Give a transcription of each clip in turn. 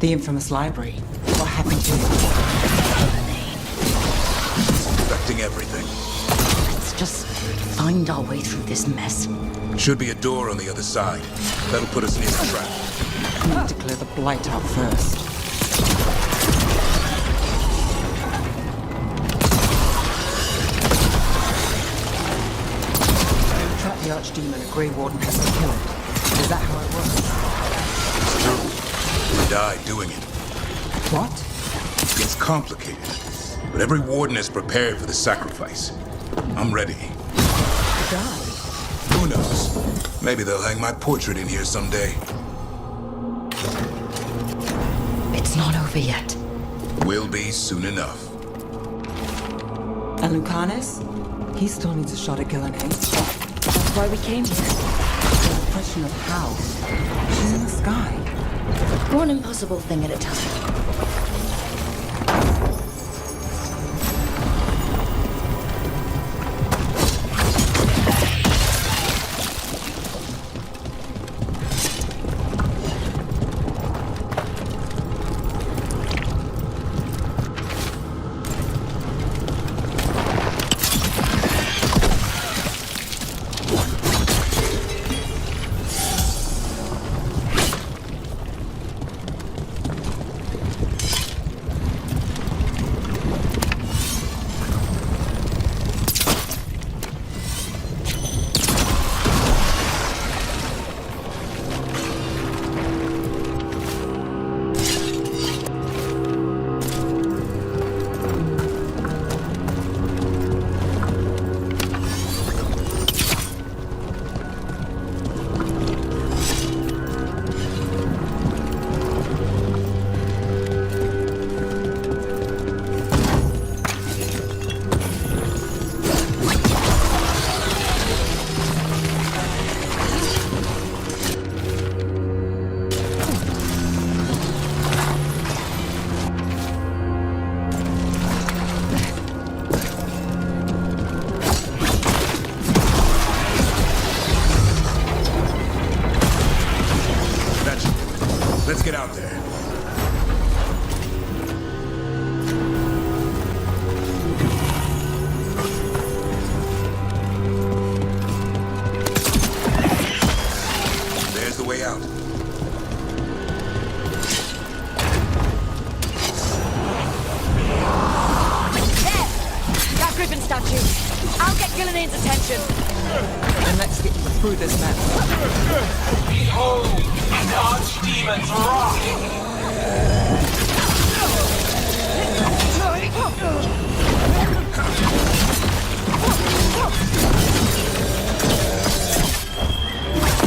The infamous library. What happened to it? Affecting everything. Let's just find our way through this mess. Should be a door on the other side. That'll put us near the trap. I need to clear the blight out first. Trap the Archdemon, a Grey Warden has to kill it. Is that how it works? It's true. We die doing it. What? It's complicated, but every warden is prepared for the sacrifice. I'm ready. Die? Who knows? Maybe they'll hang my portrait in here someday. It's not over yet. Will be soon enough. And Lucanus? He still needs a shot at Gillenay. That's why we came here. The question of how. She's in the sky. One impossible thing at a time. Let's get out there. There's the way out. There! That Griffin statue. I'll get Gillenay's attention. And let's get through this mess. Behold, an Archdemon's wrath!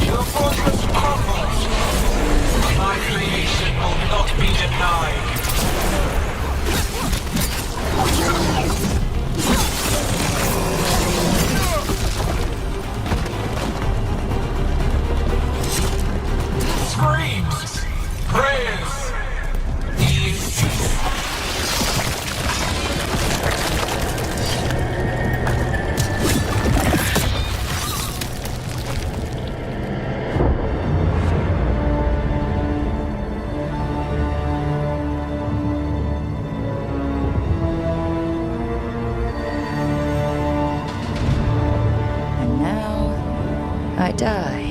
Your fortress crumbles. My creation will not be denied. Screams, prayers, knees. And now, I die.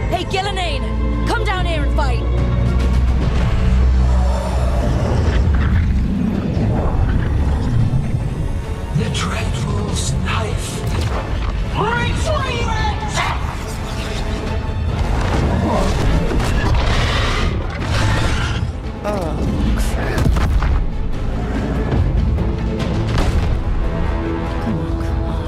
Hey, Gillenay! Come down here and fight! The Dreadful's knife. Retreat! Oh, crap. Come on, come on.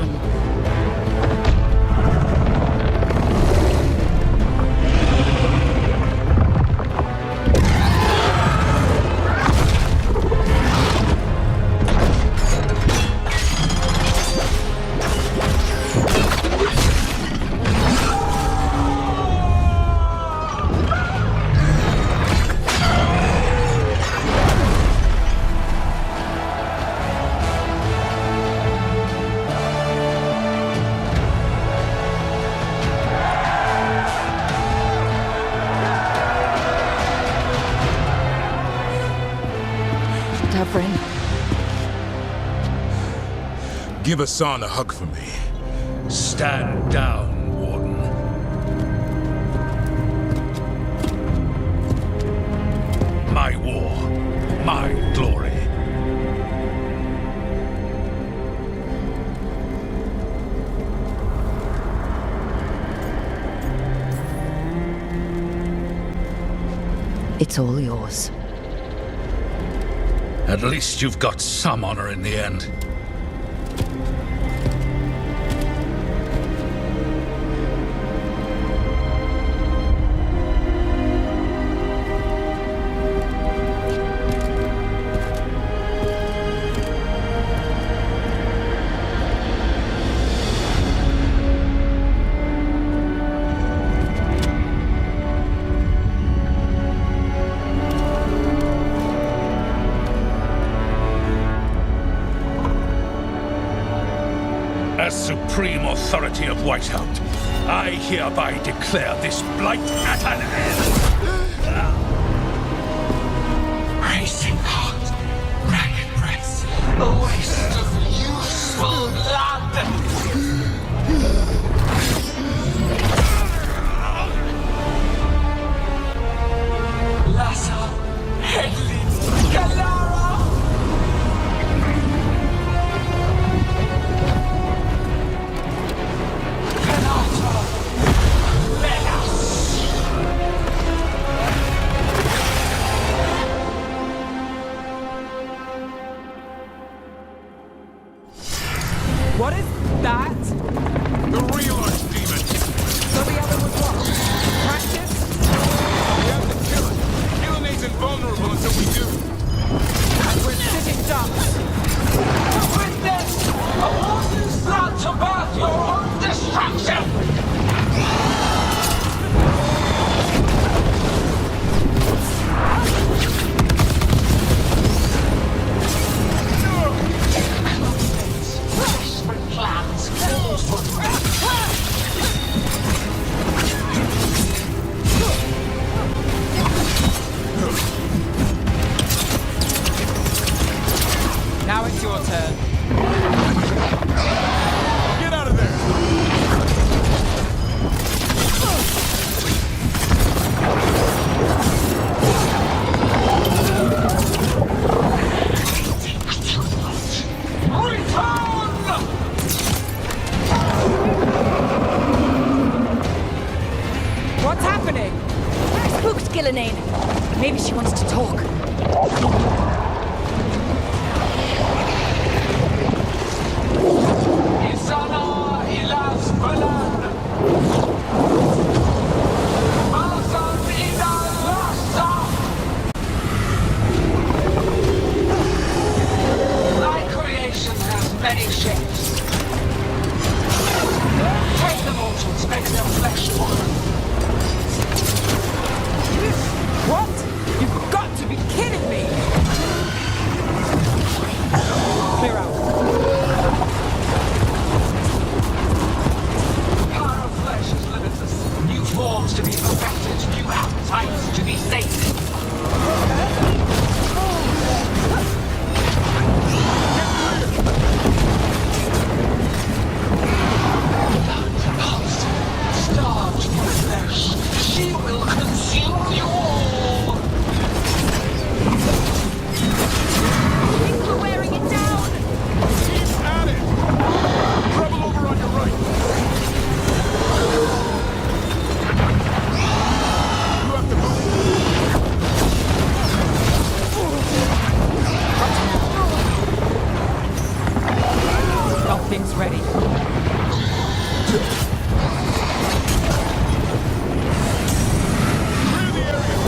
recovering. Give Hassan a hug for me. Stand down, Warden. My war, my glory. It's all yours. At least you've got some honor in the end. As supreme authority of Whitehound, I hereby declare this blight at an end. Racing heart, ragged breath, a waste of useful blood. Lassa, Headley, Galara. What is that? The real archdemon! So the other was what? Practice? We have to kill it. Killing invulnerable until we do. And we're sitting ducks. Witness a warden's blood to birth your own destruction! Desperate plans called for Now it's your turn. Get out of there! What's happening? I spooked Gillenane. Maybe she wants to talk. Isana Ilas Balan. Asan Ina Lassa. Thy creation has many shapes. Take the mortals, make their flesh one. What? You've got to be kidding me! Clear out. Power of flesh is limitless. New forms to be perfected, new appetites to be sated. Starved for flesh, she will consume you all. I think we're wearing it down. Keep at it! Trouble over on your right. You have to move. Nothing's ready. Clear the area!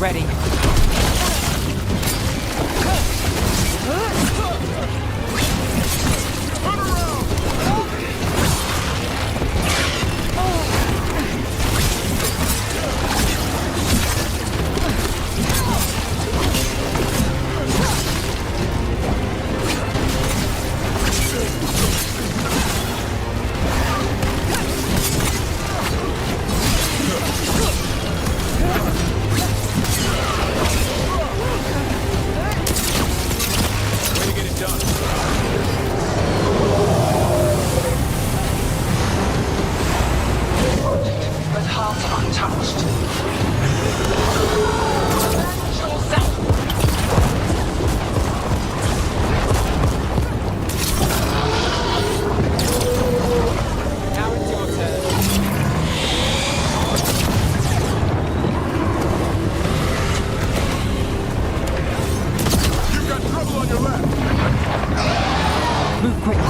Ready. Way to get it done. But heart untouched. Yourself. Now it's your turn. You've got trouble on your left. Move quickly.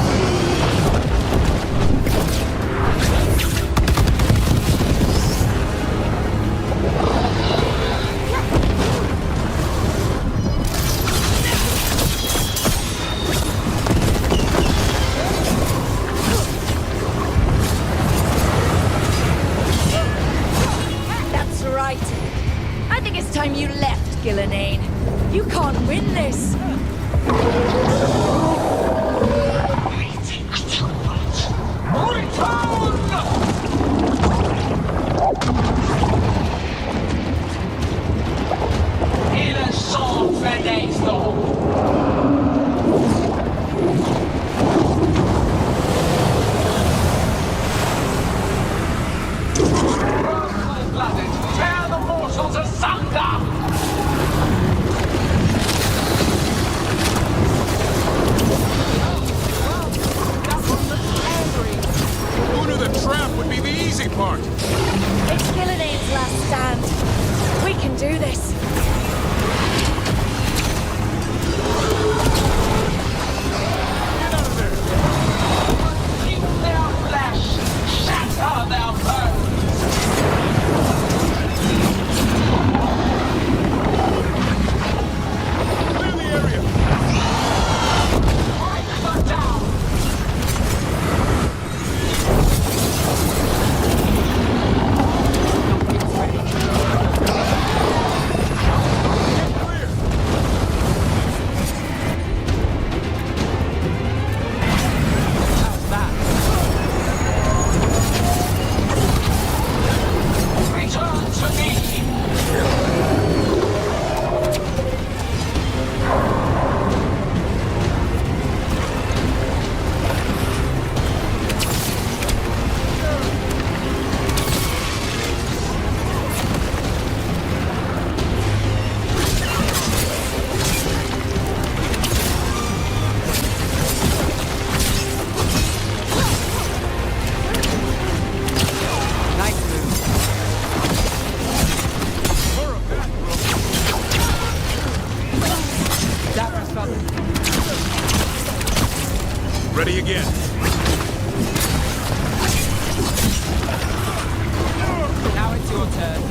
That's right. I think it's time you left, Gillenane. You can't win this. Il est sans fenêtre. Cold-blooded, tear the mortals asunder! Who knew the trap would be the easy part? It's Gillenane's last stand. We can do this. Get out of there. Keep their flesh, shatter their bones! Clear the area. Break them down! Clear. How's that? Return to me! Nice move. That was fun. Ready again. Now it's your turn.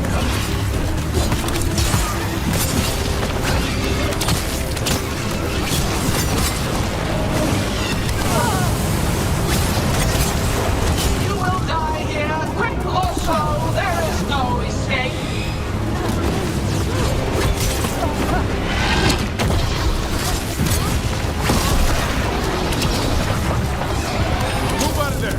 You will die here, quick or slow, there is no escape! Move out of there.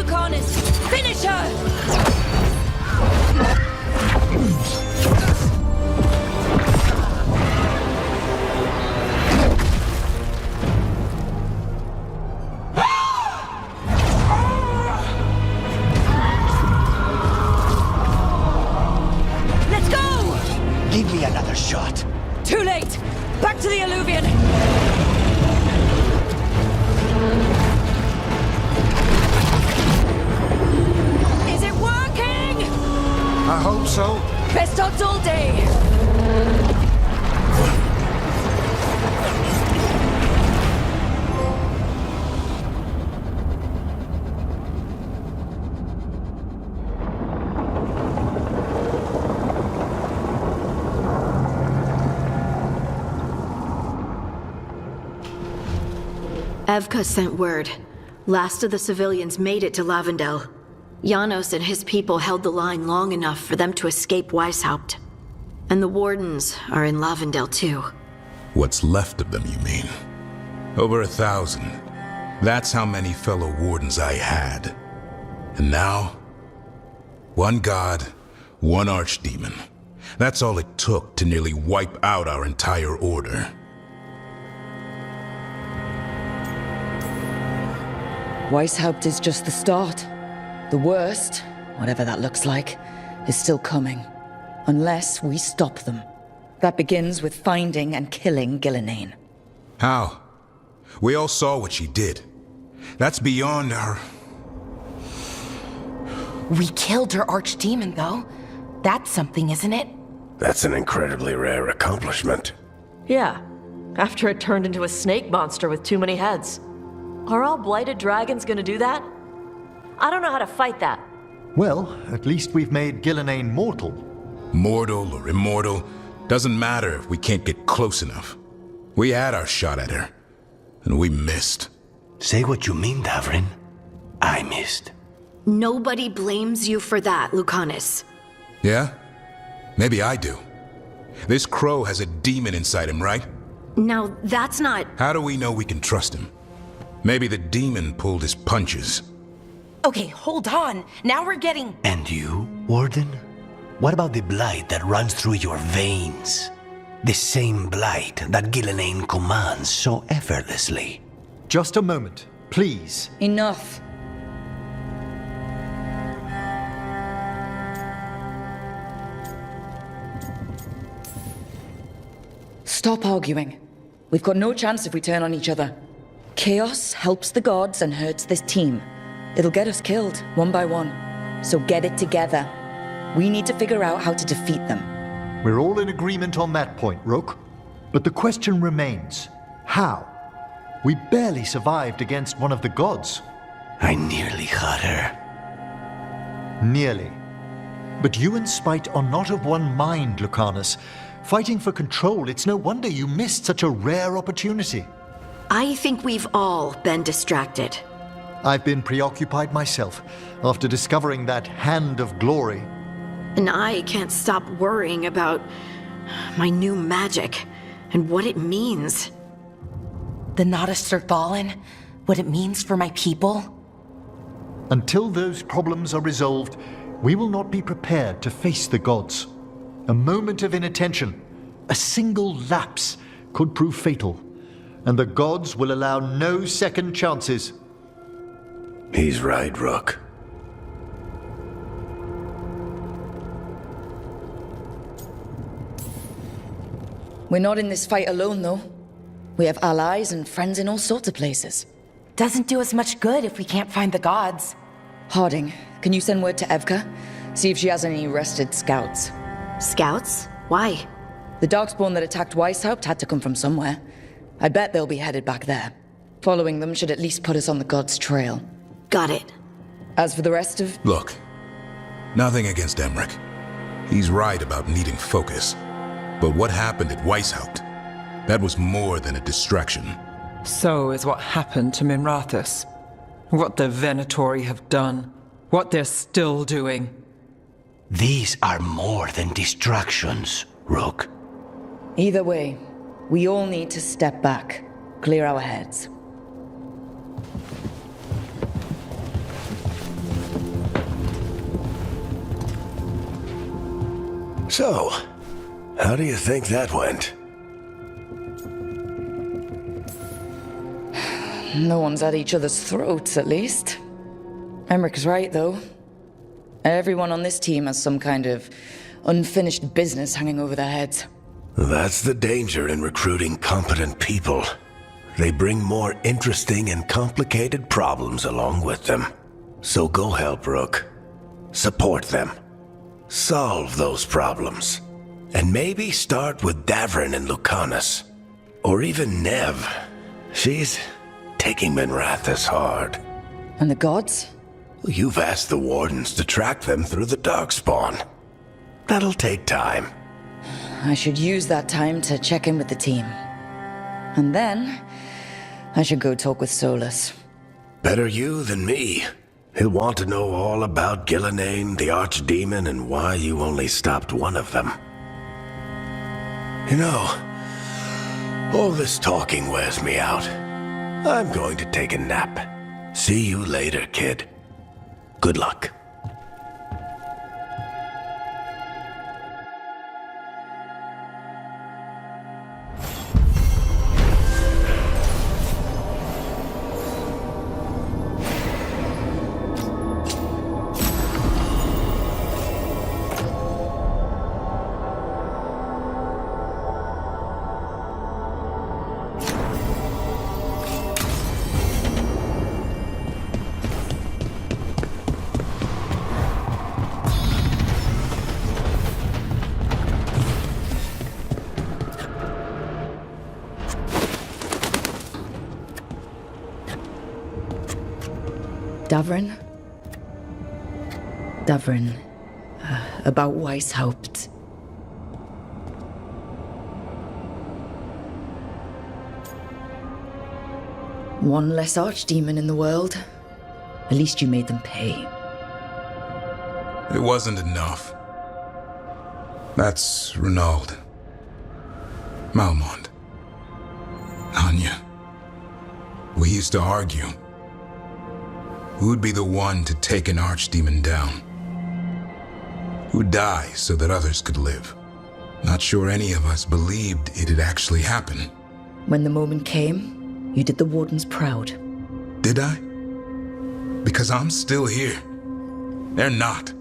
Lucanus! Finish her! Let's go! Give me another shot. Too late! Back to the alluvion! Is it working? I hope so. Best odds all day! Evka sent word. Last of the civilians made it to Lavendel. Janos and his people held the line long enough for them to escape Weishaupt. And the Wardens are in Lavendel too. What's left of them, you mean? Over 1,000. That's how many fellow Wardens I had. And now, one god, one archdemon. That's all it took to nearly wipe out our entire order. Weishaupt is just the start. The worst, whatever that looks like, is still coming. Unless we stop them. That begins with finding and killing Gillenane. How? We all saw what she did. That's beyond our... We killed her archdemon, though. That's something, isn't it? That's an incredibly rare accomplishment. Yeah, after it turned into a snake monster with too many heads. Are all blighted dragons gonna do that? I don't know how to fight that. Well, at least we've made Gillenane mortal. Mortal or immortal, doesn't matter if we can't get close enough. We had our shot at her, and we missed. Say what you mean, Davrin. I missed. Nobody blames you for that, Lucanus. Yeah? Maybe I do. This crow has a demon inside him, right? Now, that's not... How do we know we can trust him? Maybe the demon pulled his punches. Okay, hold on. Now we're getting... And you, Warden? What about the blight that runs through your veins? The same blight that Gillenane commands so effortlessly. Just a moment, please. Enough. Stop arguing. We've got no chance if we turn on each other. Chaos helps the gods and hurts this team. It'll get us killed, one by one. So get it together. We need to figure out how to defeat them. We're all in agreement on that point, Rook. But the question remains, how? We barely survived against one of the gods. I nearly had her. Nearly. But you and Spite are not of one mind, Lucanus. Fighting for control, it's no wonder you missed such a rare opportunity. I think we've all been distracted. I've been preoccupied myself after discovering that hand of glory. And I can't stop worrying about my new magic and what it means. The Nodus are fallen? What it means for my people? Until those problems are resolved, we will not be prepared to face the gods. A moment of inattention, a single lapse, could prove fatal. And the gods will allow no second chances. He's right, Rook. We're not in this fight alone, though. We have allies and friends in all sorts of places. Doesn't do us much good if we can't find the gods. Harding, can you send word to Evka? See if she has any rested scouts. Scouts? Why? The Darkspawn that attacked Weishaupt had to come from somewhere. I bet they'll be headed back there. Following them should at least put us on the gods' trail. Got it. As for the rest of... Look, nothing against Emmerich. He's right about needing focus. But what happened at Weishaupt? That was more than a distraction. So is what happened to Minrathous. What the Venatori have done. What they're still doing. These are more than distractions, Rook. Either way, we all need to step back, clear our heads. So, how do you think that went? No one's at each other's throats, at least. Emmeric's right, though. Everyone on this team has some kind of unfinished business hanging over their heads. That's the danger in recruiting competent people. They bring more interesting and complicated problems along with them. So go help Rook. Support them. Solve those problems. And maybe start with Davrin and Lucanus. Or even Nev. She's taking Minrathous hard. And the gods? You've asked the Wardens to track them through the Darkspawn. That'll take time. I should use that time to check in with the team. And then, I should go talk with Solus. Better you than me. He'll want to know all about Gillenane, the Archdemon, and why you only stopped one of them. You know, all this talking wears me out. I'm going to take a nap. See you later, kid. Good luck. Davrin, about Weishaupt. One less archdemon in the world. At least you made them pay. It wasn't enough. That's Renaud. Malmont. Anya. We used to argue. Who'd be the one to take an archdemon down? Who'd die so that others could live? Not sure any of us believed it'd actually happen. When the moment came, you did the Wardens proud. Did I? Because I'm still here. They're not.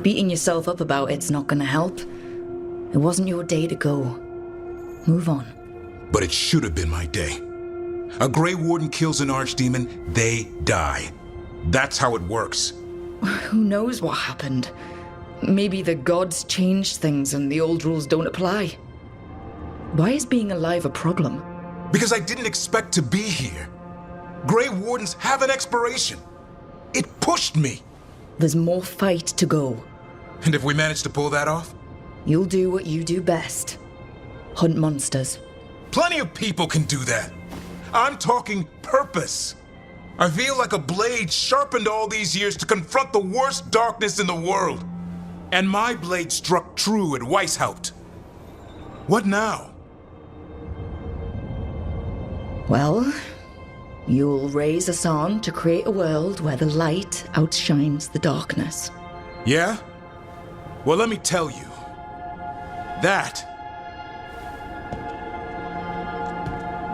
Beating yourself up about it's not gonna help. It wasn't your day to go. Move on. But it should have been my day. A Grey Warden kills an archdemon, they die. That's how it works. Who knows what happened? Maybe the gods changed things and the old rules don't apply. Why is being alive a problem? Because I didn't expect to be here. Grey Wardens have an expiration. It pushed me. There's more fight to go. And if we manage to pull that off? You'll do what you do best. Hunt monsters. Plenty of people can do that. I'm talking purpose. I feel like a blade sharpened all these years to confront the worst darkness in the world. And my blade struck true at Weishaupt. What now? Well, you'll raise us on to create a world where the light outshines the darkness. Yeah? Well, let me tell you. That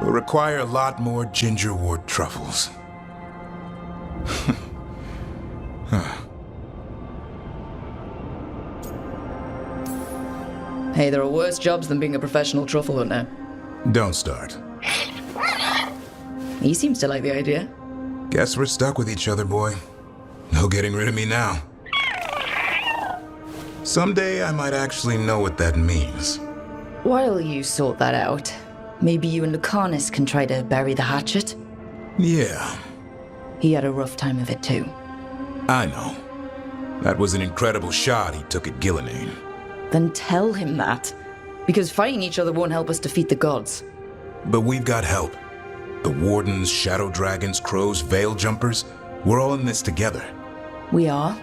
will require a lot more gingerwort truffles. Hey, there are worse jobs than being a professional truffle hunter. Don't start. He seems to like the idea. Guess we're stuck with each other, boy. No getting rid of me now. Someday I might actually know what that means. While you sort that out, maybe you and Lucanus can try to bury the hatchet? Yeah. He had a rough time of it too. I know. That was an incredible shot he took at Gillenane. Then tell him that. Because fighting each other won't help us defeat the gods. But we've got help. The Wardens, Shadow Dragons, Crows, Veil Jumpers, we're all in this together. We are.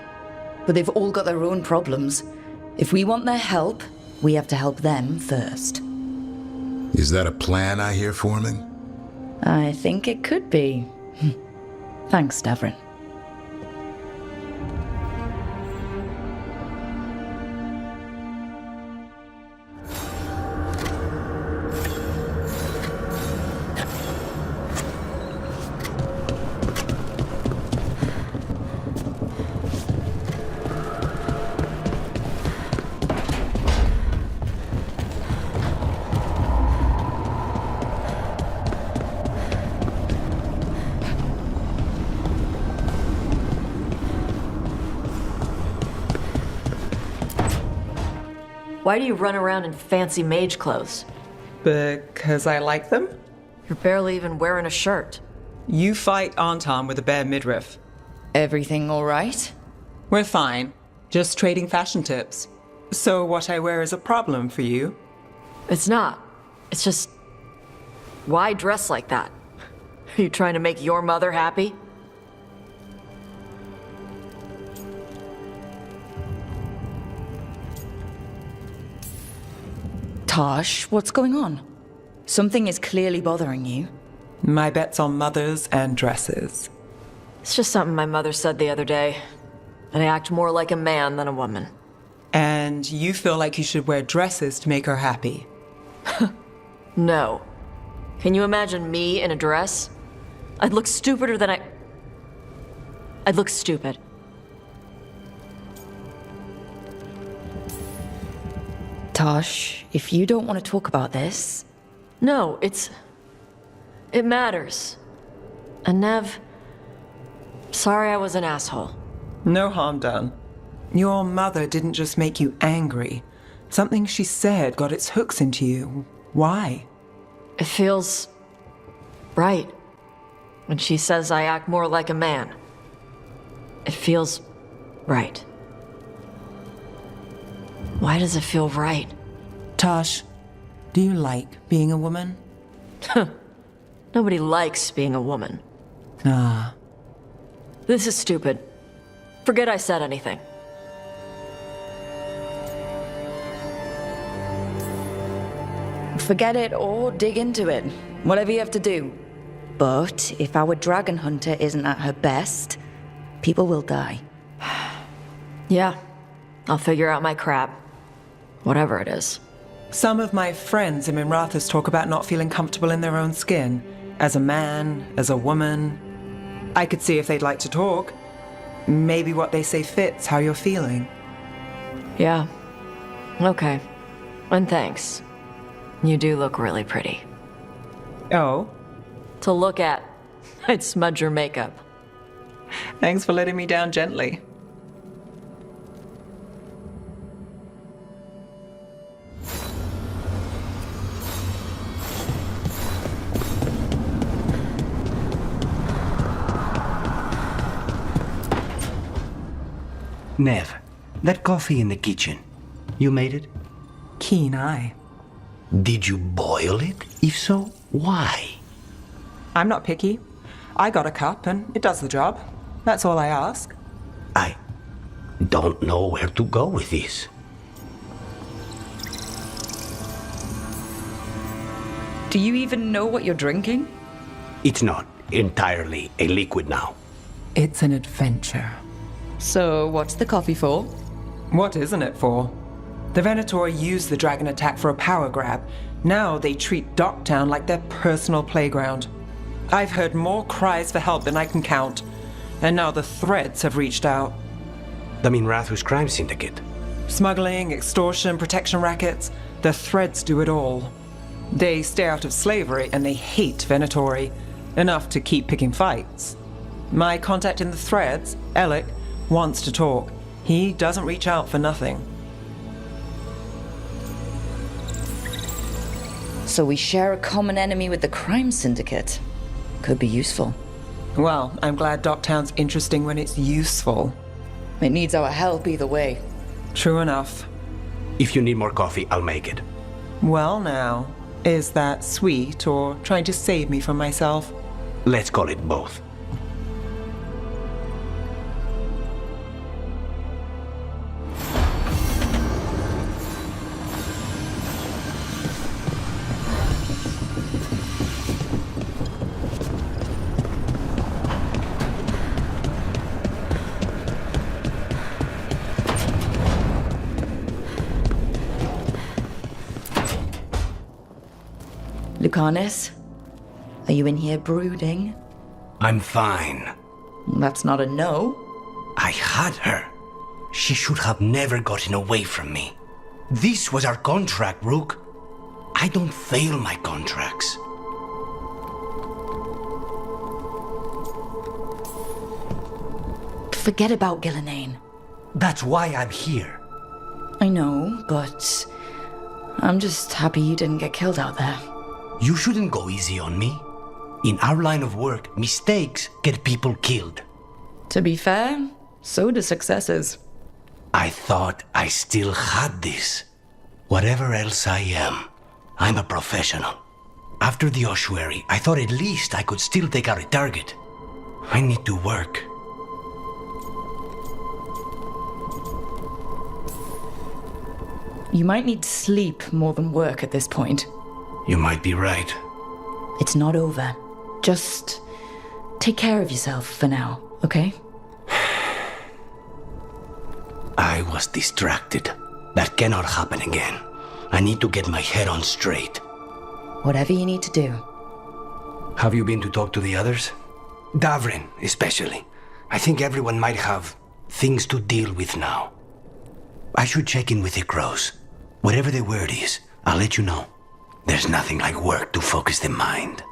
But they've all got their own problems. If we want their help, we have to help them first. Is that a plan I hear forming? I think it could be. Thanks, Davrin. Why do you run around in fancy mage clothes? Because I like them? You're barely even wearing a shirt. You fight Anton with a bare midriff. Everything all right? We're fine. Just trading fashion tips. So what I wear is a problem for you? It's not. It's just... Why dress like that? Are you trying to make your mother happy? Tosh, what's going on? Something is clearly bothering you. My bet's on mothers and dresses. It's just something my mother said the other day. And I act more like a man than a woman. And you feel like you should wear dresses to make her happy? No. Can you imagine me in a dress? I'd look stupider than I'd look stupid. Tosh, if you don't want to talk about this... No, it matters. And Nev... Sorry I was an asshole. No harm done. Your mother didn't just make you angry. Something she said got its hooks into you. Why? It feels... right. When she says I act more like a man. It feels... right. Why does it feel right? Tosh, do you like being a woman? Nobody likes being a woman. Ah. This is stupid. Forget I said anything. Forget it or dig into it. Whatever you have to do. But if our dragon hunter isn't at her best, people will die. Yeah. I'll figure out my crap. Whatever it is. Some of my friends in Minrathous talk about not feeling comfortable in their own skin. As a man, as a woman. I could see if they'd like to talk. Maybe what they say fits how you're feeling. Yeah. Okay. And thanks. You do look really pretty. Oh? To look at, I'd smudge your makeup. Thanks for letting me down gently. Nev, that coffee in the kitchen, you made it? Keen eye. Did you boil it? If so, why? I'm not picky. I got a cup and it does the job. That's all I ask. I don't know where to go with this. Do you even know what you're drinking? It's not entirely a liquid now. It's an adventure. So, what's the coffee for? What isn't it for? The Venator used the dragon attack for a power grab. Now they treat Docktown like their personal playground. I've heard more cries for help than I can count. And now the Threads have reached out. The Minrathous crime syndicate. Smuggling, extortion, protection rackets. The Threads do it all. They stay out of slavery and they hate Venatori. Enough to keep picking fights. My contact in the Threads, Alec, wants to talk. He doesn't reach out for nothing. So we share a common enemy with the crime syndicate. Could be useful. Well, I'm glad Docktown's interesting when it's useful. It needs our help either way. True enough. If you need more coffee, I'll make it. Well now, is that sweet or trying to save me from myself? Let's call it both. Lucanus, are you in here brooding? I'm fine. That's not a no. I had her. She should have never gotten away from me. This was our contract, Rook. I don't fail my contracts. Forget about Gillenane. That's why I'm here. I know, but I'm just happy you didn't get killed out there. You shouldn't go easy on me. In our line of work, mistakes get people killed. To be fair, so do successes. I thought I still had this. Whatever else I am, I'm a professional. After the ossuary, I thought at least I could still take out a target. I need to work. You might need sleep more than work at this point. You might be right. It's not over. Just take care of yourself for now, okay? I was distracted. That cannot happen again. I need to get my head on straight. Whatever you need to do. Have you been to talk to the others? Davrin, especially. I think everyone might have things to deal with now. I should check in with the crows. Whatever the word is, I'll let you know. There's nothing like work to focus the mind.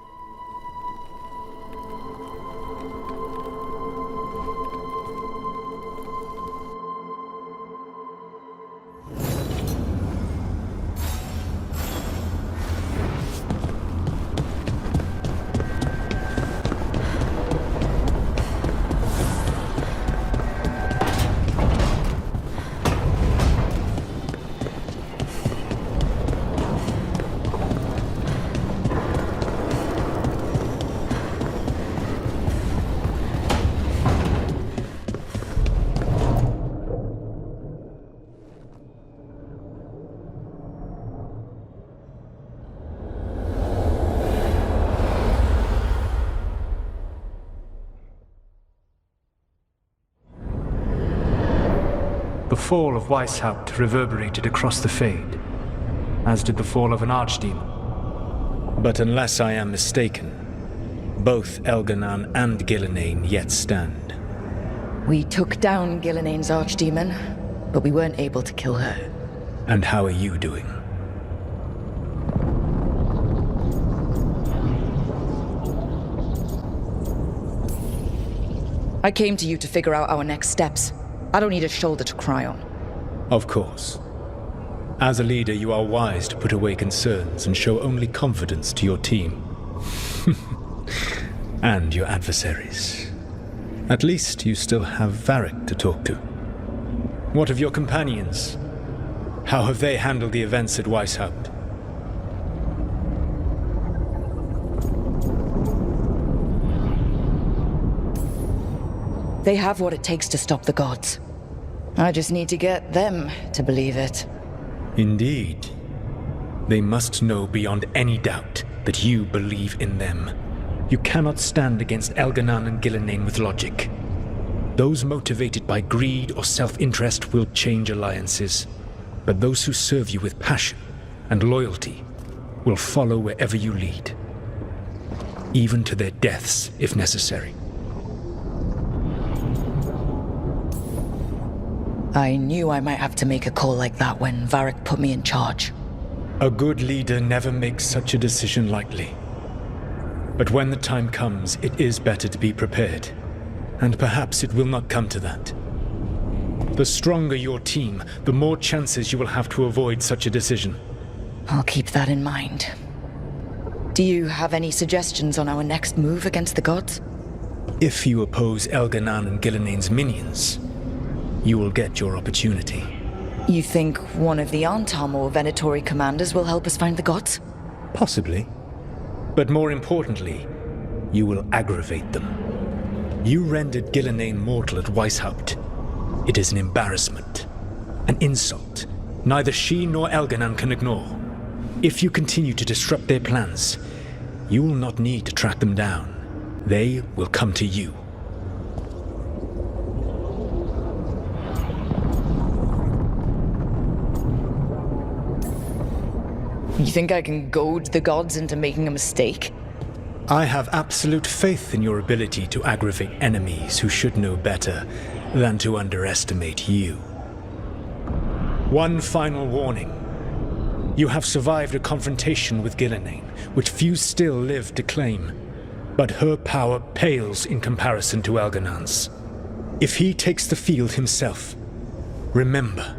The fall of Weishaupt reverberated across the Fade, as did the fall of an archdemon. But unless I am mistaken, both Elganan and Gillenane yet stand. We took down Gillenane's archdemon, but we weren't able to kill her. And how are you doing? I came to you to figure out our next steps. I don't need a shoulder to cry on. Of course. As a leader, you are wise to put away concerns and show only confidence to your team. And your adversaries. At least you still have Varric to talk to. What of your companions? How have they handled the events at Weishaupt? They have what it takes to stop the gods. I just need to get them to believe it. Indeed. They must know beyond any doubt that you believe in them. You cannot stand against Elganan and Gillenane with logic. Those motivated by greed or self-interest will change alliances. But those who serve you with passion and loyalty will follow wherever you lead. Even to their deaths, if necessary. I knew I might have to make a call like that when Varric put me in charge. A good leader never makes such a decision lightly. But when the time comes, it is better to be prepared. And perhaps it will not come to that. The stronger your team, the more chances you will have to avoid such a decision. I'll keep that in mind. Do you have any suggestions on our next move against the gods? If you oppose Elganan and Gillenane's minions, you will get your opportunity. You think one of the Antam or Venatori commanders will help us find the gods? Possibly. But more importantly, you will aggravate them. You rendered Gillenane mortal at Weishaupt. It is an embarrassment, an insult, neither she nor Elganan can ignore. If you continue to disrupt their plans, you will not need to track them down. They will come to you. You think I can goad the gods into making a mistake? I have absolute faith in your ability to aggravate enemies who should know better than to underestimate you. One final warning. You have survived a confrontation with Gillenane, which few still live to claim. But her power pales in comparison to Elganan's. If he takes the field himself, remember,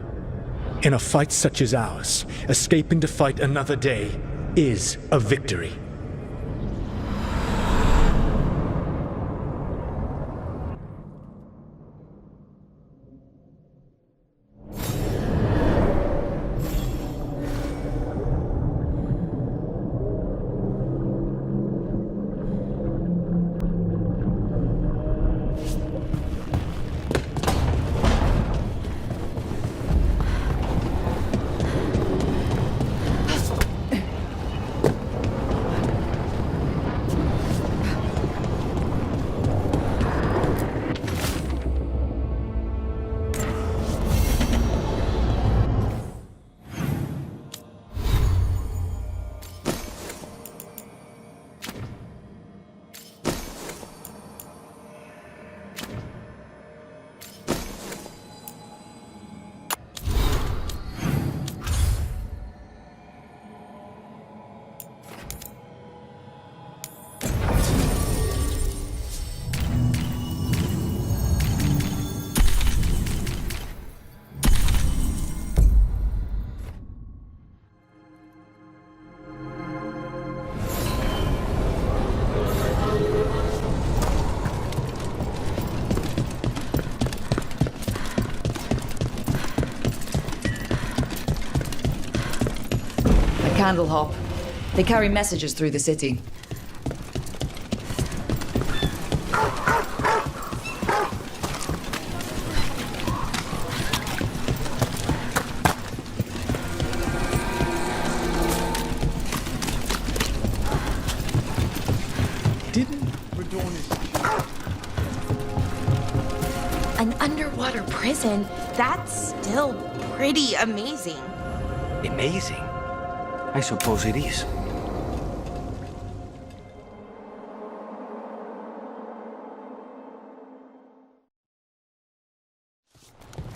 In a fight such as ours, escaping to fight another day is a victory. Candle hop. They carry messages through the city. An underwater prison? That's still pretty amazing. Amazing? I suppose it is.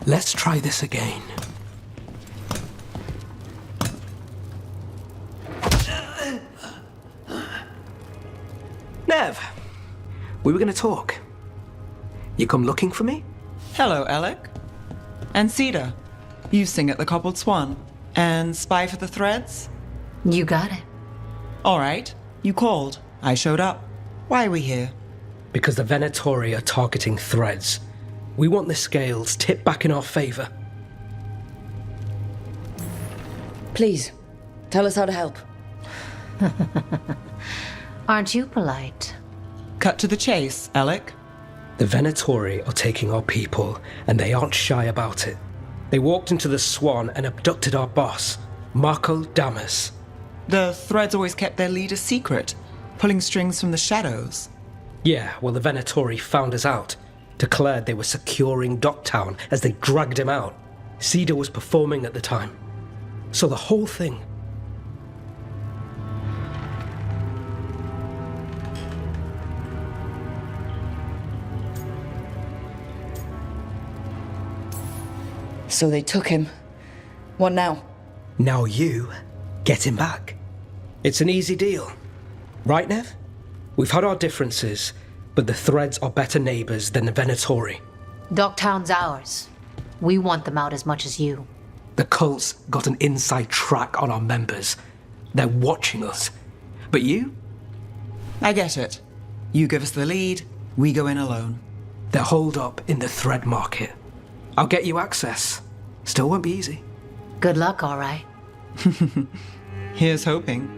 Let's try this again. Nev, we were gonna talk. You come looking for me? Hello, Alec. And Cedar, you sing at the Cobbled Swan. And spy for the threads? You got it. All right, you called. I showed up. Why are we here? Because the Venatori are targeting threads. We want the scales tipped back in our favor. Please, tell us how to help. Aren't you polite? Cut to the chase, Alec. The Venatori are taking our people, and they aren't shy about it. They walked into the Swan and abducted our boss, Marco Damas. The threads always kept their leader secret, pulling strings from the shadows. Yeah, well, the Venatori found us out, declared they were securing Docktown as they dragged him out. Cedar was performing at the time. So the whole thing... So they took him. What now? Now you get him back. It's an easy deal. Right, Nev? We've had our differences, but the threads are better neighbors than the Venatori. Docktown's ours. We want them out as much as you. The cult's got an inside track on our members. They're watching us. But you? I get it. You give us the lead, we go in alone. They're holed up in the thread market. I'll get you access. Still won't be easy. Good luck, all right. Here's hoping.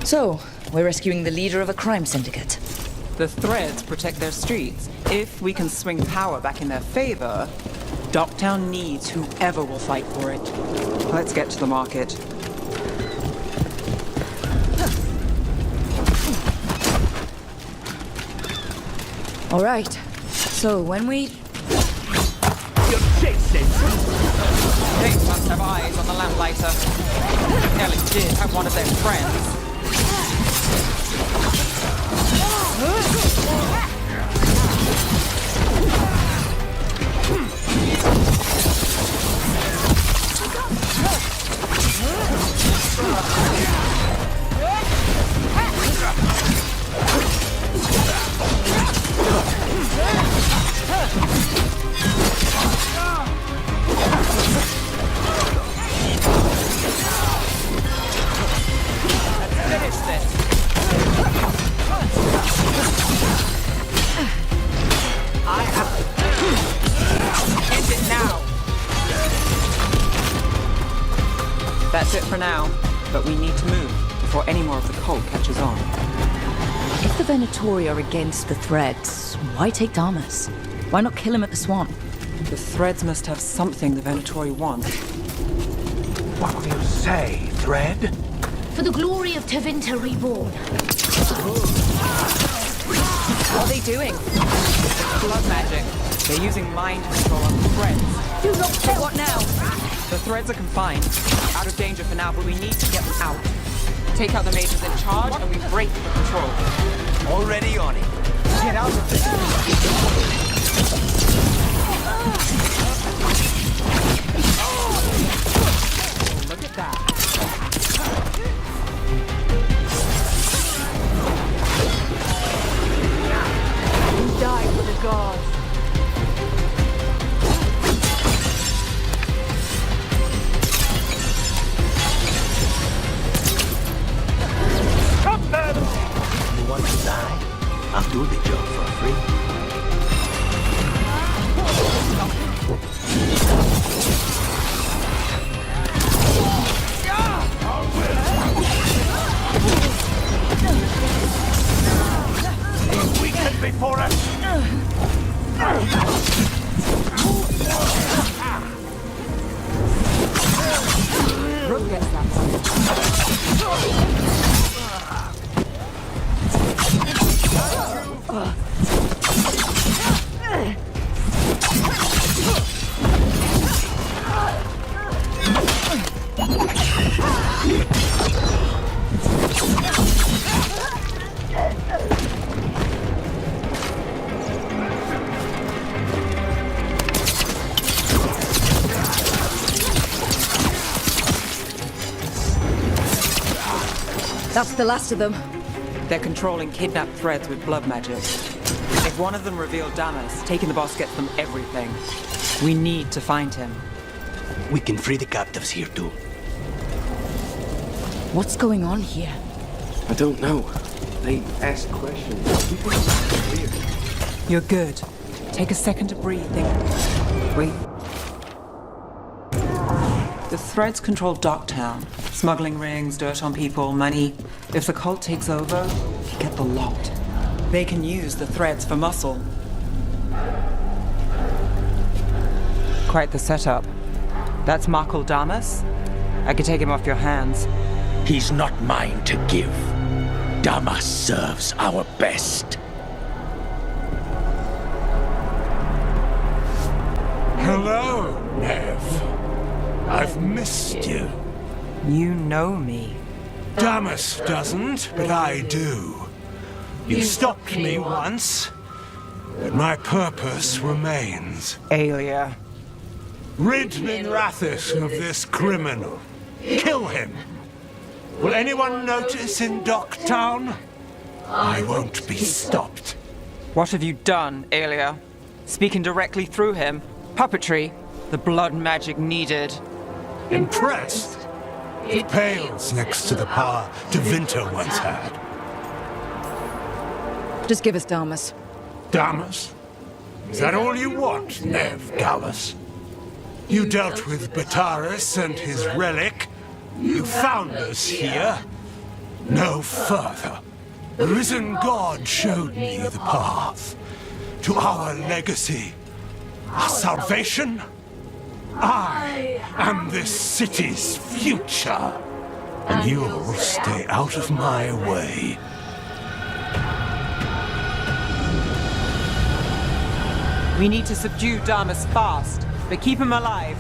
So, we're rescuing the leader of a crime syndicate. The threads protect their streets. If we can swing power back in their favor, Docktown needs whoever will fight for it. Let's get to the market. All right. So when we... You're chasing! They must have eyes on the lamplighter. Ellie did have one of their friends. That's it for now, but we need to move before any more of the cult catches on. If the Venatori are against the Threads, why take Damas? Why not kill him at the Swan? The Threads must have something the Venatori want. What do you say, Thread? For the glory of Tevinter Reborn. What are they doing? Blood magic. They're using mind control on the Threads. Do not fail. What now? The Threads are confined. Out of danger for now, but we need to get them out. Take out the mages in charge, and we break the control. Already on it. Get out of this. Oh, look at that. You die for the gods. Stop them! You want to die? I'll do the job for free. Weakened before us! Rook gets that one. That's the last of them. They're controlling kidnapped Threads with blood magic. If one of them revealed Damas, taking the boss gets them everything. We need to find him. We can free the captives here too. What's going on here? I don't know. They ask questions. People are weird. You're good. Take a second to breathe. Wait. The Threads control Docktown. Smuggling rings, dirt on people, money. If the cult takes over, we get the lot. They can use the Threads for muscle. Quite the setup. That's Markle Damas. I could take him off your hands. He's not mine to give. Damas serves our best. Hello, Nev. I've missed you. You know me. Damas doesn't, but I do. You stopped me once, but my purpose remains. Aelia. Rid Minrathis of this criminal. Kill him. Will anyone notice in Docktown? I won't be stopped. What have you done, Aelia? Speaking directly through him? Puppetry? The blood magic needed. Impressed? It pales next to the power Tevinter once had. Just give us Damas. Damas? Is that all you want, Nev Gallus? You dealt with Bataris and his relic. You found us here. No further. The risen God showed me the path to our legacy, our salvation. I am this city's future, and you'll stay out of my way. We need to subdue Damas fast, but keep him alive.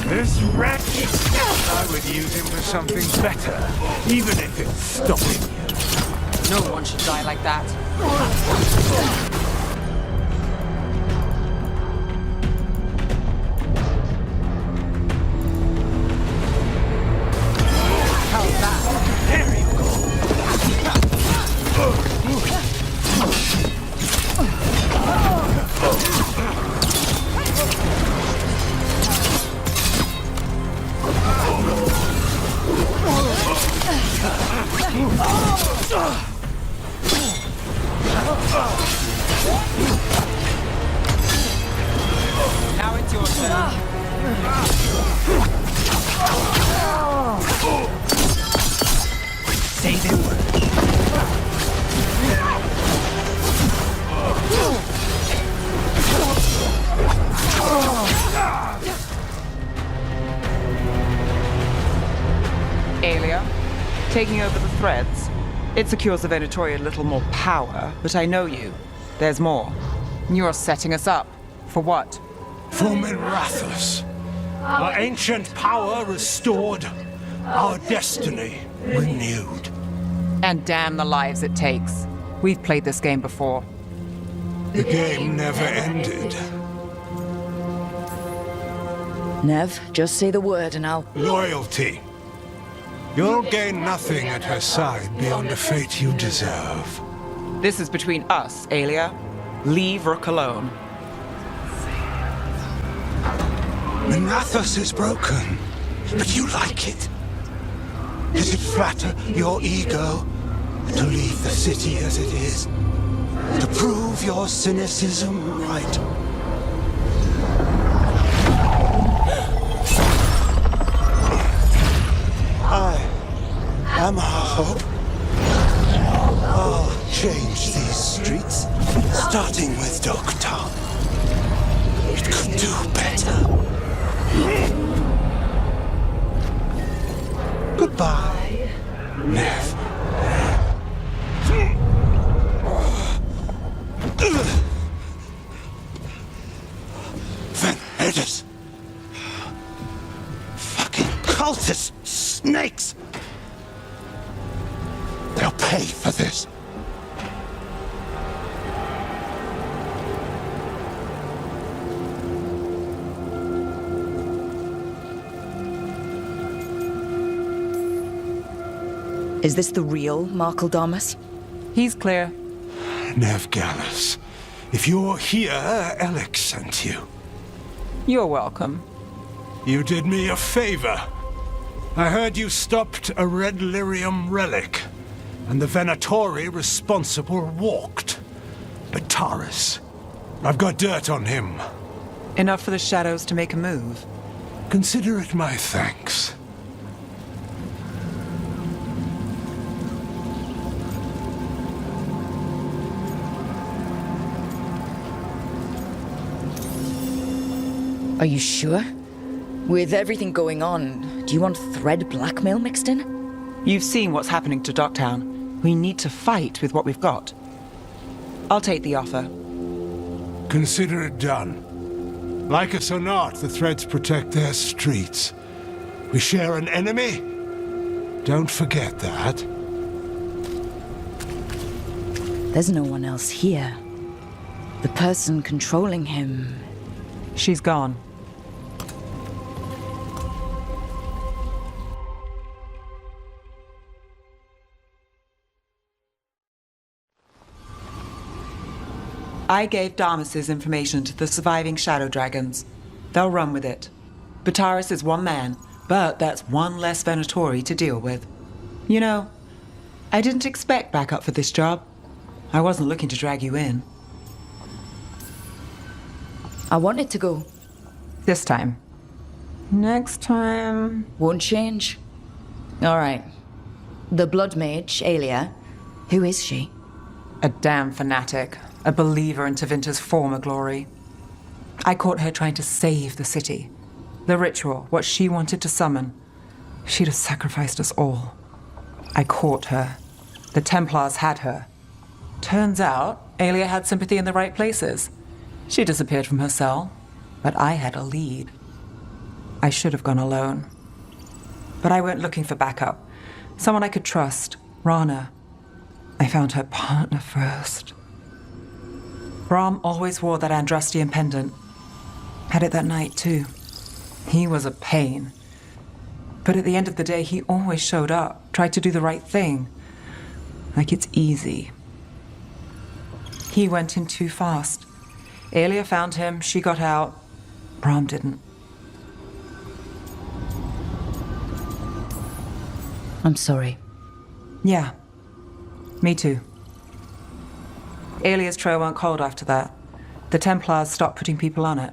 This wretch? I would use him for something better, even if it's stopping you. No one should die like that. How's that? Here you go. Now it's your turn. Taking over the threads. It secures the Venatori a little more power, but I know you. There's more. You're setting us up. For what? For Minrathous. Our ancient power restored. Our destiny renewed. And damn the lives it takes. We've played this game before. The game never ended. Nev, just say the word and I'll... Loyalty. You'll gain nothing at her side beyond a fate you deserve. This is between us, Aelia. Leave Rook alone. Minrathous is broken, but you like it. Does it flatter your ego to leave the city as it is? To prove your cynicism right? I am hope. I'll change these streets, starting with Dogtown. It could do better. Goodbye, Nev. Van Hedis. Fucking cultist snakes. They'll pay for this. Is this the real Markle Damas? He's clear. Nev Gallus, if you're here, Alex sent you. You're welcome. You did me a favor. I heard you stopped a red lyrium relic, and the Venatori responsible walked. But Taurus, I've got dirt on him. Enough for the shadows to make a move. Consider it my thanks. Are you sure? With everything going on, do you want thread blackmail mixed in? You've seen what's happening to Docktown. We need to fight with what we've got. I'll take the offer. Consider it done. Like us or not, the threads protect their streets. We share an enemy? Don't forget that. There's no one else here. The person controlling him... She's gone. I gave Damas's information to the surviving Shadow Dragons. They'll run with it. Bataris is one man, but that's one less Venatori to deal with. You know, I didn't expect backup for this job. I wasn't looking to drag you in. I wanted to go. This time. Next time... Won't change. All right. The Blood Mage, Aelia. Who is she? A damn fanatic. A believer in Tevinter's former glory. I caught her trying to save the city. The ritual, what she wanted to summon. She'd have sacrificed us all. I caught her. The Templars had her. Turns out, Aelia had sympathy in the right places. She disappeared from her cell, but I had a lead. I should have gone alone. But I went looking for backup. Someone I could trust, Rana. I found her partner first. Brahm always wore that Andrastian pendant. Had it that night, too. He was a pain. But at the end of the day, he always showed up, tried to do the right thing. Like it's easy. He went in too fast. Aelia found him, she got out. Brahm didn't. I'm sorry. Yeah. Me too. Aelia's trail went cold after that. The Templars stopped putting people on it.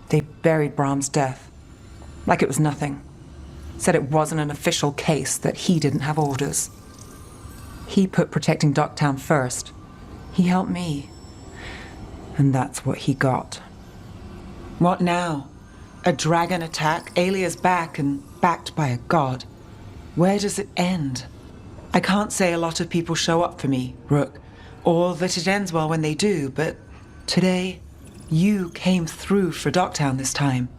They buried Brahm's death. Like it was nothing. Said it wasn't an official case, that he didn't have orders. He put protecting Docktown first. He helped me. And that's what he got. What now? A dragon attack, Aelia's back and backed by a god. Where does it end? I can't say a lot of people show up for me, Rook, or that it ends well when they do, but today, you came through for Docktown this time,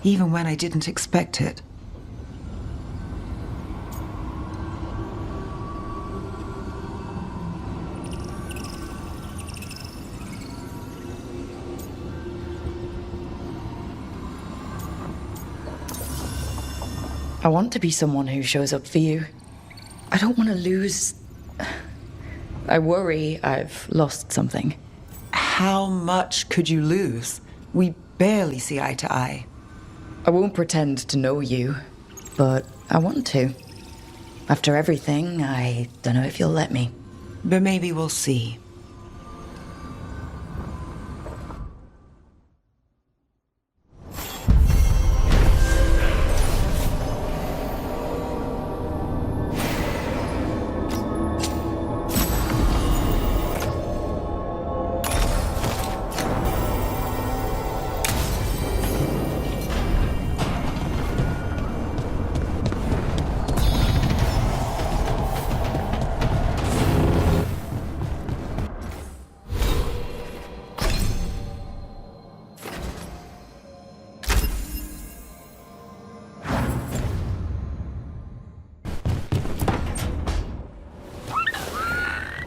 even when I didn't expect it. I want to be someone who shows up for you. I don't want to lose... I worry I've lost something. How much could you lose? We barely see eye to eye. I won't pretend to know you, but I want to. After everything, I don't know if you'll let me. But maybe we'll see.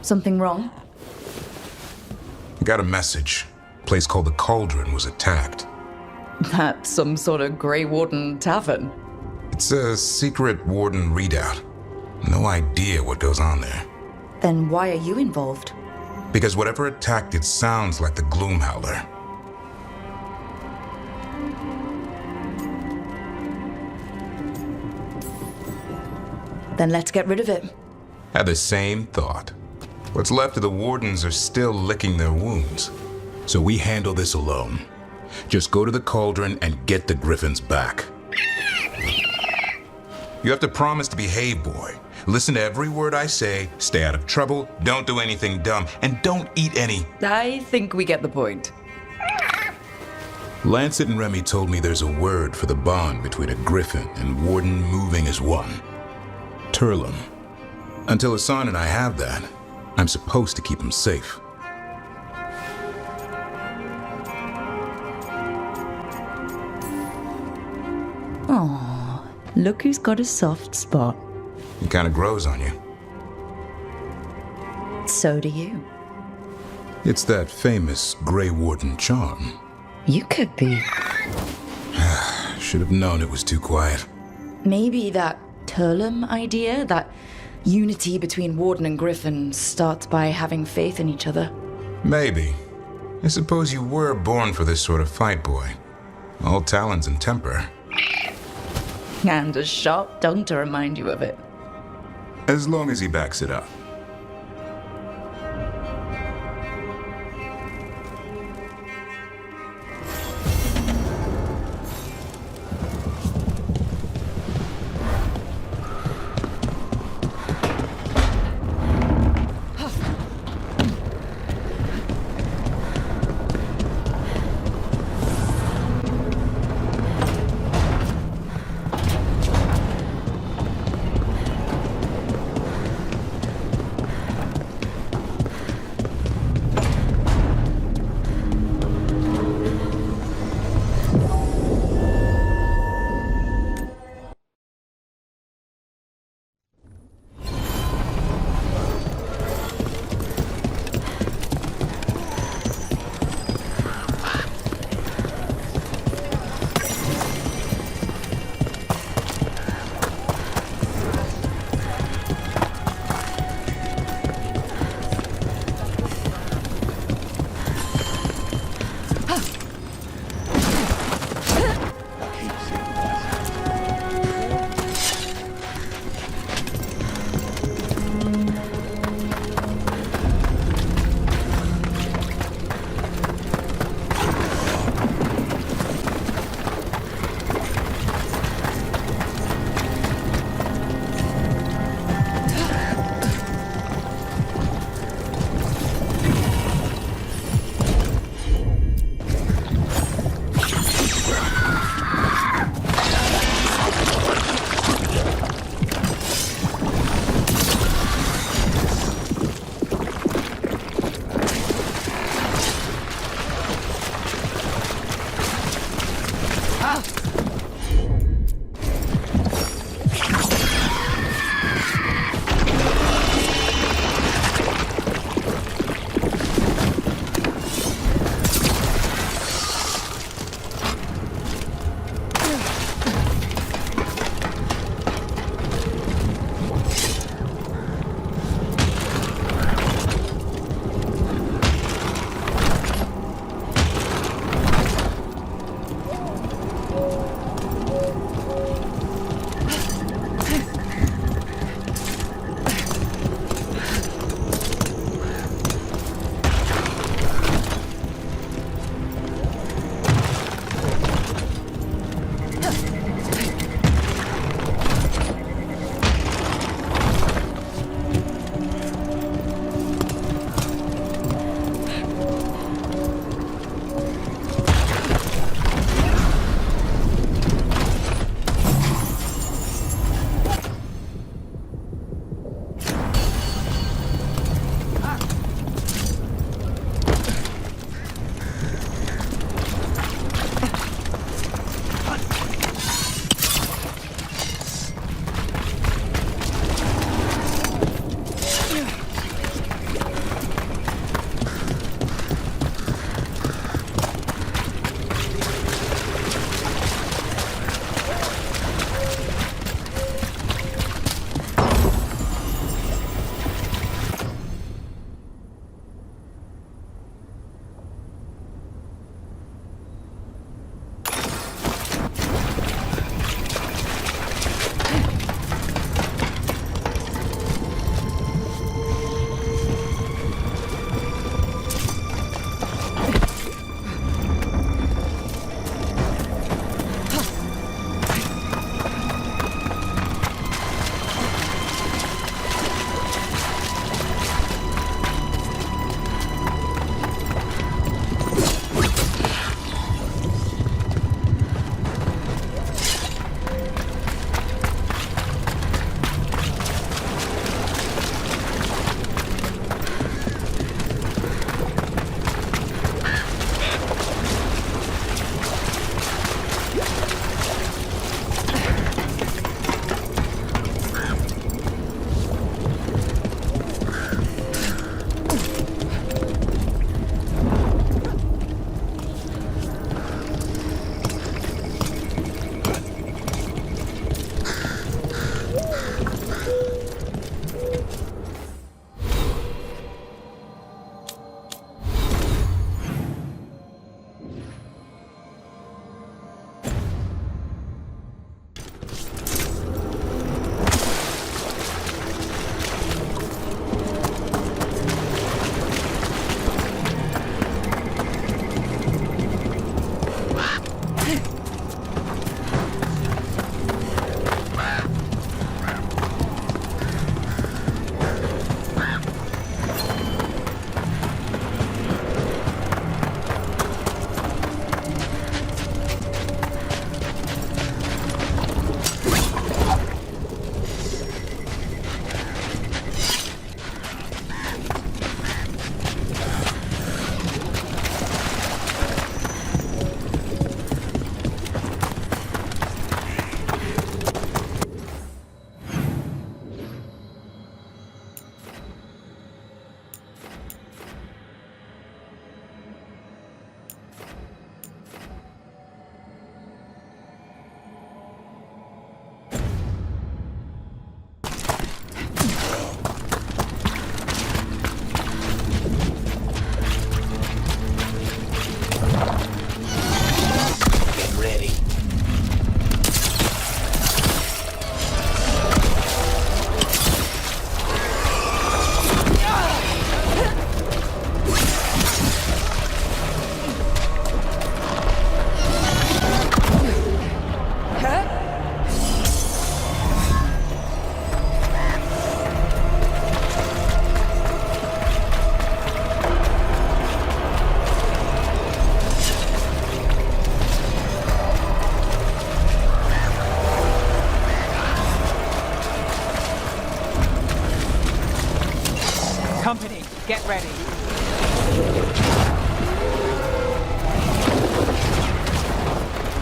Something wrong? I got a message. A place called the Cauldron was attacked. That's some sort of Grey Warden tavern. It's a secret Warden readout. No idea what goes on there. Then why are you involved? Because whatever attacked it sounds like the Gloomhowler. Then let's get rid of it. Had the same thought. What's left of the Wardens are still licking their wounds. So we handle this alone. Just go to the Cauldron and get the Griffins back. You have to promise to behave, boy. Listen to every word I say, stay out of trouble, don't do anything dumb, and don't eat any... I think we get the point. Lancet and Remy told me there's a word for the bond between a Griffin and Warden moving as one. Turlum. Until Hassan and I have that, I'm supposed to keep him safe. Aww, look who's got a soft spot. It kind of grows on you. So do you. It's that famous Grey Warden charm. You could be. Should have known it was too quiet. Maybe that Turlum idea, that unity between Warden and Griffin, starts by having faith in each other. Maybe. I suppose you were born for this sort of fight, boy. All talons and temper. And a sharp tongue to remind you of it. As long as he backs it up.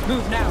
Move now.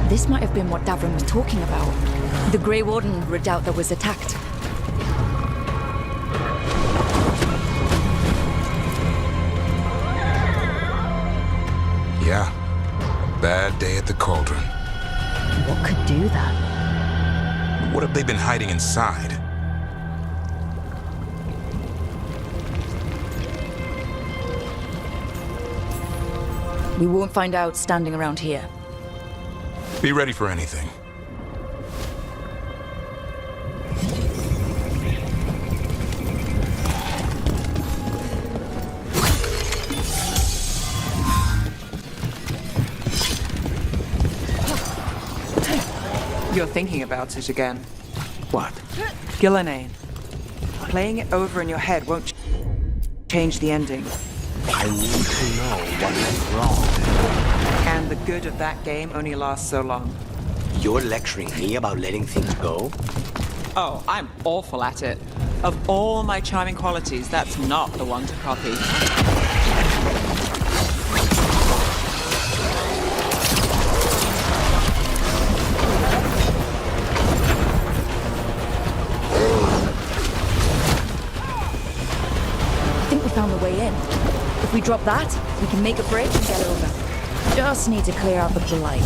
This might have been what Davrin was talking about. The Grey Warden redoubt that was attacked. Yeah. Bad day at the cauldron. What could do that? What have they been hiding inside? We won't find out standing around here. Be ready for anything. You're thinking about it again. What? Gillenane. Playing it over in your head won't change the ending. I need to know what went wrong. And the good of that game only lasts so long. You're lecturing me about letting things go? Oh, I'm awful at it. Of all my charming qualities, that's not the one to copy. I think we found the way in. If we drop that, we can make a break and get over. Just need to clear out the blight.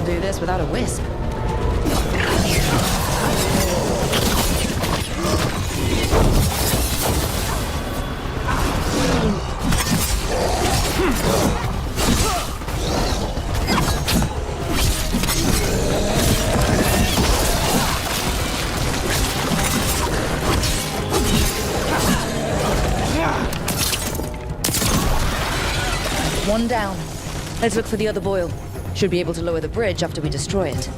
Can't do this without a wisp. One down. Let's look for the other boil. Should be able to lower the bridge after we destroy it.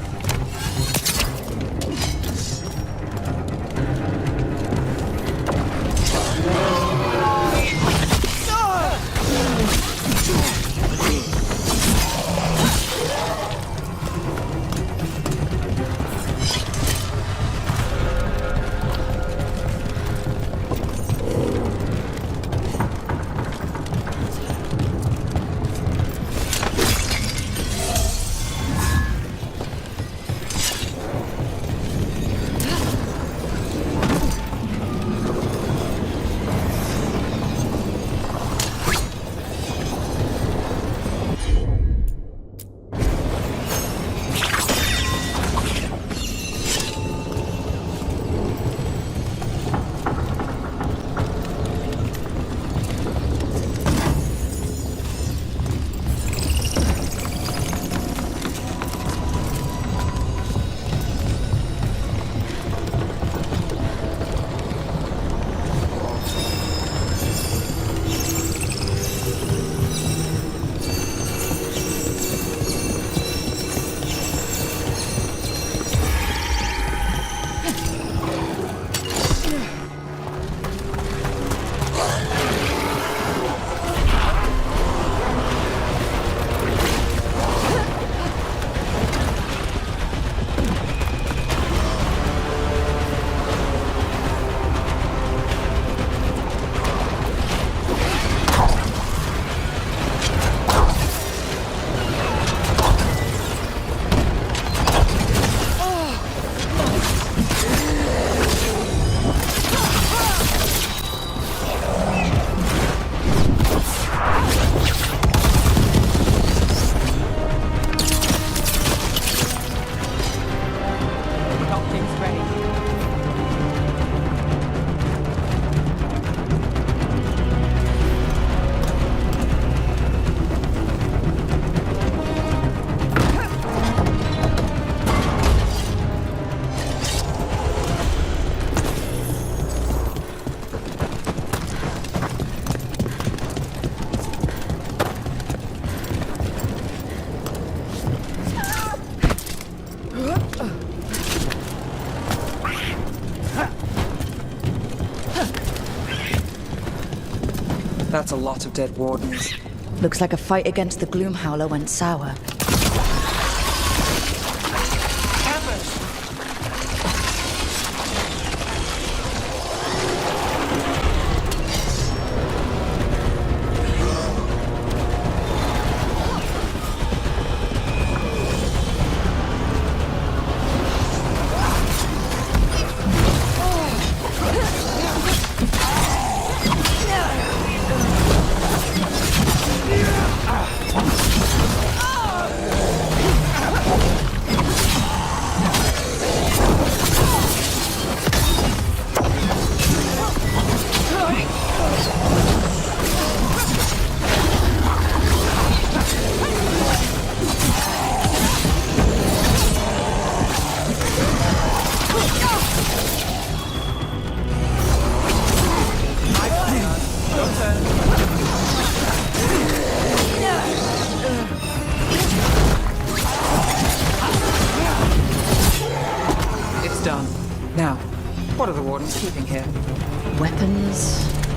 That's a lot of dead wardens. Looks like a fight against the Gloom Howler went sour.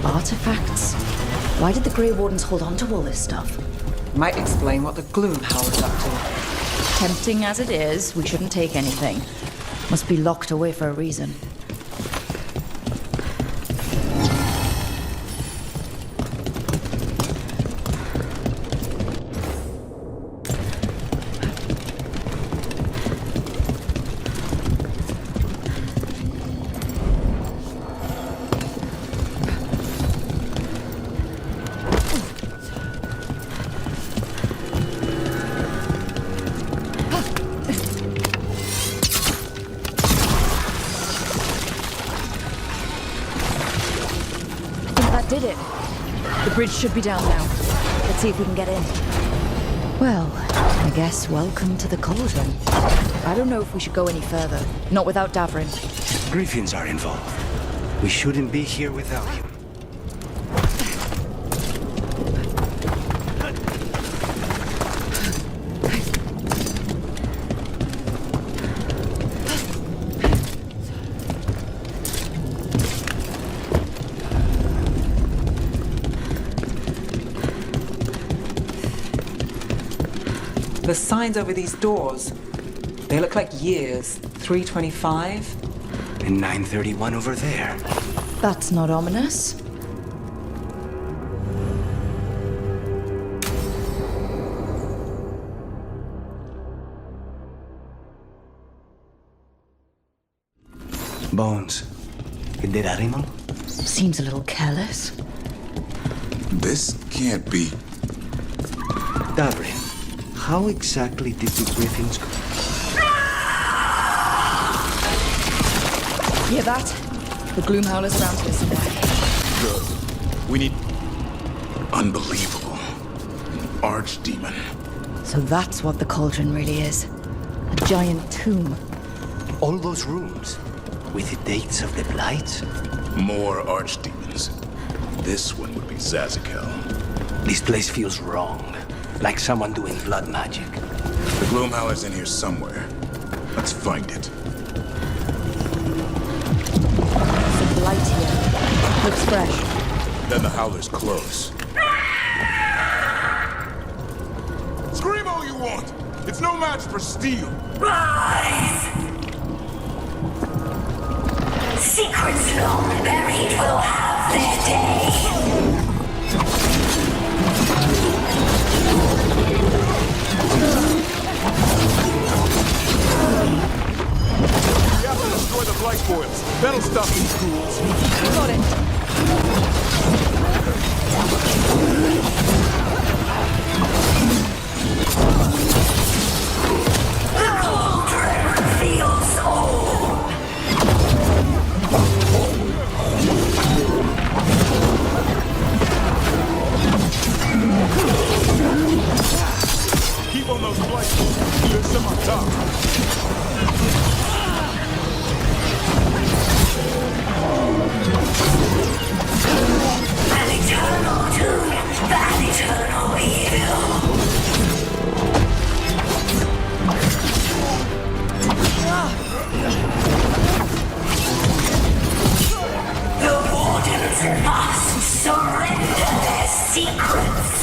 Artifacts? Why did the Grey Wardens hold on to all this stuff? Might explain what the Gloom Howler's up to. Tempting as it is, we shouldn't take anything. Must be locked away for a reason. That did it. The bridge should be down now. Let's see if we can get in. Well, I guess welcome to the cauldron. I don't know if we should go any further. Not without Davrin. Griffins are involved. We shouldn't be here without him. The signs over these doors, they look like years. 325. And 931 over there. That's not ominous. Bones. El del animal? Seems a little careless. This can't be. Davrin, how exactly did the griffins go? Hear that? The gloom howler's around here somewhere. We need. Unbelievable. Archdemon. So that's what the cauldron really is. A giant tomb. All those rooms, with the dates of the blights? More archdemons. This one would be Zazakel. This place feels wrong. Like someone doing blood magic. The Gloomhowler's in here somewhere. Let's find it. Some light here. Looks fresh. Then the Howler's close. Scream all you want! It's no match for steel! Rise! Secrets long buried will have their day. We have to destroy the blight boils. That'll stop these ghouls. Got it. The cauldron reveals all. Keep on those blight boils. There's some on top. An eternal doom, that eternal evil. The wardens must surrender their secrets.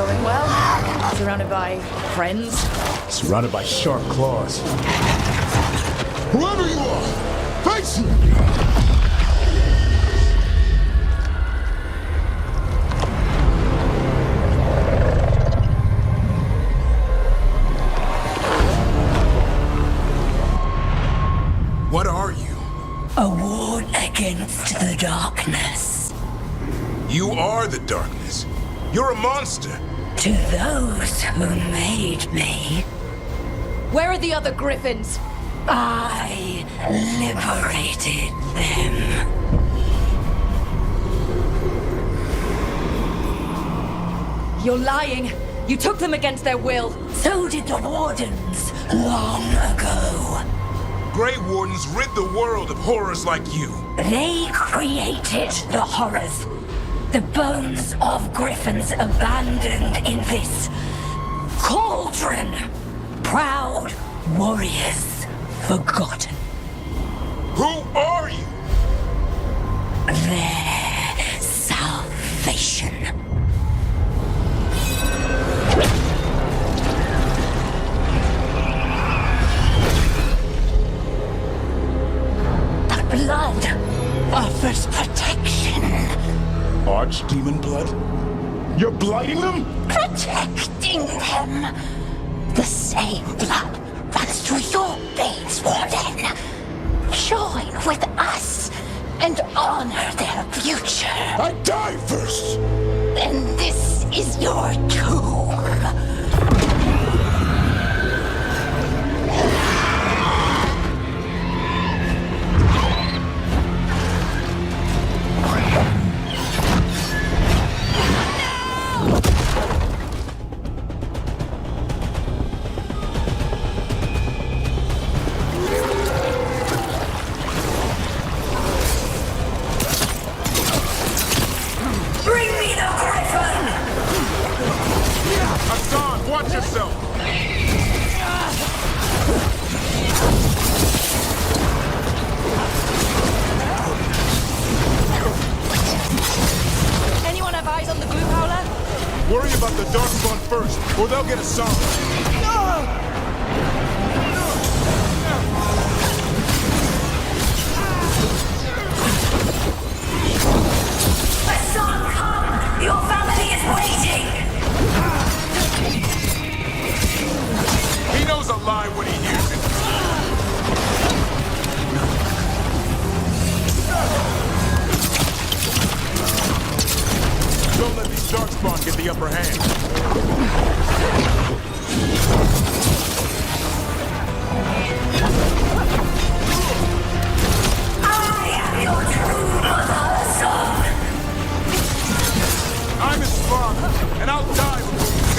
going well. Surrounded by friends. Surrounded by sharp claws. Whoever you are, face me! What are you? A ward against the darkness. You are the darkness. You're a monster. To those who made me, Where are the other griffins? I liberated them. You're lying. You took them against their will. So did the wardens long ago. Grey Wardens rid the world of horrors like you. They created the horrors. The bones of griffins abandoned in this cauldron. Proud warriors forgotten. Who are you? Their salvation. The blood offers protection. Archdemon blood? You're blighting them? Protecting them. The same blood runs through your veins, Warden. Join with us and honor their future. I die first! Then this is your tomb. Bring me the griffin! Hassan, watch yourself! Anyone have eyes on the glue howler? Worry about the Darkspawn first, or they'll get Hassan. Hassan, come! Your family is waiting! He knows a lie when he hears it. Don't let these Darkspawn get the upper hand. I am your true mother, Hassan! I'm his father, and I'll die before you see.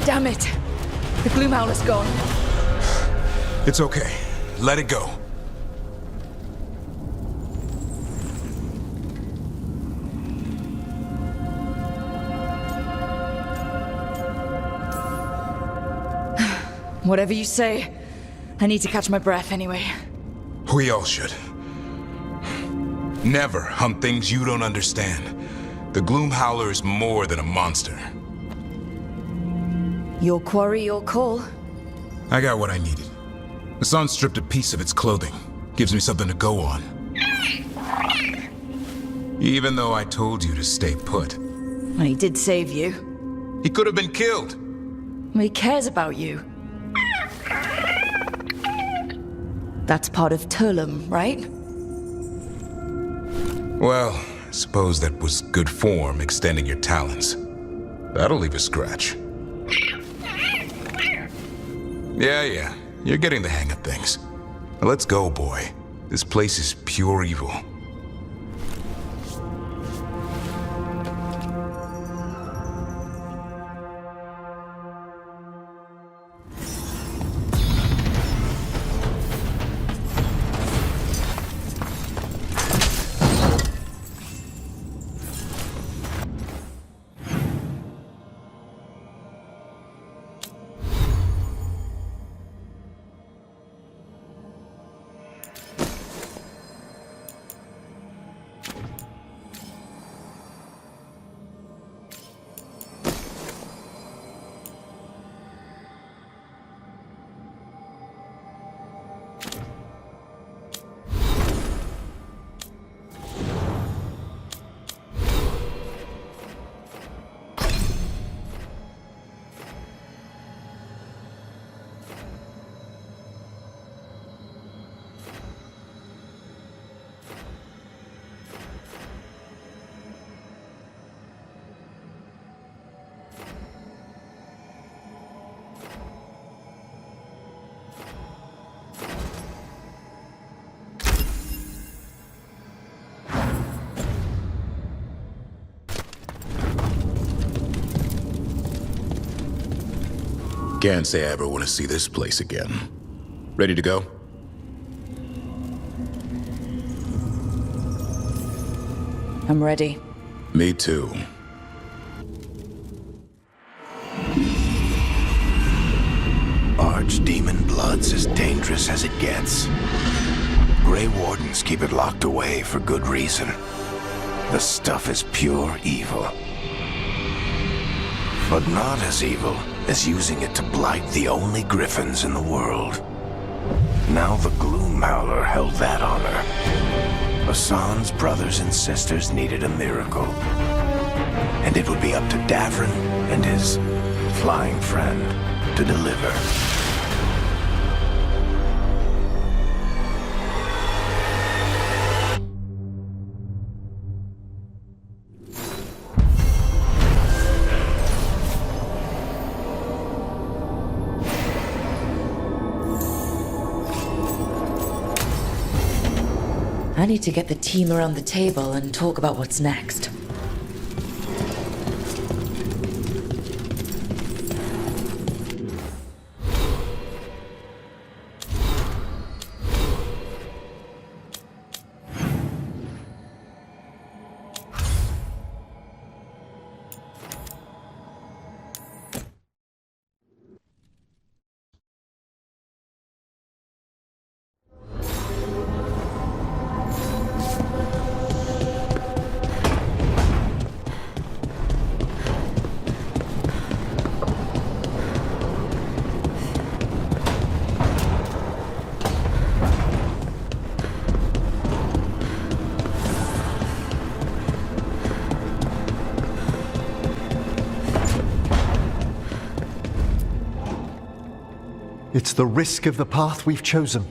Damn it! The Gloomhowler's gone. It's okay. Let it go. Whatever you say. I need to catch my breath anyway. We all should. Never hunt things you don't understand. The Gloomhowler is more than a monster. Your quarry, your call. I got what I needed. The sun stripped a piece of its clothing. Gives me something to go on. Even though I told you to stay put. He did save you. He could have been killed. He cares about you. That's part of Turlum, right? Well, I suppose that was good form, extending your talons. That'll leave a scratch. Yeah, you're getting the hang of things. Now let's go, boy. This place is pure evil. Can't say I ever want to see this place again. Ready to go? I'm ready. Me too. Archdemon blood's as dangerous as it gets. Grey Wardens keep it locked away for good reason. The stuff is pure evil. But not as evil as using it to blight the only griffins in the world. Now the Gloomhowler held that honor. Hassan's brothers and sisters needed a miracle. And it would be up to Davrin and his flying friend to deliver. I need to get the team around the table and talk about what's next. It's the risk of the path we've chosen.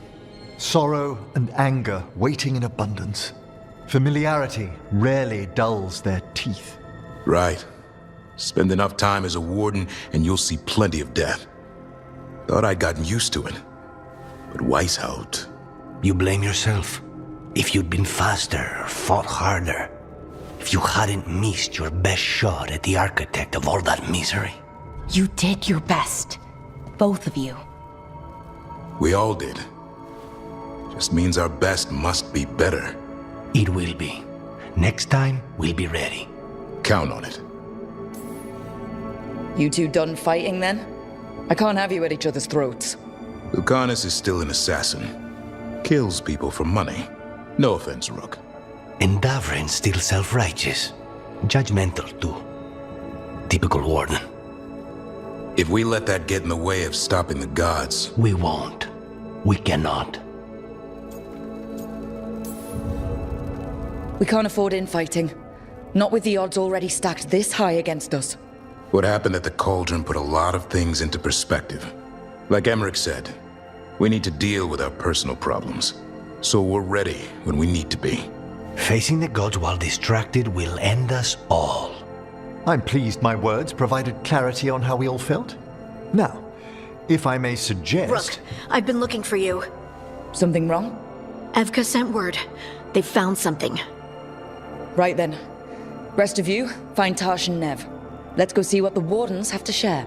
Sorrow and anger waiting in abundance. Familiarity rarely dulls their teeth. Right. Spend enough time as a warden and you'll see plenty of death. Thought I'd gotten used to it. But Weishaupt... You blame yourself. If you'd been faster or fought harder. If you hadn't missed your best shot at the architect of all that misery. You did your best. Both of you. We all did. Just means our best must be better. It will be. Next time, we'll be ready. Count on it. You two done fighting then? I can't have you at each other's throats. Lucanus is still an assassin. Kills people for money. No offense, Rook. And Davrin's still self-righteous. Judgmental, too. Typical Warden. If we let that get in the way of stopping the gods... We won't. We cannot. We can't afford infighting. Not with the odds already stacked this high against us. What happened at the Cauldron put a lot of things into perspective. Like Emmerich said, we need to deal with our personal problems. So we're ready when we need to be. Facing the gods while distracted will end us all. I'm pleased my words provided clarity on how we all felt. Now, if I may suggest... Rook, I've been looking for you. Something wrong? Evka sent word. They found something. Right then. Rest of you, find Tash and Nev. Let's go see what the Wardens have to share.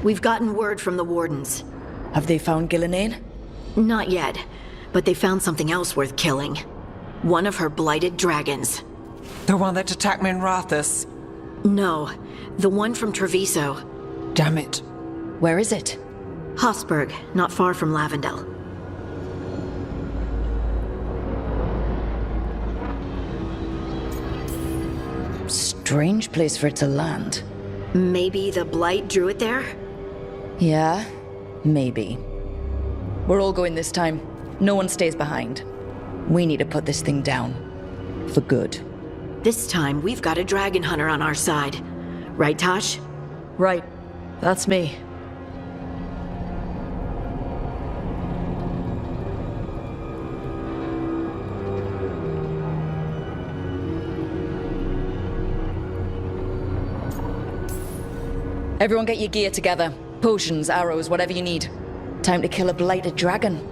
We've gotten word from the Wardens. Have they found Gillenane? Not yet, but they found something else worth killing. One of her blighted dragons. The one that attacked me in Rathus? No, the one from Treviso. Damn it. Where is it? Hossberg, not far from Lavendel. Strange place for it to land. Maybe the blight drew it there? Yeah, maybe. We're all going this time. No one stays behind. We need to put this thing down. For good. This time, we've got a dragon hunter on our side. Right, Tosh? Right. That's me. Everyone get your gear together. Potions, arrows, whatever you need. Time to kill a blighted dragon.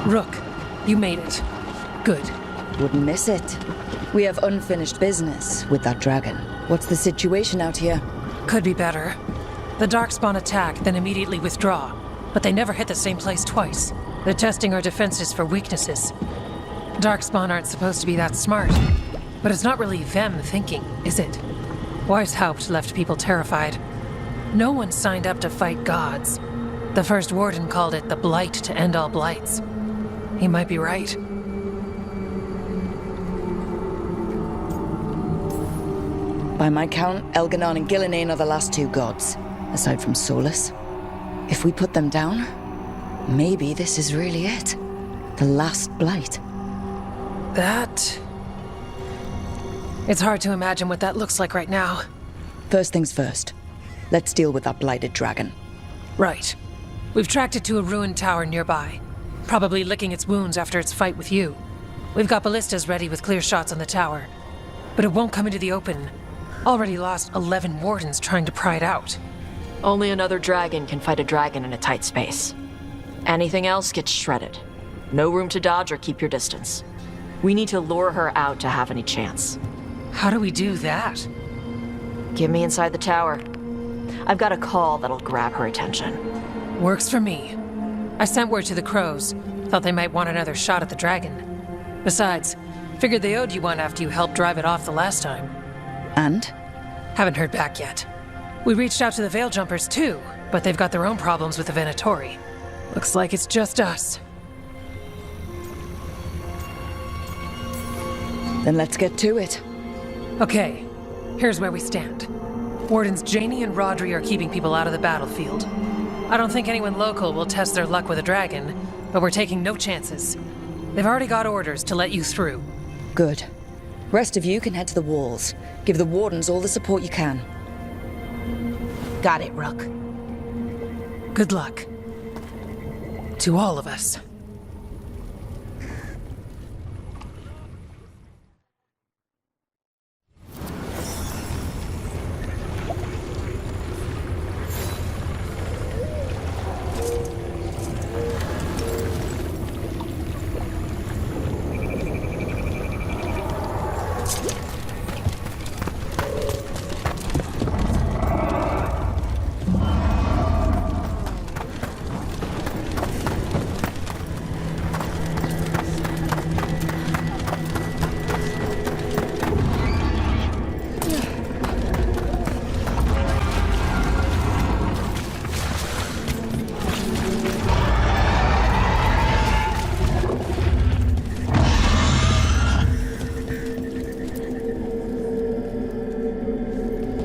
Rook, you made it. Good. Wouldn't miss it. We have unfinished business with that dragon. What's the situation out here? Could be better. The Darkspawn attack, then immediately withdraw. But they never hit the same place twice. They're testing our defenses for weaknesses. Darkspawn aren't supposed to be that smart. But it's not really them thinking, is it? Weishaupt left people terrified. No one signed up to fight gods. The first warden called it the blight to end all blights. He might be right. By my count, Elganon and Gillenane are the last two gods, aside from Solus. If we put them down, maybe this is really it. The last blight. That... It's hard to imagine what that looks like right now. First things first. Let's deal with that blighted dragon. Right. We've tracked it to a ruined tower nearby. Probably licking its wounds after its fight with you. We've got ballistas ready with clear shots on the tower. But it won't come into the open. Already lost 11 wardens trying to pry it out. Only another dragon can fight a dragon in a tight space. Anything else gets shredded. No room to dodge or keep your distance. We need to lure her out to have any chance. How do we do that? Get me inside the tower. I've got a call that'll grab her attention. Works for me. I sent word to the crows. Thought they might want another shot at the dragon. Besides, figured they owed you one after you helped drive it off the last time. And? Haven't heard back yet. We reached out to the Veil Jumpers too, but they've got their own problems with the Venatori. Looks like it's just us. Then let's get to it. Okay, here's where we stand. Wardens Janie and Rodri are keeping people out of the battlefield. I don't think anyone local will test their luck with a dragon, but we're taking no chances. They've already got orders to let you through. Good. Rest of you can head to the walls. Give the Wardens all the support you can. Got it, Rook. Good luck. To all of us.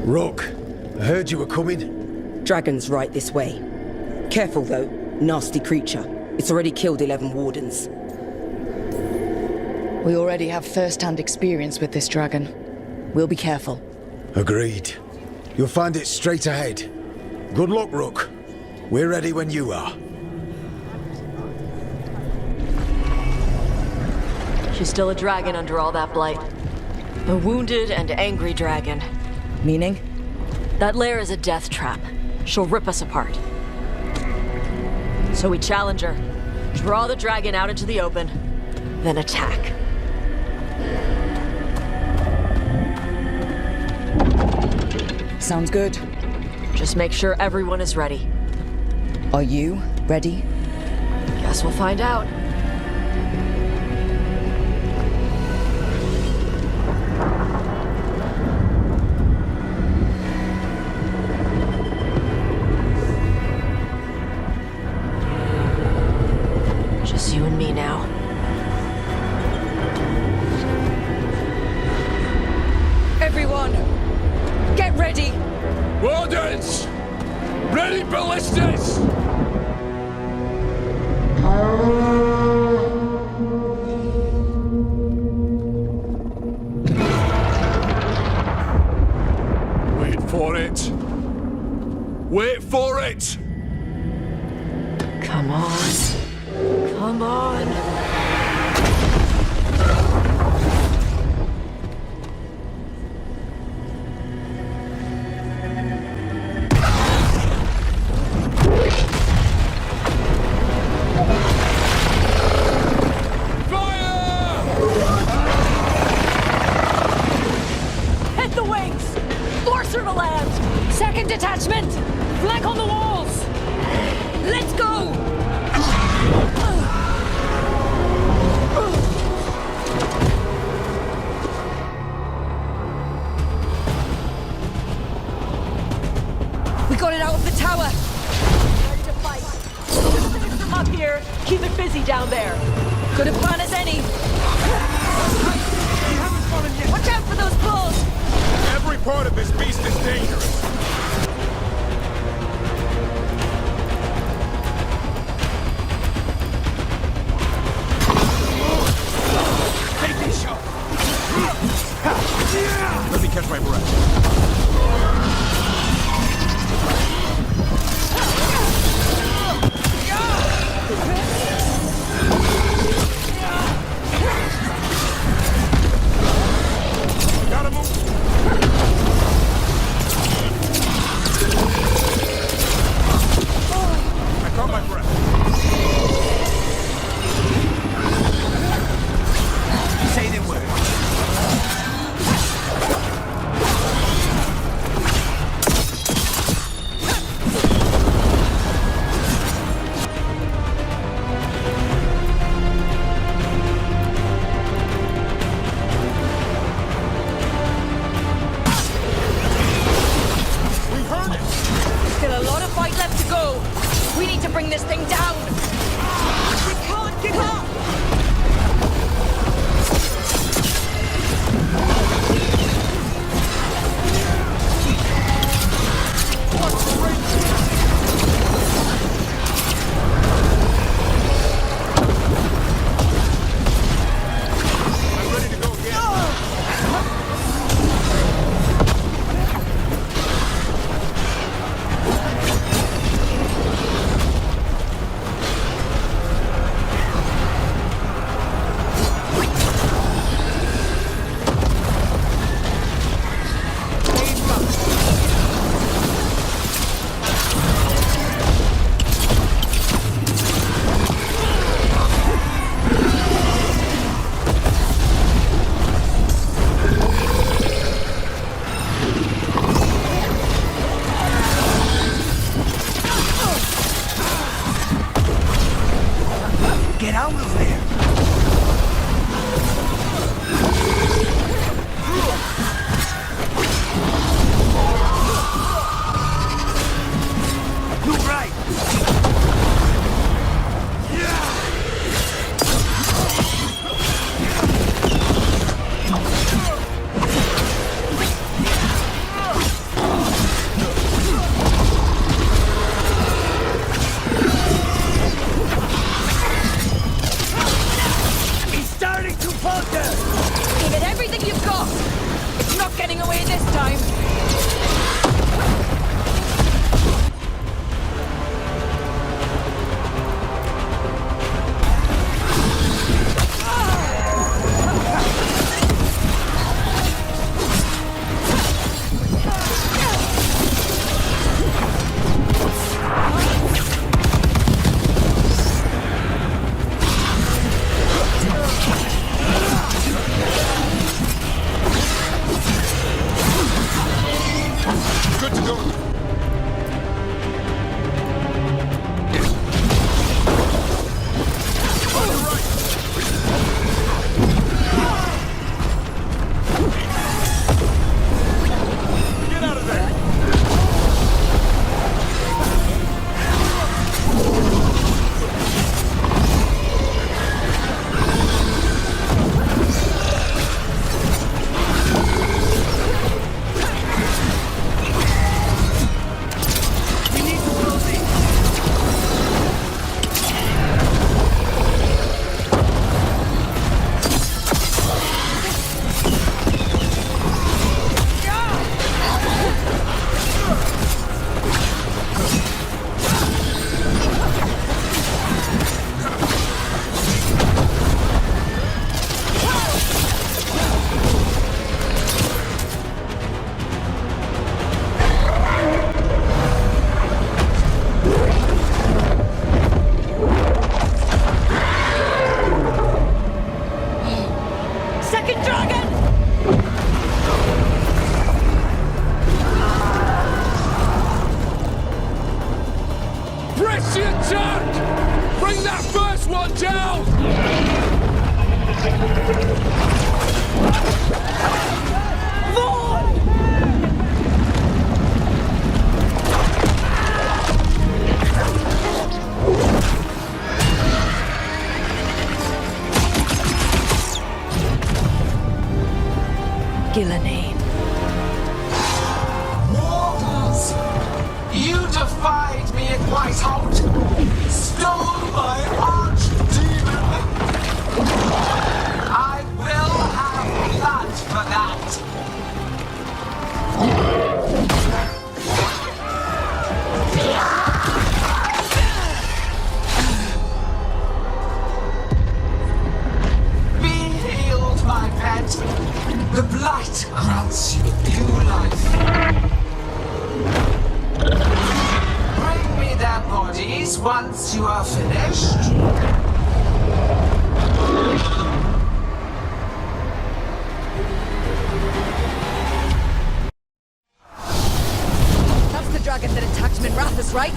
Rook, I heard you were coming. Dragon's right this way. Careful though, nasty creature. It's already killed 11 wardens. We already have first-hand experience with this dragon. We'll be careful. Agreed. You'll find it straight ahead. Good luck, Rook. We're ready when you are. She's still a dragon under all that blight. A wounded and angry dragon. Meaning? That lair is a death trap. She'll rip us apart. So we challenge her, draw the dragon out into the open, then attack. Sounds good. Just make sure everyone is ready. Are you ready? Guess we'll find out. Just you and me now. Everyone, get ready! Wardens! Ready ballistas! Wait for it. Wait for it! Come on. Come on. Hit the wings! Force her to land! Second detachment! Flank on the walls! Let's go! We got it out of the tower! Ready to fight. Just from up here. Keep it busy down there. Good a plan as any! Watch out for those bulls! Every part of this beast is dangerous. Take these shots. Let me catch my breath. Gotta move. Still a lot of fight left to go. We need to bring this thing down. We can't give up. Get out of there! Look right! He's starting to falter! Give it everything you've got. It's not getting away this time. Good to go. Get out of there! Second dragon! Press the attack! Bring that first one down! Gillenane. Mortals! You defied me at Whitehout! Stole my archdemon! I will have blood for that! Be healed, my pet! The blight grants you new life. Bring me their bodies once you are finished. That's the dragon that attacked Minrathous, right?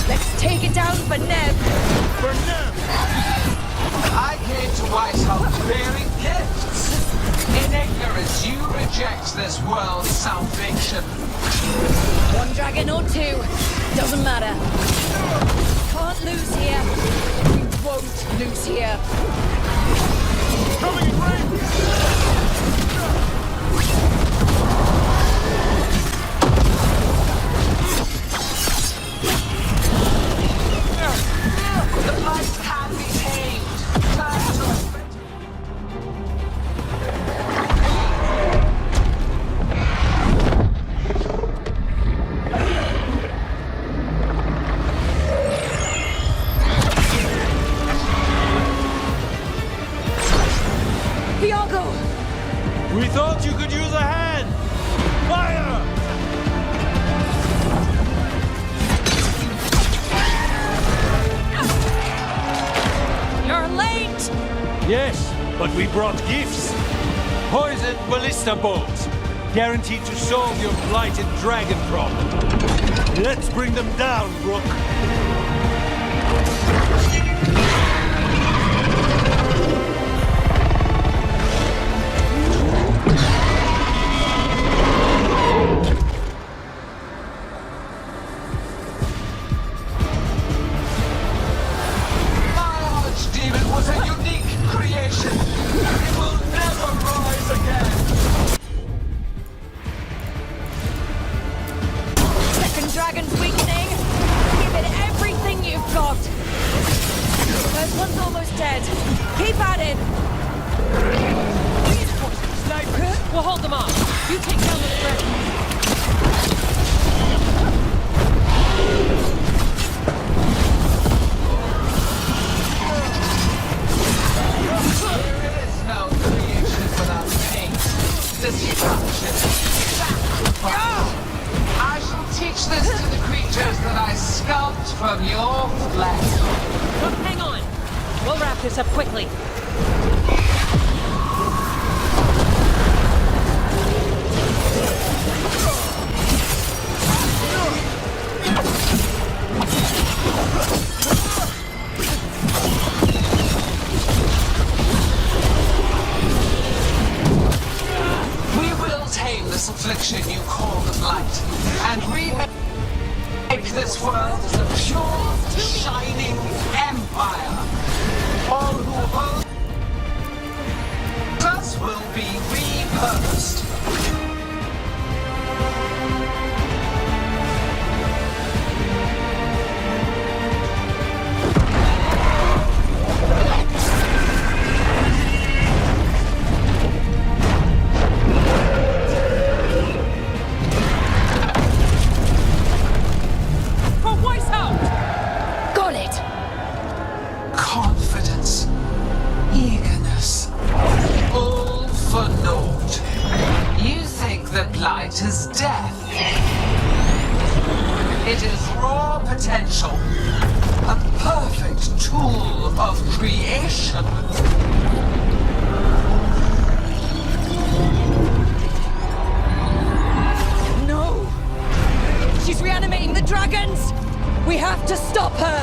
Let's take it down for Neb. For Neb! I came to Whitehout bearing gifts. In ignorance, you reject this world's salvation. dragon or two. Doesn't matter. Can't lose here. We won't lose here. Coming in range! The blight can be tamed. Time to Iago! We thought you could use a hand! Fire! You're late! Yes, but we brought gifts. Poisoned ballista bolts. Guaranteed to solve your blighted dragon problem. Let's bring them down, Rook. Archdemon was a unique creation. It will never rise again. Second dragon's weakening. Give it everything you've got. First one's almost dead. Keep at it. Sniper, we'll hold them off. You take down the threat. There is no creation without pain, destruction, sacrifice. I shall teach this to the creatures that I sculpt from your flesh. Look, hang on. We'll wrap this up quickly. We will tame this affliction you call the blight, and remake this world as a pure, shining empire. All who oppose us will be repurposed. For Weishaupt! Got it! Confidence, eagerness, all for naught. You think the blight is death. It is raw potential, a perfect tool of creation. No! She's reanimating the dragons! We have to stop her!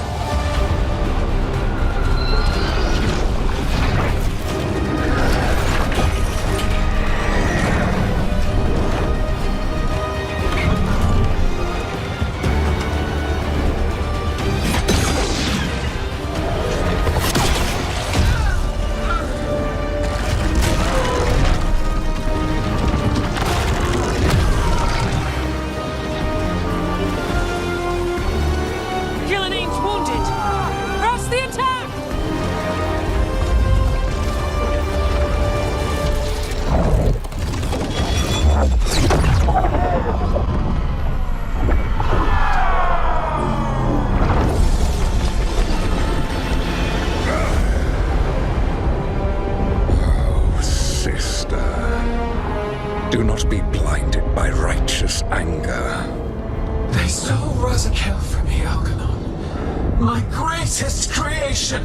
Gillenaine's wounded! Press the attack! Sister, do not be blinded by righteous anger. They stole Rosakill from me, Algernon. My greatest creation!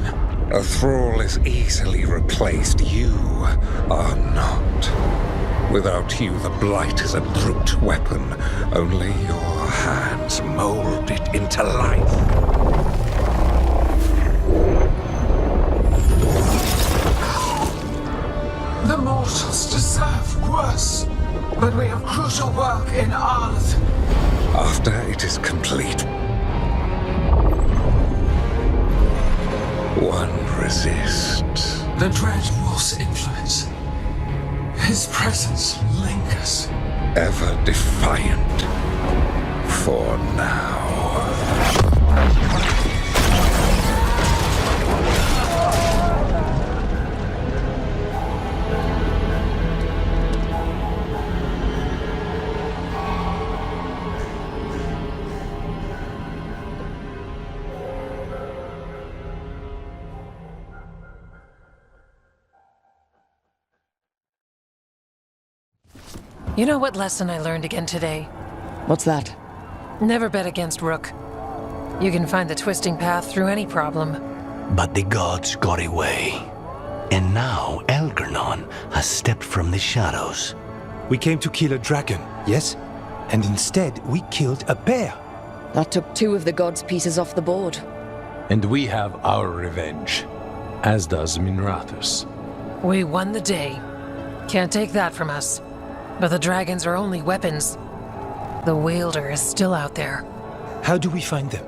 A thrall is easily replaced. You are not. Without you, the blight is a brute weapon. Only your hands mold it into life. The mortals deserve worse, but we have crucial work in Arth. After fate is complete. One resists. The Dread Wolf's influence. His presence lingers. Ever defiant. For now. You know what lesson I learned again today? What's that? Never bet against Rook. You can find the twisting path through any problem. But the gods got away. And now Elgernon has stepped from the shadows. We came to kill a dragon, yes? And instead, we killed a bear. That took 2 of the gods' pieces off the board. And we have our revenge, as does Minrathus. We won the day. Can't take that from us. But the dragons are only weapons. The wielder is still out there. How do we find them?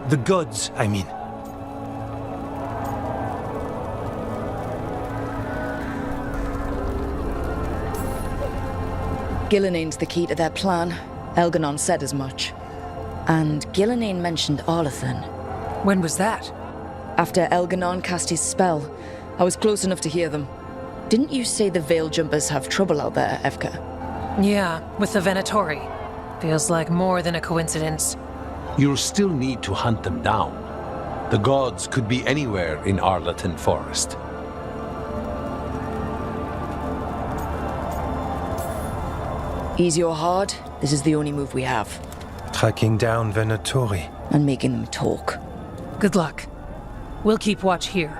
The gods, I mean. Gillenane's the key to their plan. Elganon said as much. And Gillenane mentioned Arlathan. When was that? After Elganon cast his spell. I was close enough to hear them. Didn't you say the Veil Jumpers have trouble out there, Evka? Yeah, with the Venatori. Feels like more than a coincidence. You'll still need to hunt them down. The gods could be anywhere in Arlathan Forest. Easy or hard, this is the only move we have. Tracking down Venatori. And making them talk. Good luck. We'll keep watch here.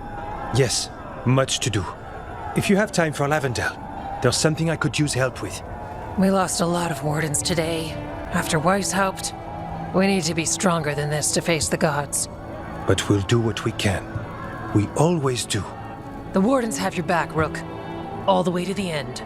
Yes, much to do. If you have time for Lavendel, there's something I could use help with. We lost a lot of wardens today. After Weishaupt, we need to be stronger than this to face the gods. But we'll do what we can. We always do. The wardens have your back, Rook. All the way to the end.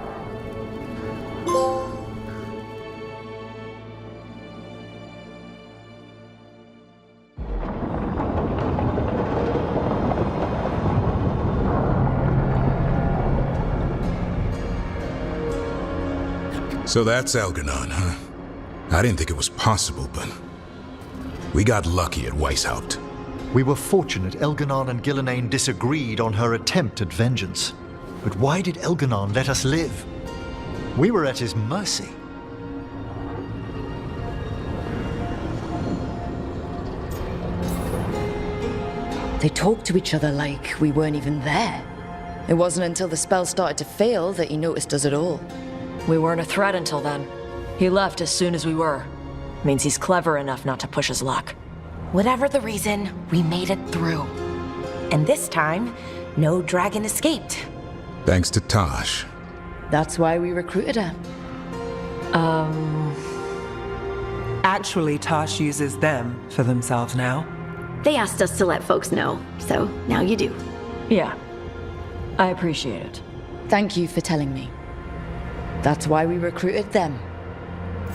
So that's Elgernon, huh? I didn't think it was possible, but we got lucky at Weishaupt. We were fortunate Elgernon and Gillenane disagreed on her attempt at vengeance. But why did Elgernon let us live? We were at his mercy. They talked to each other like we weren't even there. It wasn't until the spell started to fail that he noticed us at all. We weren't a threat until then. He left as soon as we were. Means he's clever enough not to push his luck. Whatever the reason, we made it through. And this time, no dragon escaped. Thanks to Tosh. That's why we recruited her. Actually, Tosh uses them for themselves now. They asked us to let folks know, so now you do. Yeah. I appreciate it. Thank you for telling me. That's why we recruited them.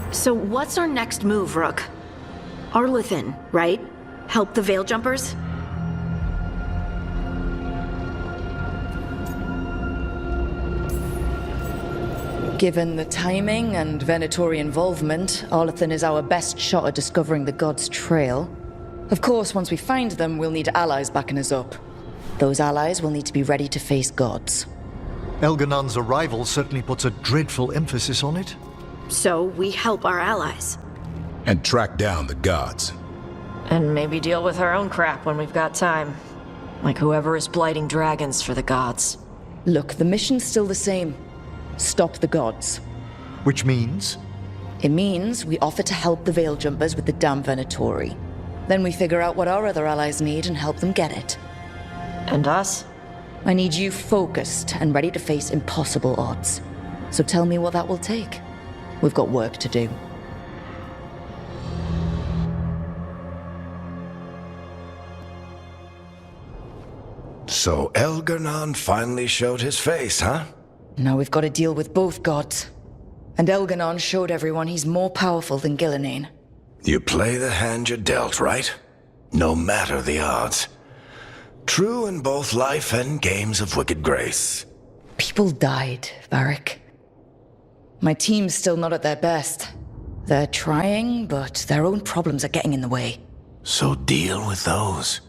So what's our next move, Rook? Arlathan, right? Help the Veil Jumpers? Given the timing and Venatori involvement, Arlathan is our best shot at discovering the gods' trail. Of course, once we find them, we'll need allies backing us up. Those allies will need to be ready to face gods. Elganon's arrival certainly puts a dreadful emphasis on it. So we help our allies. And track down the gods. And maybe deal with our own crap when we've got time. Like whoever is blighting dragons for the gods. Look, the mission's still the same. Stop the gods. Which means? It means we offer to help the Veil Jumpers with the damn Venatori. Then we figure out what our other allies need and help them get it. And us? I need you focused and ready to face impossible odds. So tell me what that will take. We've got work to do. So Elgernon finally showed his face, huh? Now we've got to deal with both gods. And Elganon showed everyone he's more powerful than Gillenane. You play the hand you're dealt, right? No matter the odds. True in both life and games of wicked grace. People died, Varric. My team's still not at their best. They're trying, but their own problems are getting in the way. So deal with those.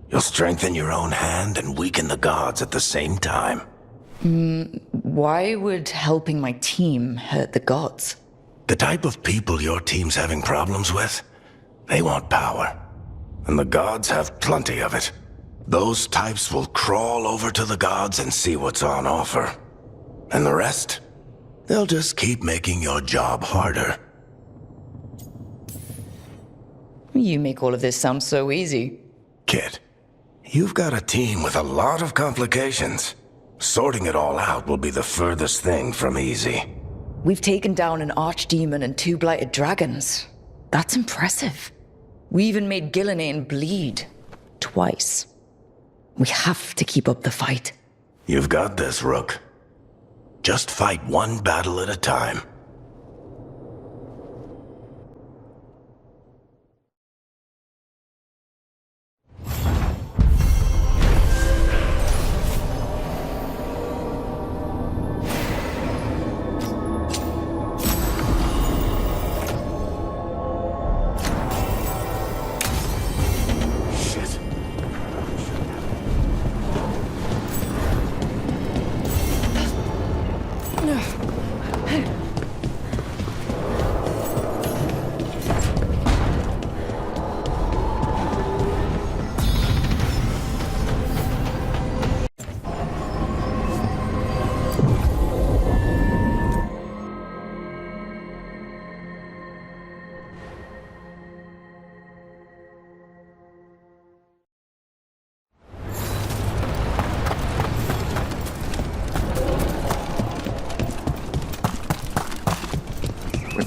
You'll strengthen your own hand and weaken the gods at the same time. Why would helping my team hurt the gods? The type of people your team's having problems with, they want power. And the gods have plenty of it. Those types will crawl over to the gods and see what's on offer. And the rest? They'll just keep making your job harder. You make all of this sound so easy. Kid, you've got a team with a lot of complications. Sorting it all out will be the furthest thing from easy. We've taken down an archdemon and 2 blighted dragons. That's impressive. We even made Gillenane bleed. Twice. We have to keep up the fight. You've got this, Rook. Just fight one battle at a time.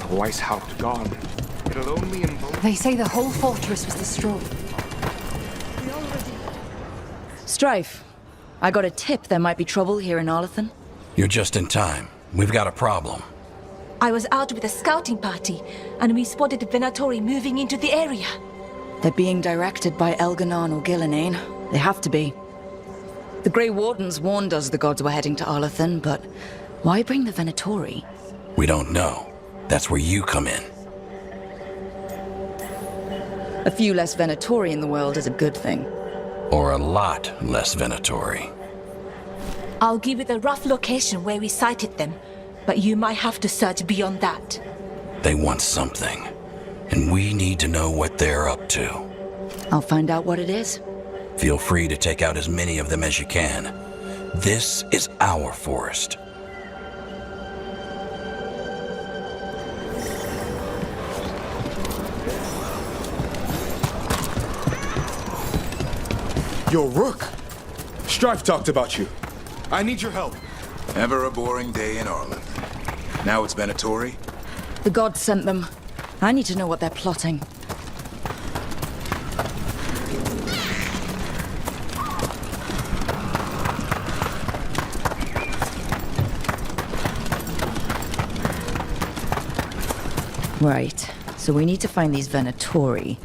Weishaupt gone. It'll only involve... They say the whole fortress was destroyed. Strife, I got a tip there might be trouble here in Arlathan. You're just in time. We've got a problem. I was out with a scouting party, and we spotted the Venatori moving into the area. They're being directed by Elganon or Gillenane. They have to be. The Grey Wardens warned us the gods were heading to Arlathan, but why bring the Venatori? We don't know. That's where you come in. A few less Venatori in the world is a good thing. Or a lot less Venatori. I'll give you the rough location where we sighted them, but you might have to search beyond that. They want something, and we need to know what they're up to. I'll find out what it is. Feel free to take out as many of them as you can. This is our forest. Yo, Rook! Strife talked about you. I need your help. Ever a boring day in Arlen. Now it's Venatori? The gods sent them. I need to know what they're plotting. Right, so we need to find these Venatori.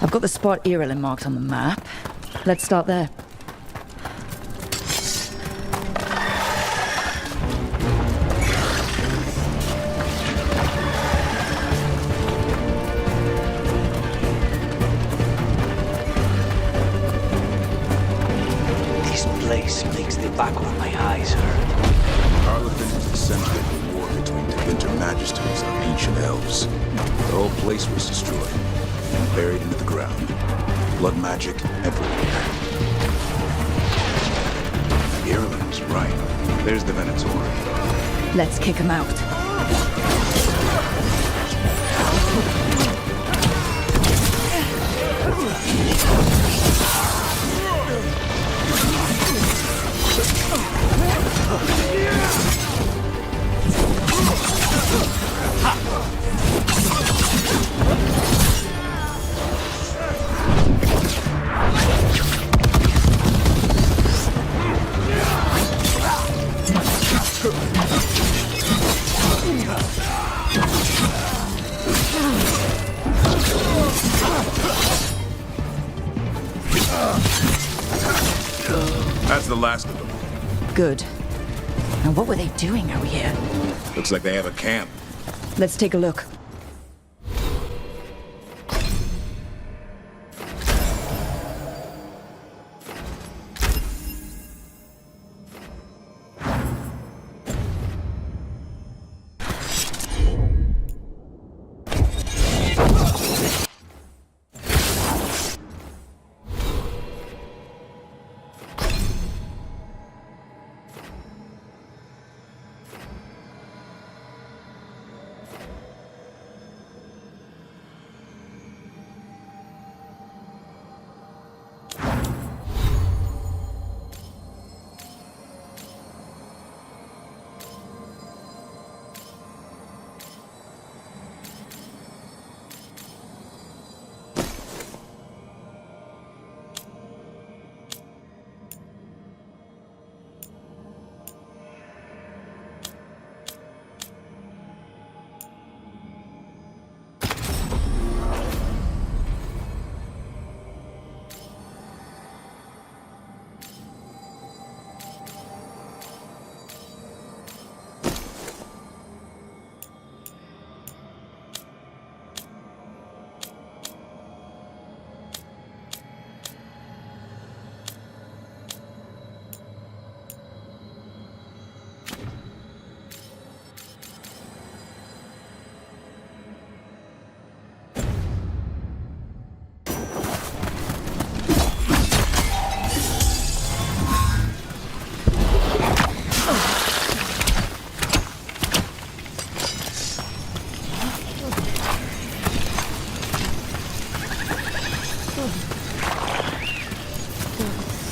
I've got the spot Irilin marked on the map. Let's start there. This place makes the back of my eyes hurt. Arlathan was the center of the war between Tevinter Magisters and ancient elves. The whole place was destroyed and buried into the ground. Blood magic everywhere. Irilin was right. There's the Venatori. Let's kick him out. the last of them. Good. And what were they doing out here? Looks like they have a camp. Let's take a look.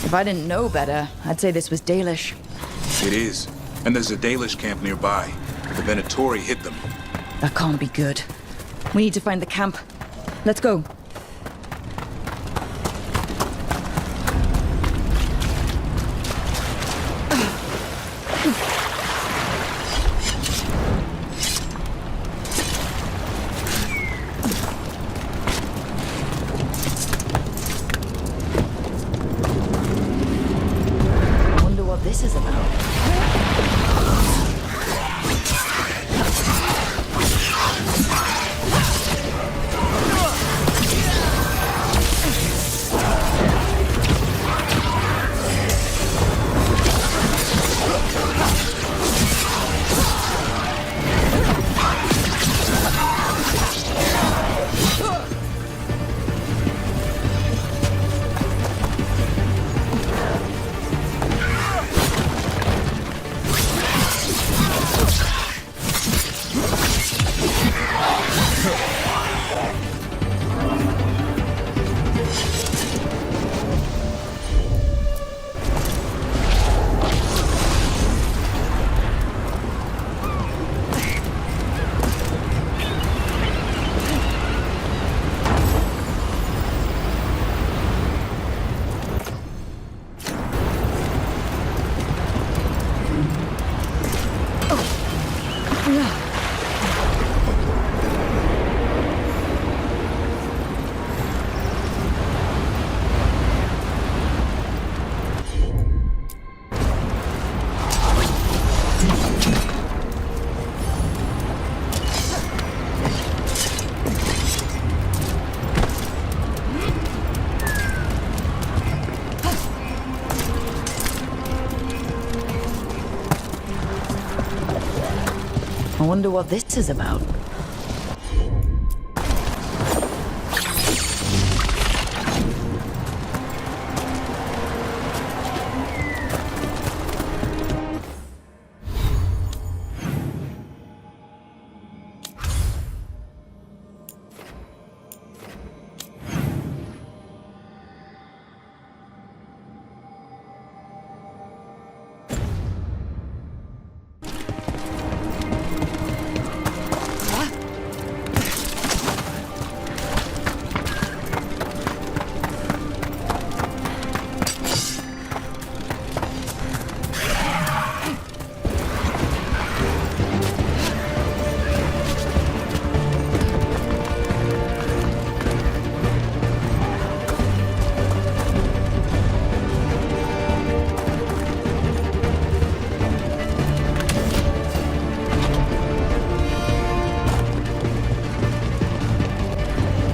If I didn't know better, I'd say this was Dalish. It is. And there's a Dalish camp nearby. The Venatori hit them. That can't be good. We need to find the camp. Let's go. This is about. I wonder what this is about.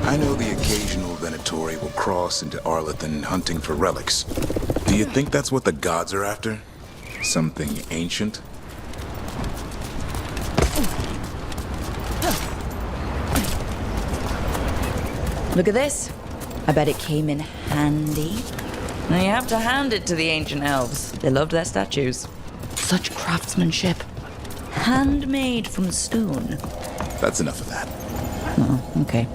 I know the occasional Venatori will cross into Arlathan hunting for relics. Do you think that's what the gods are after? Something ancient? Look at this. I bet it came in handy. Now you have to hand it to the ancient elves. They loved their statues. Such craftsmanship. Handmade from stone. That's enough of that. Oh, okay.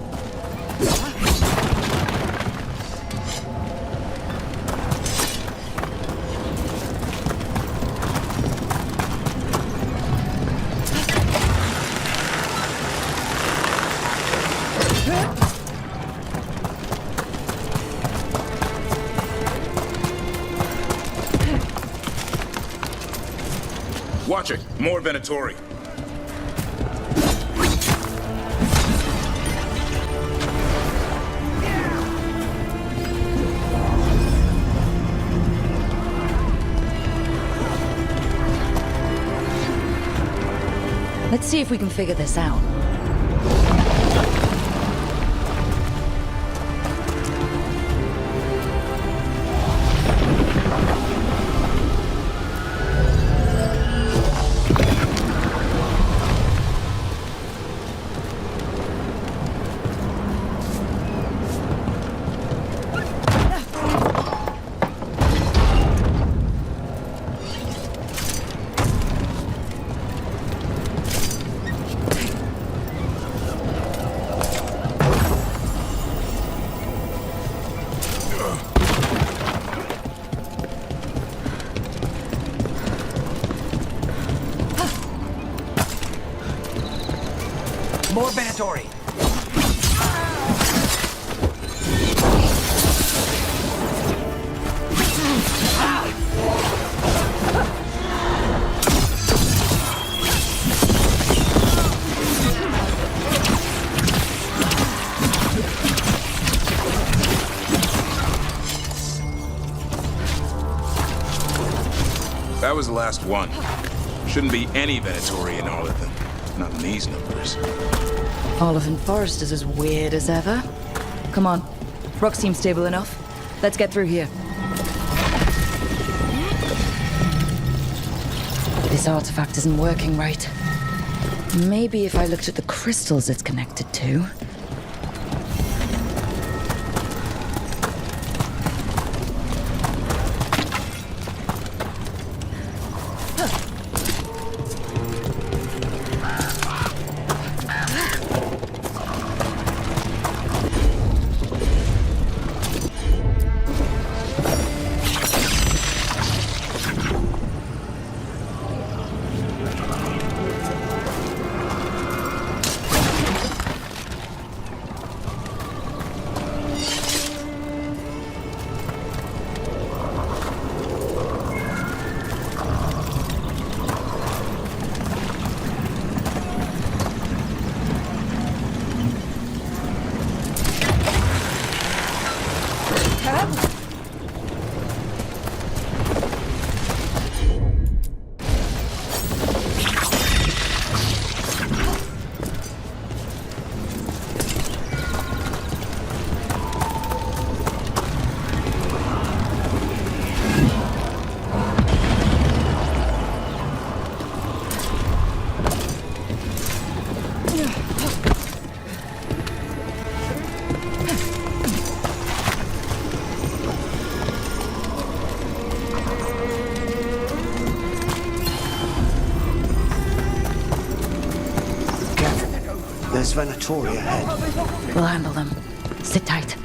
Watch it! More Venatori! Let's see if we can figure this out. More Venatori! That was the last one. Shouldn't be any Venatori in Arlathan. Not in these numbers. Arlathan Forest is as weird as ever. Come on. Rock seems stable enough. Let's get through here. This artifact isn't working right. Maybe if I looked at the crystals it's connected to. There's Venatori ahead. We'll handle them. Sit tight.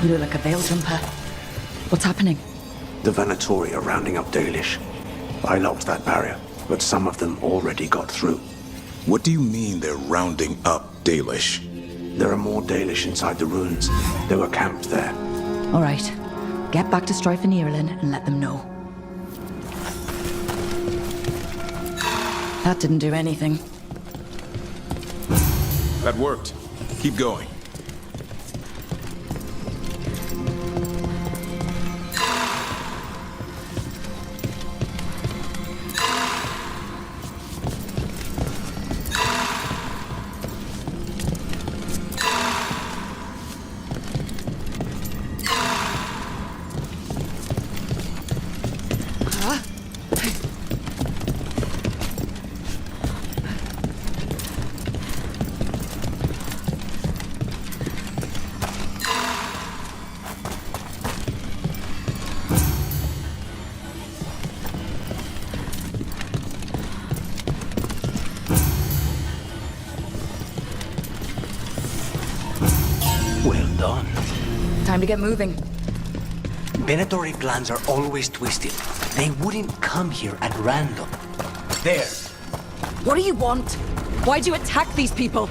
You look like a veil jumper. What's happening? The Venatori are rounding up Dalish. I locked that barrier, but some of them already got through. What do you mean they're rounding up Dalish? There are more Dalish inside the ruins. They were camped there. All right. Get back to Strife and Irulan and let them know. That didn't do anything. That worked. Keep going. Well done. Time to get moving. Venatory plans are always twisted. They wouldn't come here at random. There. What do you want? Why'd you attack these people?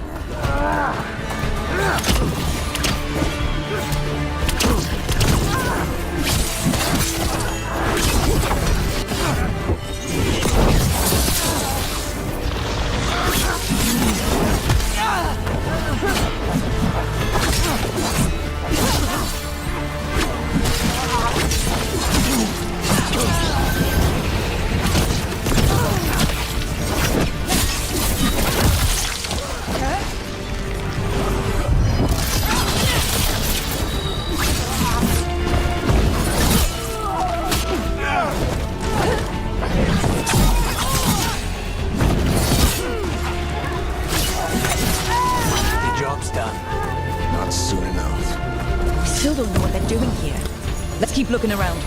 Keep looking around.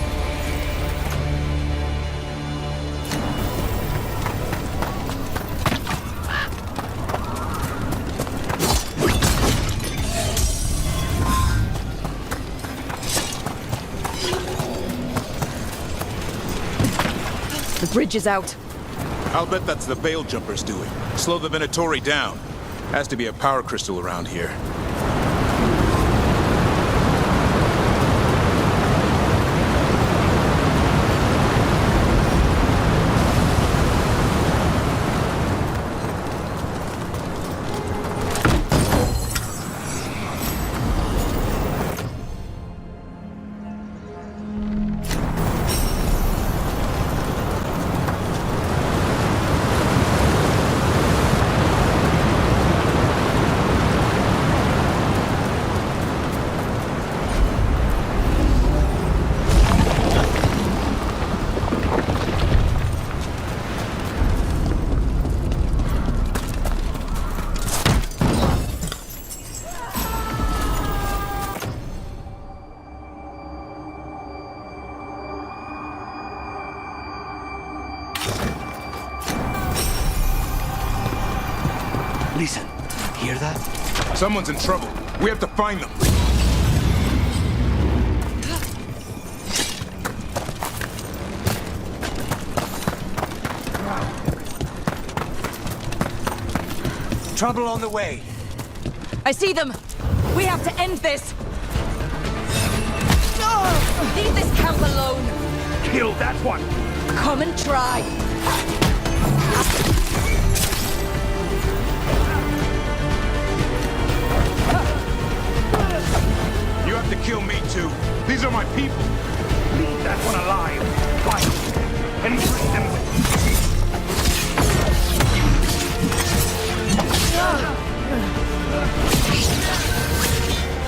The bridge is out. I'll bet that's the Veil Jumpers doing. Slow the Venatori down. Has to be a power crystal around here. Listen, hear that? Someone's in trouble. We have to find them. Trouble on the way. I see them! We have to end this! Leave this camp alone! Kill that one! Come and try! You have to kill me too. These are my people. Leave that one alive. Fight and bring them.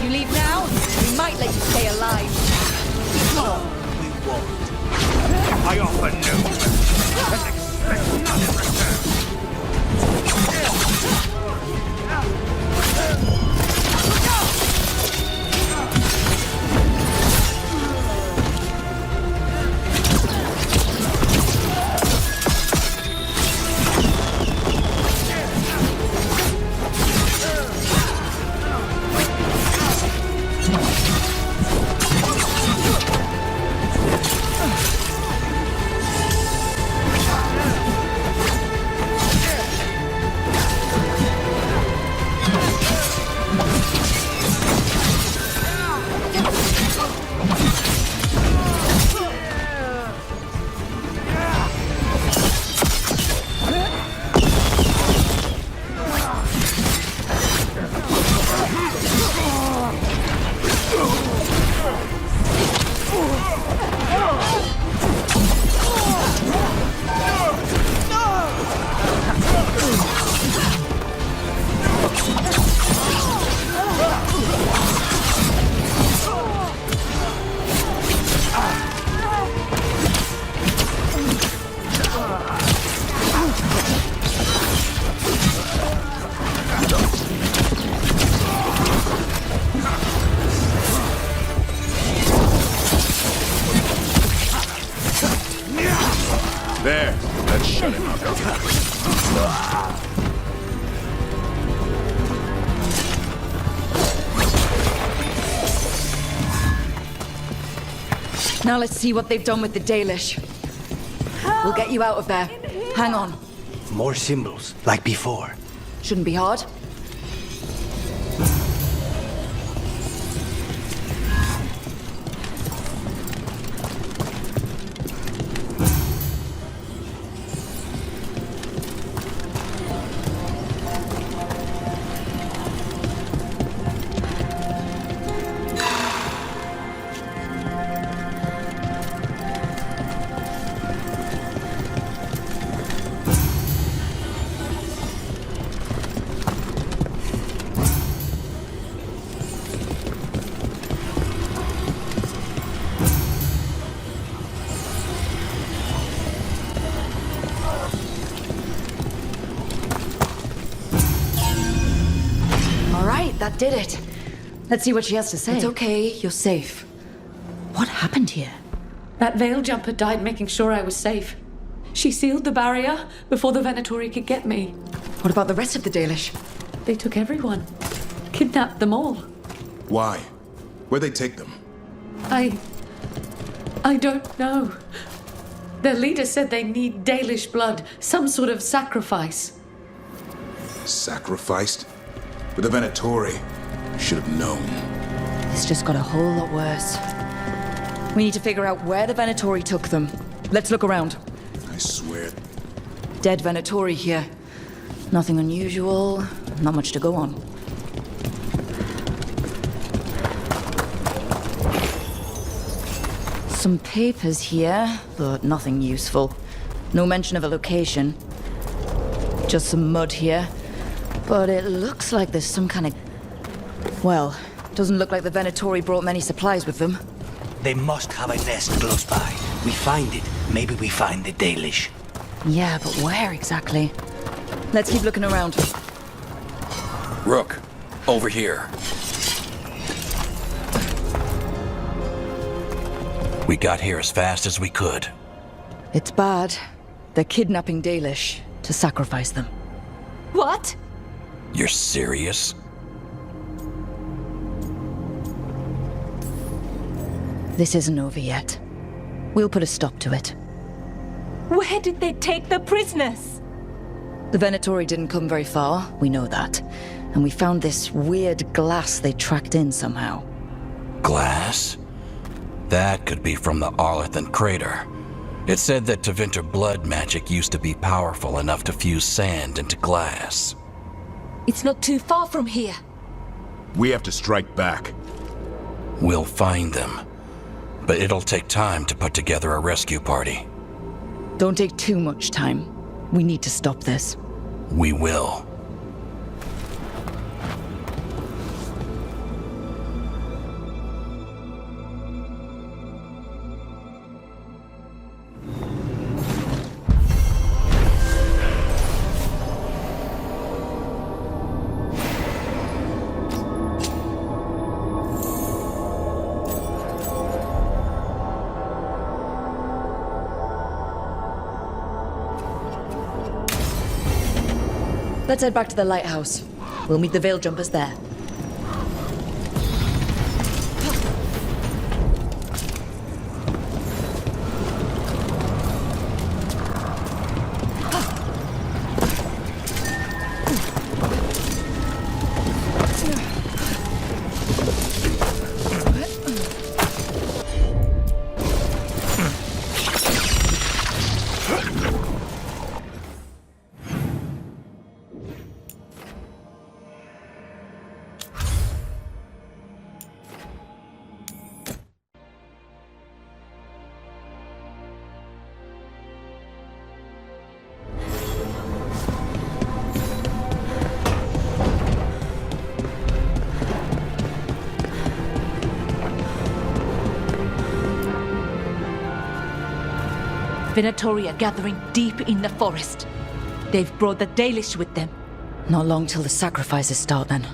You leave now, we might let you stay alive. No, we won't. I offer no and expect none in return. Let's shut him up. Now let's see what they've done with the Dalish. We'll get you out of there. Hang on. More symbols, like before. Shouldn't be hard. That did it. Let's see what she has to say. It's okay, you're safe. What happened here? That veil jumper died making sure I was safe. She sealed the barrier before the Venatori could get me. What about the rest of the Dalish? They took everyone. Kidnapped them all. Why? Where'd they take them? I don't know. Their leader said they need Dalish blood, some sort of sacrifice. Sacrificed? But the Venatori should have known. This just got a whole lot worse. We need to figure out where the Venatori took them. Let's look around. I swear. Dead Venatori here. Nothing unusual, not much to go on. Some papers here, but nothing useful. No mention of a location. Just some mud here. But it looks like there's some kind of... Well, doesn't look like the Venatori brought many supplies with them. They must have a nest close by. We find it, maybe we find the Dalish. Yeah, but where exactly? Let's keep looking around. Rook, over here. We got here as fast as we could. It's bad. They're kidnapping Dalish to sacrifice them. What? You're serious? This isn't over yet. We'll put a stop to it. Where did they take the prisoners? The Venatori didn't come very far, we know that. And we found this weird glass they tracked in somehow. Glass? That could be from the Arlathan crater. It said that Tevinter blood magic used to be powerful enough to fuse sand into glass. It's not too far from here. We have to strike back. We'll find them. But it'll take time to put together a rescue party. Don't take too much time. We need to stop this. We will. Let's head back to the lighthouse. We'll meet the Veil Jumpers there. Venatori are gathering deep in the forest. They've brought the Dalish with them. Not long till the sacrifices start, then.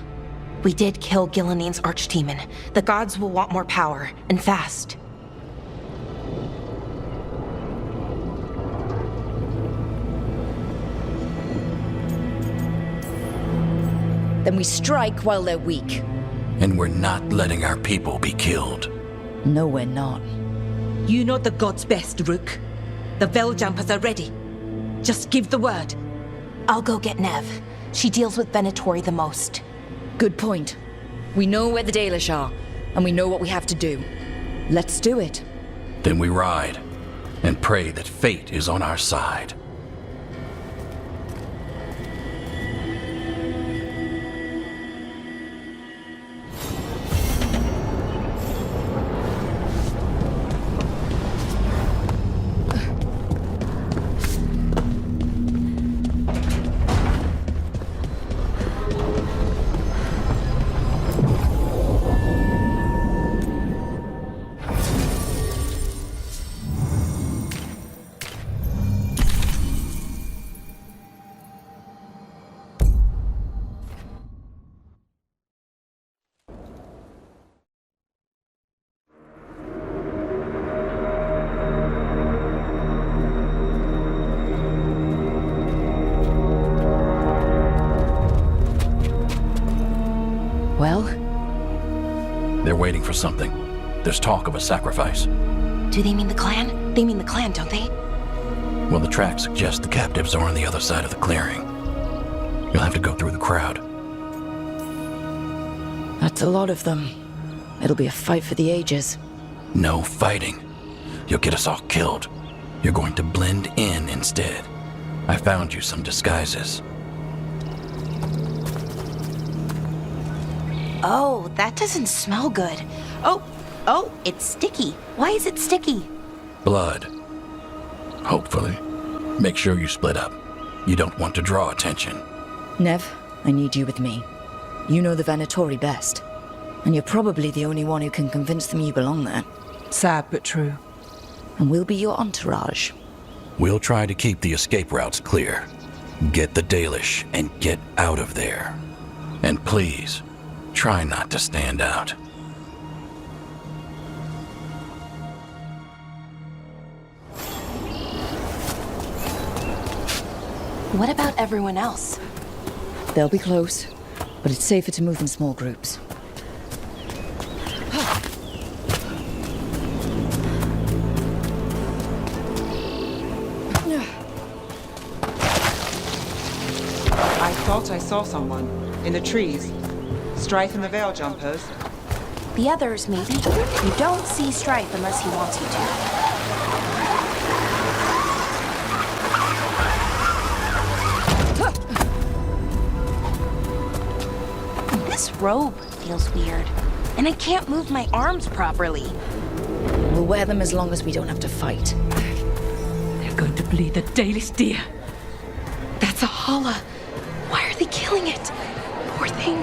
We did kill Gilanine's archdemon. The gods will want more power, and fast. Then we strike while they're weak. And we're not letting our people be killed. No, we're not. You know the gods best, Rook. The Veiljumpers are ready. Just give the word. I'll go get Nev. She deals with Venatori the most. Good point. We know where the Dalish are, and we know what we have to do. Let's do it. Then we ride, and pray that fate is on our side. Well? They're waiting for something. There's talk of a sacrifice. Do they mean the clan? They mean the clan, don't they? Well, the tracks suggest the captives are on the other side of the clearing. You'll have to go through the crowd. That's a lot of them. It'll be a fight for the ages. No fighting. You'll get us all killed. You're going to blend in instead. I found you some disguises. Oh, that doesn't smell good. Oh, it's sticky. Why is it sticky? Blood. Hopefully. Make sure you split up. You don't want to draw attention. Nev, I need you with me. You know the Venatori best. And you're probably the only one who can convince them you belong there. Sad but true. And we'll be your entourage. We'll try to keep the escape routes clear. Get the Dalish and get out of there. And please, try not to stand out. What about everyone else? They'll be close, but it's safer to move in small groups. I thought I saw someone. In the trees. Strife and the Veiljumpers. The others, maybe. You don't see Strife unless he wants you to. This robe feels weird, and I can't move my arms properly. We'll wear them as long as we don't have to fight. They're going to bleed the Dalish deer. That's a holla. Why are they killing it? Poor thing.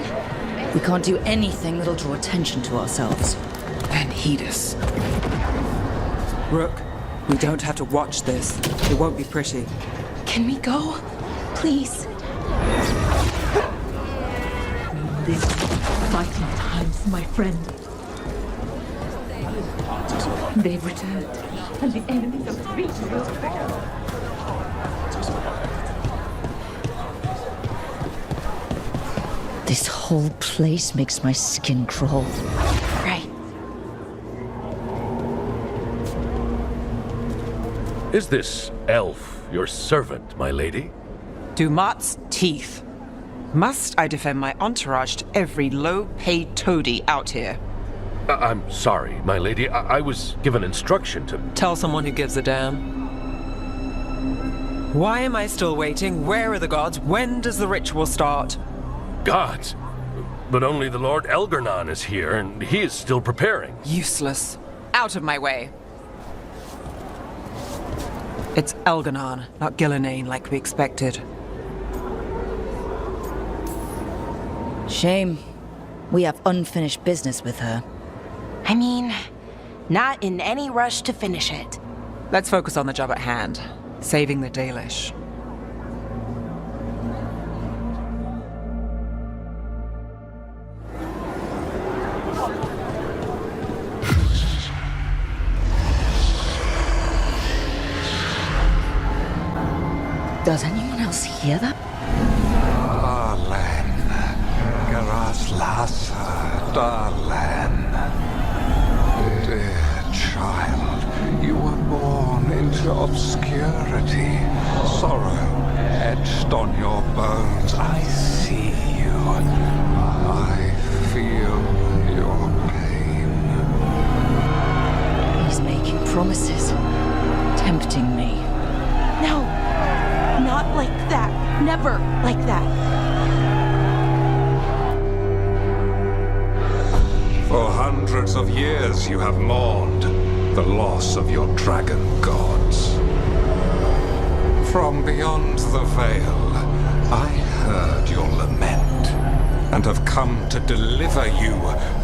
We can't do anything that'll draw attention to ourselves. And heed us. Rook, we don't have to watch this. It won't be pretty. Can we go? Please. These fighting times, my friend. They've returned, and the enemies are reaching us. This whole place makes my skin crawl. Right. Is this elf your servant, my lady? Dumat's teeth. Must I defend my entourage to every low-paid toady out here? I'm sorry, my lady. I was given instruction to... Tell someone who gives a damn. Why am I still waiting? Where are the gods? When does the ritual start? Gods? But only the Lord Elgarnon is here, and he is still preparing. Useless. Out of my way. It's Elgarnon, not Gillenane like we expected. Shame. We have unfinished business with her. I mean, not in any rush to finish it. Let's focus on the job at hand. Saving the Dalish. Does anyone else hear that? Arlen, Lhasa, darling. Dear child, you were born into obscurity. Sorrow etched on your bones. I see you. I feel your pain. He's making promises, tempting me. No, not like that. Never like that. For hundreds of years you have mourned the loss of your dragon gods. From beyond the veil, I heard your lament and have come to deliver you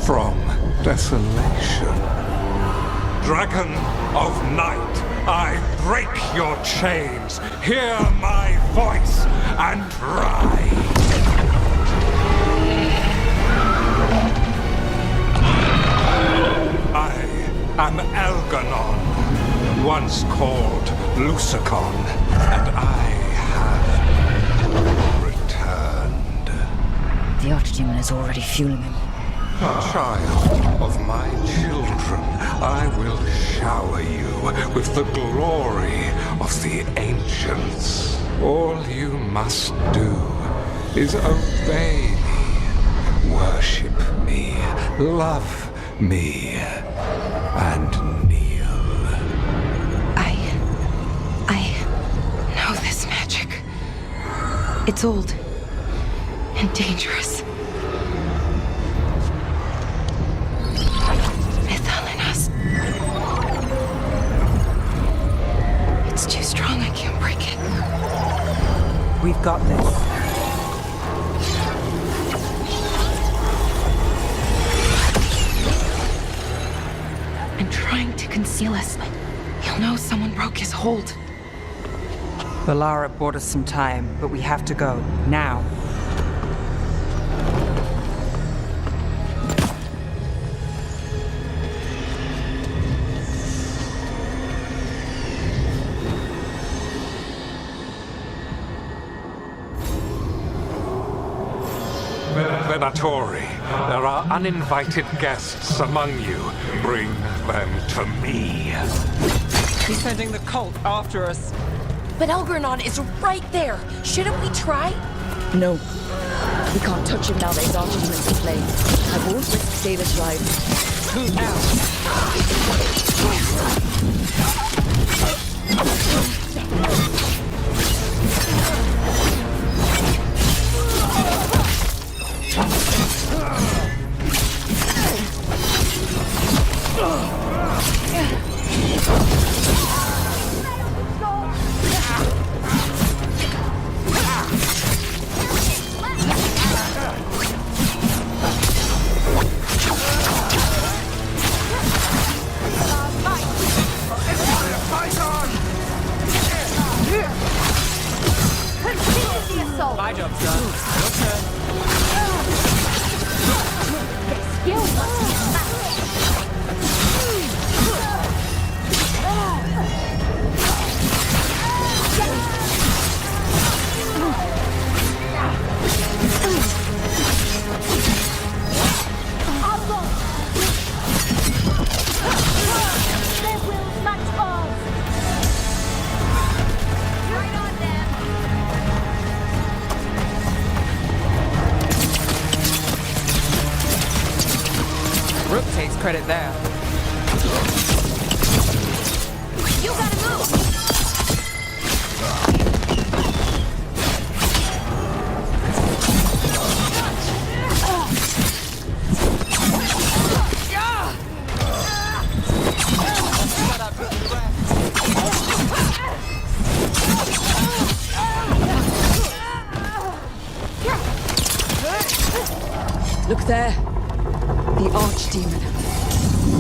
from desolation. Dragon of night, I break your chains. Hear my voice and ride. I am Elganon, once called Lucicon, and I have returned. The Archdemon is already fueling him. Child of my children, I will shower you with the glory of the ancients. All you must do is obey me, worship me, love me, and kneel. I know this magic. It's old and dangerous. It's too strong, I can't break it. We've got this. I'm trying to conceal us. He'll know someone broke his hold. Valara bought us some time, but we have to go. Now. Venatori, there are uninvited guests among you. Bring them to me. He's sending the cult after us. But Elgarnon is right there. Shouldn't we try? No. We can't touch him now there's Archdemons in play. I won't risk Sailor's life. Who else? My job's done. Your turn. Skill Rook takes credit there. You gotta move! Look there. The Archdemon.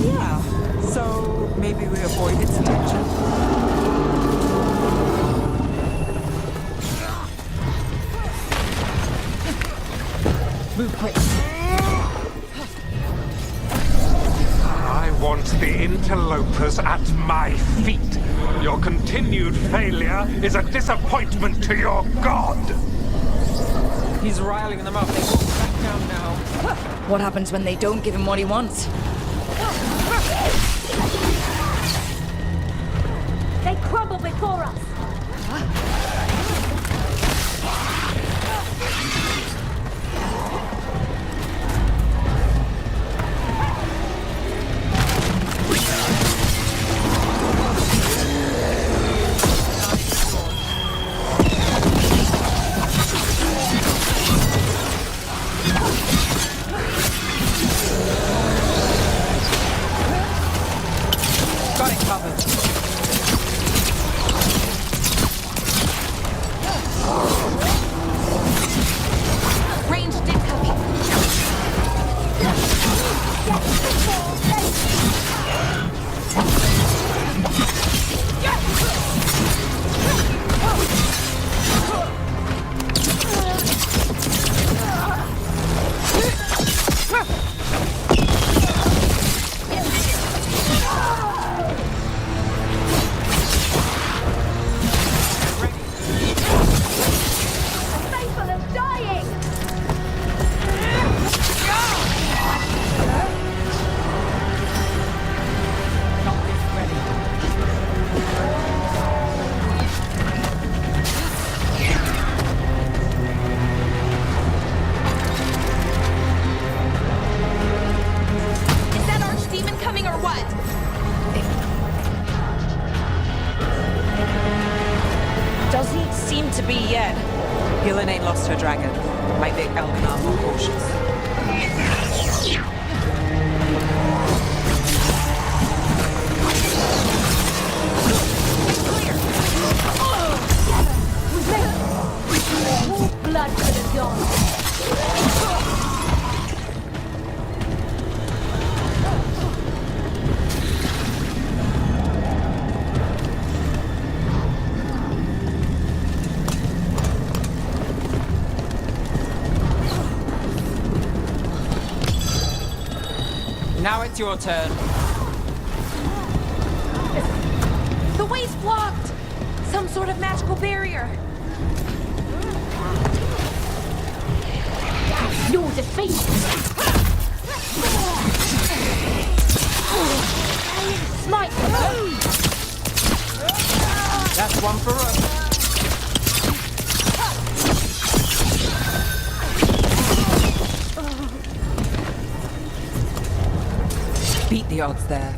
Yeah, so maybe we avoid its attention. Move quick. I want the interlopers at my feet. Your continued failure is a disappointment to your god. He's riling them up. What happens when they don't give him what he wants? They crumble before us. Got it covered. Ranged incoming. Faithful is dying. Is that archdemon coming or what? Doesn't seem to be yet. Gillen ain't lost her dragon. Might make Elganon more cautious. Blood could have gone. Now it's your turn. The way's blocked. Some sort of magical barrier. No defeat. Smite. That's one for us. Beat the odds there.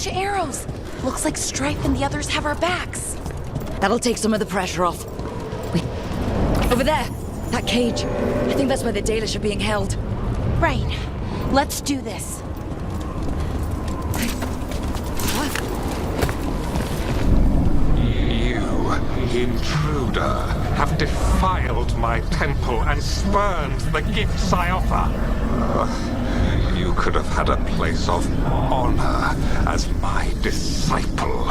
Arrows! Looks like Stripe and the others have our backs. That'll take some of the pressure off. Wait. Over there! That cage. I think that's where the Dalish are being held. Right. Let's do this. You, intruder, have defiled my temple and spurned the gifts I offer. You could have had a place of honor as my disciple.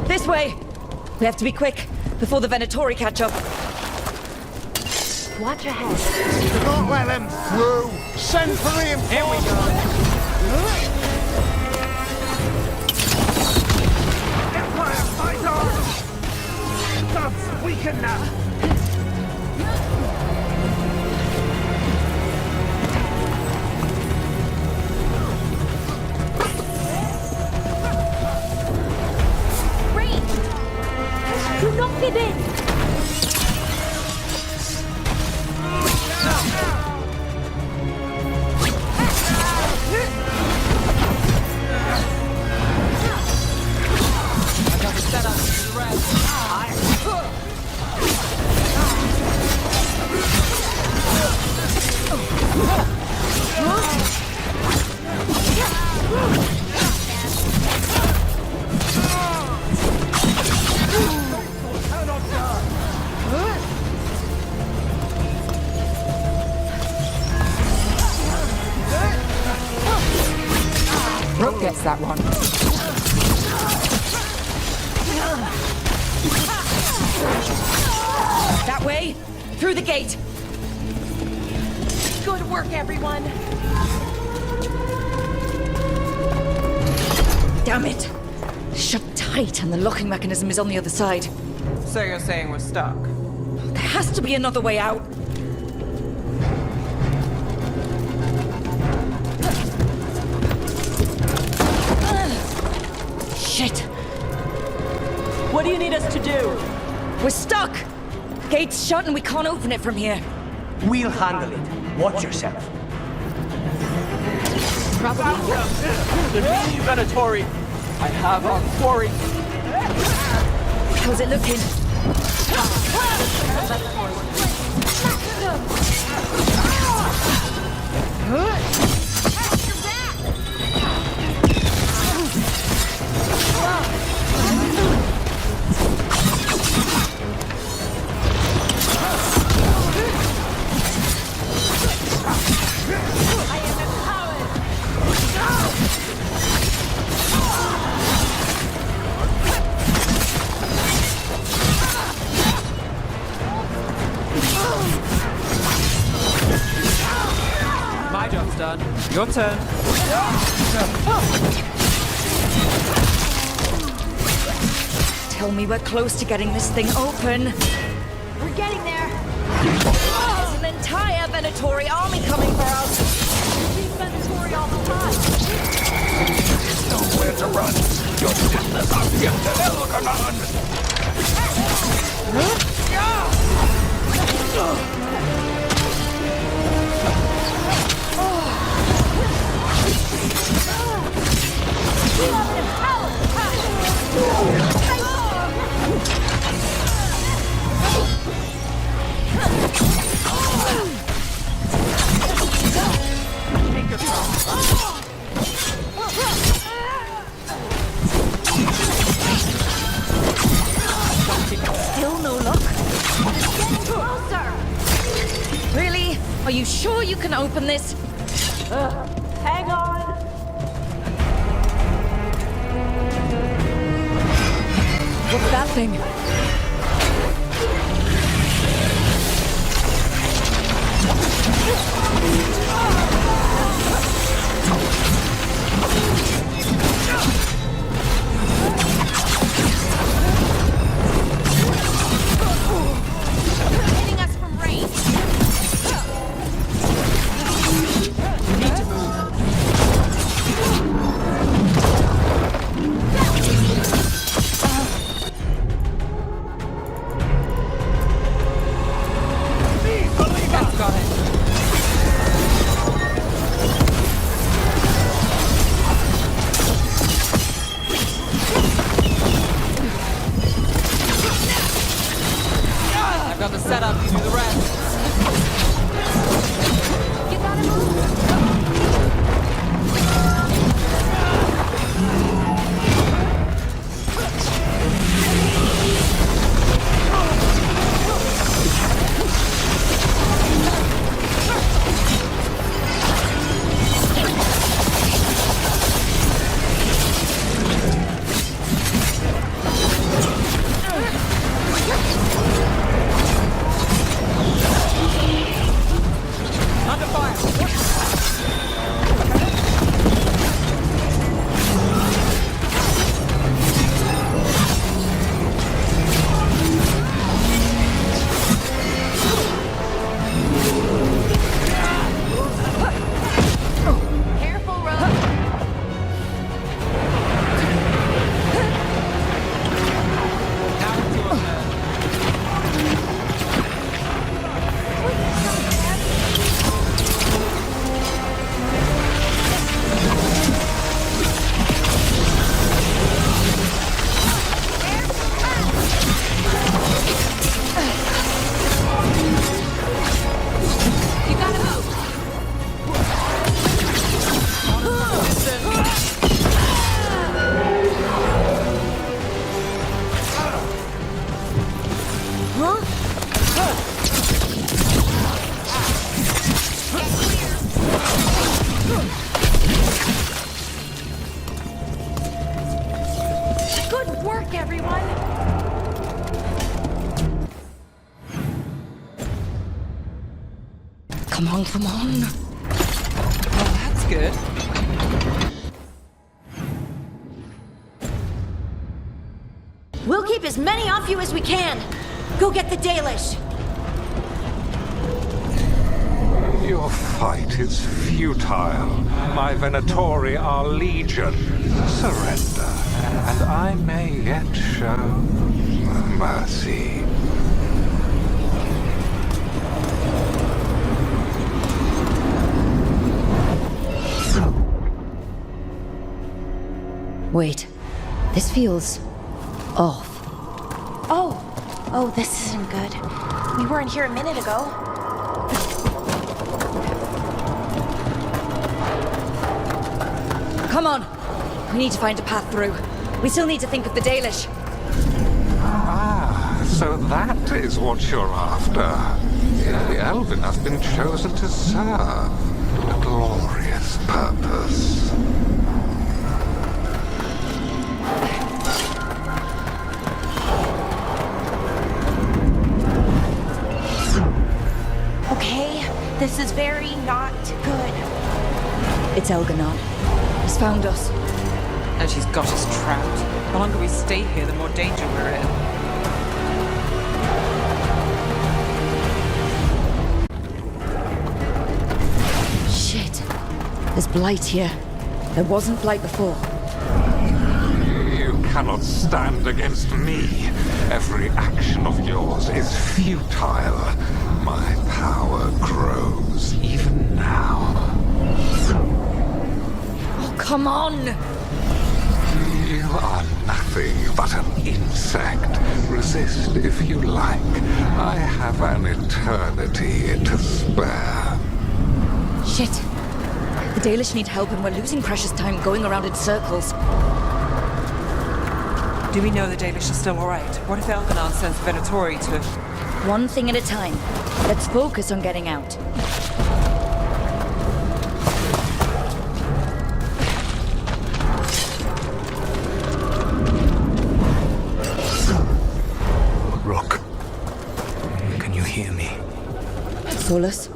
This way! We have to be quick, before the Venatori catch up. Watch ahead. Don't let them through! Send for reinforcements! Here we go! Empire, fight on! Gods, weaken now! Get in! I got the setup for the rest. Rook gets that one. That way, through the gate. Good work, everyone. Damn it! Shut tight, and the locking mechanism is on the other side. So you're saying we're stuck? There has to be another way out. Shit! What do you need us to do? We're stuck! Gate's shut and we can't open it from here. We'll handle it. Watch yourself. The new Venatori. I have our quarry. How's it looking? My job's done. Your turn. Tell me we're close to getting this thing open. We're getting there. There's an entire Venatori army coming for us. Leave Venatori all the time. There's nowhere to run. Your business of gifted Elgarnon. Still no luck? It's getting closer. Really? Are you sure you can open this? Hang on. What's that thing? Hitting us from range. You need to move. That's got it. I've got the setup, you do the rest. You gotta move. Under fire. Careful, Rogue. Now it's your turn. You gotta move. Good work, everyone. Come on, come on. Well, that's good. We'll keep as many off you as we can. Go get the Dalish. Your fight is futile. My Venatori are legion. Surrender, and I may yet show mercy. Wait. This feels off. Oh, this isn't good. We weren't here a minute ago. Come on. We need to find a path through. We still need to think of the Dalish. Ah, so that is what you're after. The Elven has been chosen to serve a glorious purpose. Okay, this is very not good. It's Elganon. He's found us. And she's got us trapped. The longer we stay here, the more danger we're in. Shit. There's blight here. There wasn't blight before. You cannot stand against me. Every action of yours is futile. My power grows even now. Oh, come on! You are nothing but an insect. Resist if you like. I have an eternity to spare. Shit. The Dalish need help and we're losing precious time going around in circles. Do we know the Dalish are still alright? What if Elganon sends Venatori to... One thing at a time. Let's focus on getting out. Solus?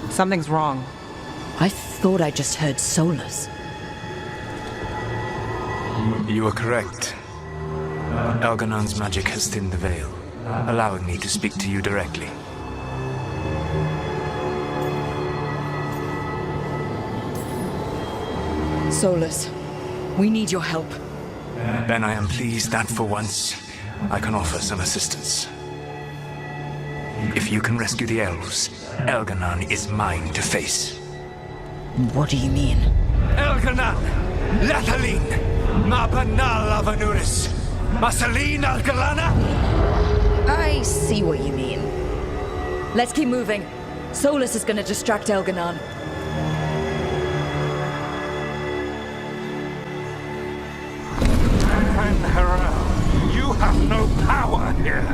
Something's wrong. I thought I just heard Solus. You are correct. Elganon's magic has thinned the veil, allowing me to speak to you directly. Solus, we need your help. Then I am pleased that for once, I can offer some assistance. If you can rescue the elves, Elganon is mine to face. What do you mean? Elganon! Lathaline! Mabanal Avanuris! Masaline Algalana! I see what you mean. Let's keep moving. Solus is gonna distract Elganon. You have no power here.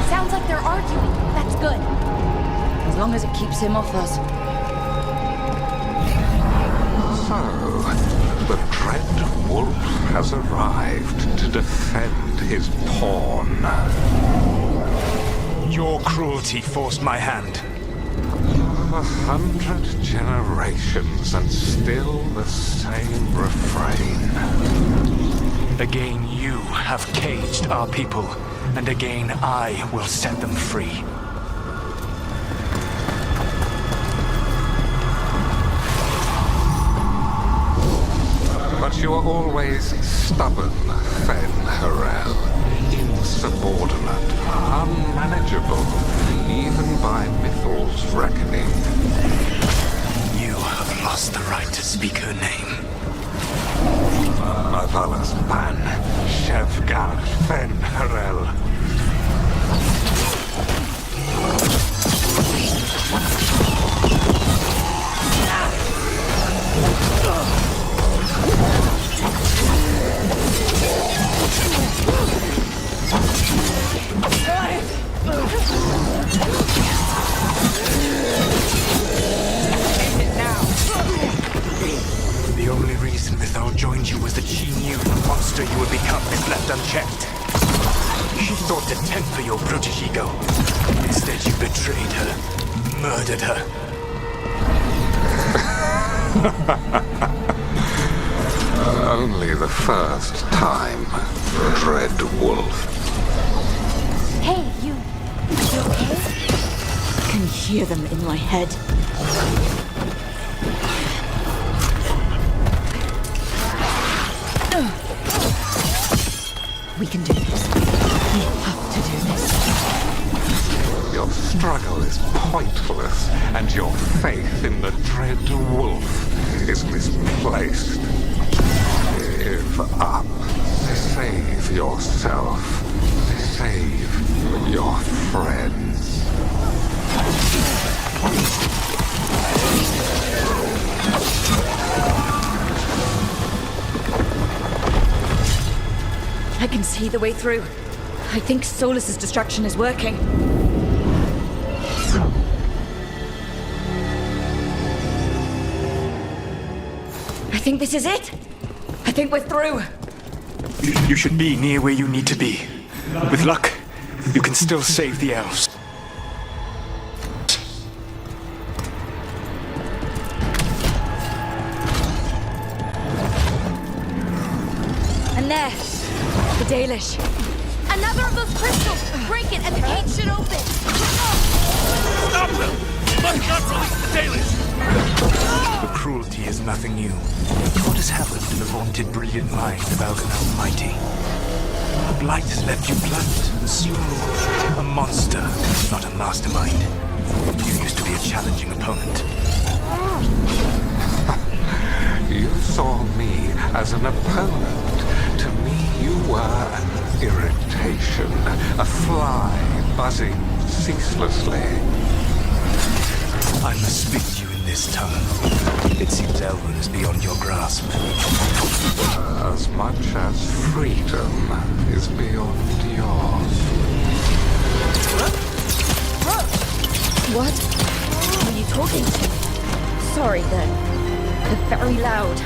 Sounds like they're arguing. That's good. As long as it keeps him off us. So, the Dread Wolf has arrived to defend his pawn. Your cruelty forced my hand. 100 generations and still the same refrain. Again, you have caged our people, and again I will set them free. But you are always stubborn, Fen-Harel. Insubordinate, unmanageable, even by Mythal's reckoning. You have lost the right to speak her name. Mavalas Ban, Shevgar Fen-Harel. The only reason Mythal joined you was that she knew the monster you would become if left unchecked. She thought to temper your protege-go. Instead, you betrayed her, murdered her. Only the first time, Dread Wolf. Hey, you okay? I can hear them in my head. We can do this. We have to do this. Your struggle is pointless, and your faith in the Dread Wolf is misplaced. Give up. Save yourself. Save your friends. I can see the way through. I think Solus's distraction is working. I think this is it. I think we're through. You should be near where you need to be. With luck, you can still save the elves. And there, the Dalish. Another of those crystals! Break it and the gate should open! Stop them! You must not release the Dalish! The cruelty is nothing new. What has happened to the vaunted brilliant mind of Elganon the Mighty? The blight has left you blunt, assumed a monster, not a mastermind. You used to be a challenging opponent. You saw me as an opponent. To me, you were an irritation, a fly buzzing ceaselessly. I must speak to you in this tongue. It seems Elrond is beyond your grasp. As much as freedom is beyond yours. What are you talking to? Sorry, they're very loud.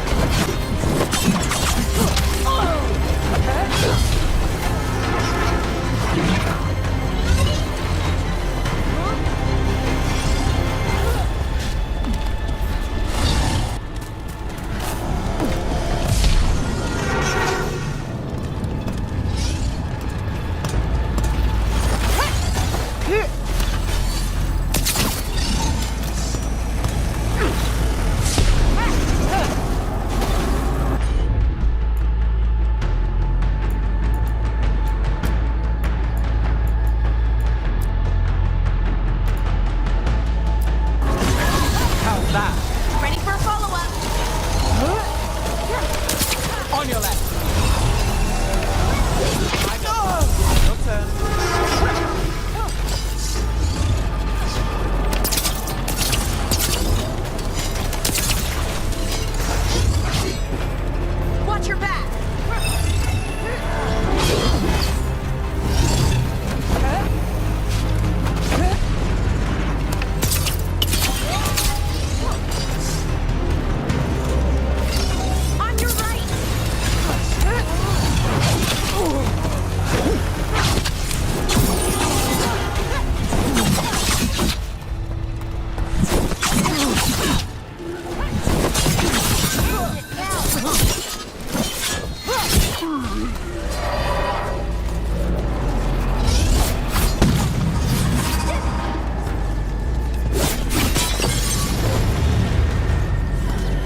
On your left. Your turn. Watch your back. On your right.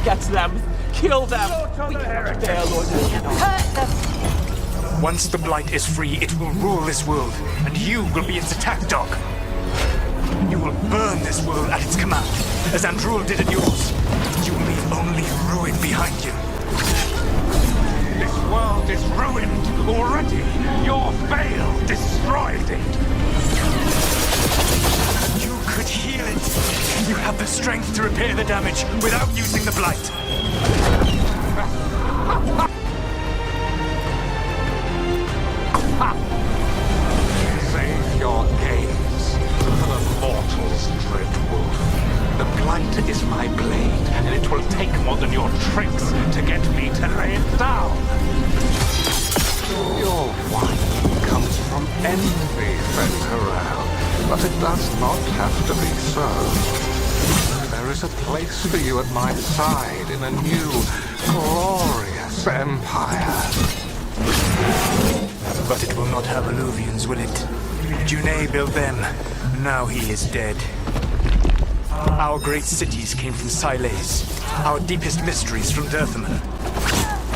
Get them. Kill them. We can't bear, Lord. Hurt them. Once the Blight is free, it will rule this world, and you will be its attack dog. You will burn this world at its command, as Andrul did at yours. You will leave only ruin behind you. This world is ruined already. Your veil destroyed it. You could heal it. You have the strength to repair the damage without using the Blight. Save your games for the mortal's dread wolf. The Blight is my blade, and it will take more than your tricks to get me to lay it down. Your wine comes from envy, Venturel, but it does not have to be so. There is a place for you at my side in a new, glorious empire. But it will not have Alluvians, will it? Juné built them. Now he is dead. Our great cities came from Siles. Our deepest mysteries from Dirthaman.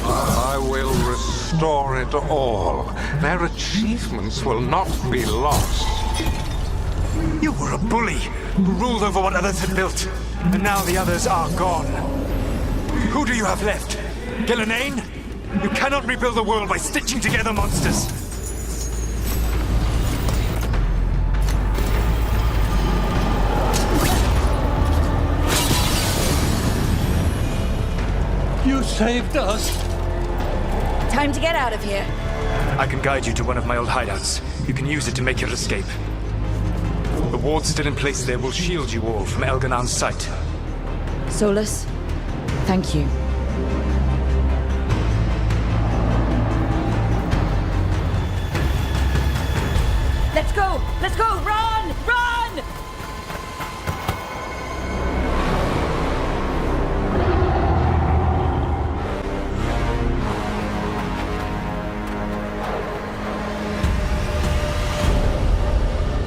I will restore it all. Their achievements will not be lost. You were a bully who ruled over what others had built, and now the others are gone. Who do you have left? Gillenane? You cannot rebuild the world by stitching together monsters. You saved us. Time to get out of here. I can guide you to one of my old hideouts. You can use it to make your escape. The wards still in place there will shield you all from Elganan's sight. Solus, thank you. Let's go! Let's go! Run! Run!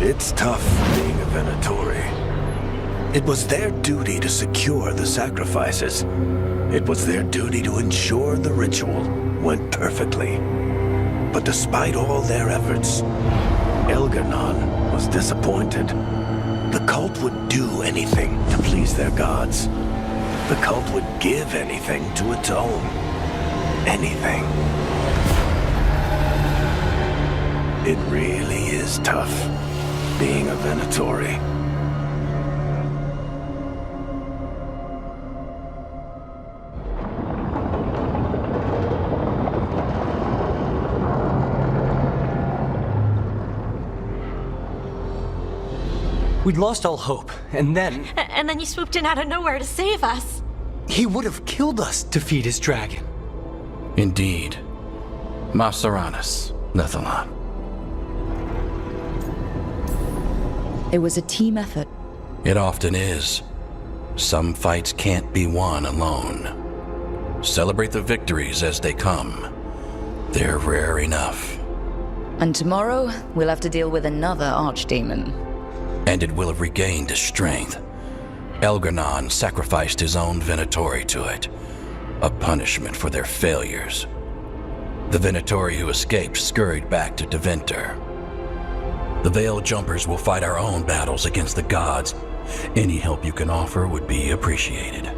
It's tough being a Venatori. It was their duty to secure the sacrifices. It was their duty to ensure the ritual went perfectly. But despite all their efforts, Elganon was disappointed. The cult would do anything to please their gods. The cult would give anything to atone. Anything. It really is tough being a Venatori. We'd lost all hope, and then... And then you swooped in out of nowhere to save us. He would have killed us to feed his dragon. Indeed. Masaranus, Nethalon. It was a team effort. It often is. Some fights can't be won alone. Celebrate the victories as they come. They're rare enough. And tomorrow, we'll have to deal with another archdemon. And it will have regained its strength. Elganon sacrificed his own Venatori to it. A punishment for their failures. The Venatori who escaped scurried back to Deventer. The Veil Jumpers will fight our own battles against the gods. Any help you can offer would be appreciated.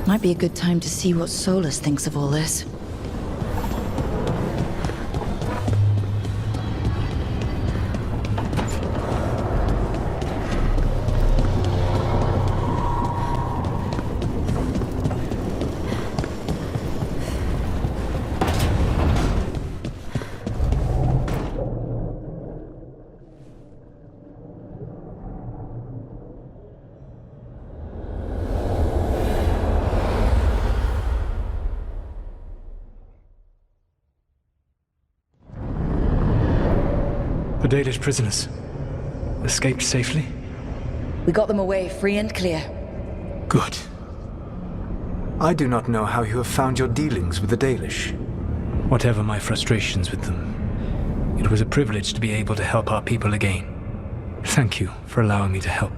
Might be a good time to see what Solus thinks of all this. The Dalish prisoners escaped safely? We got them away free and clear. Good. I do not know how you have found your dealings with the Dalish. Whatever my frustrations with them, it was a privilege to be able to help our people again. Thank you for allowing me to help.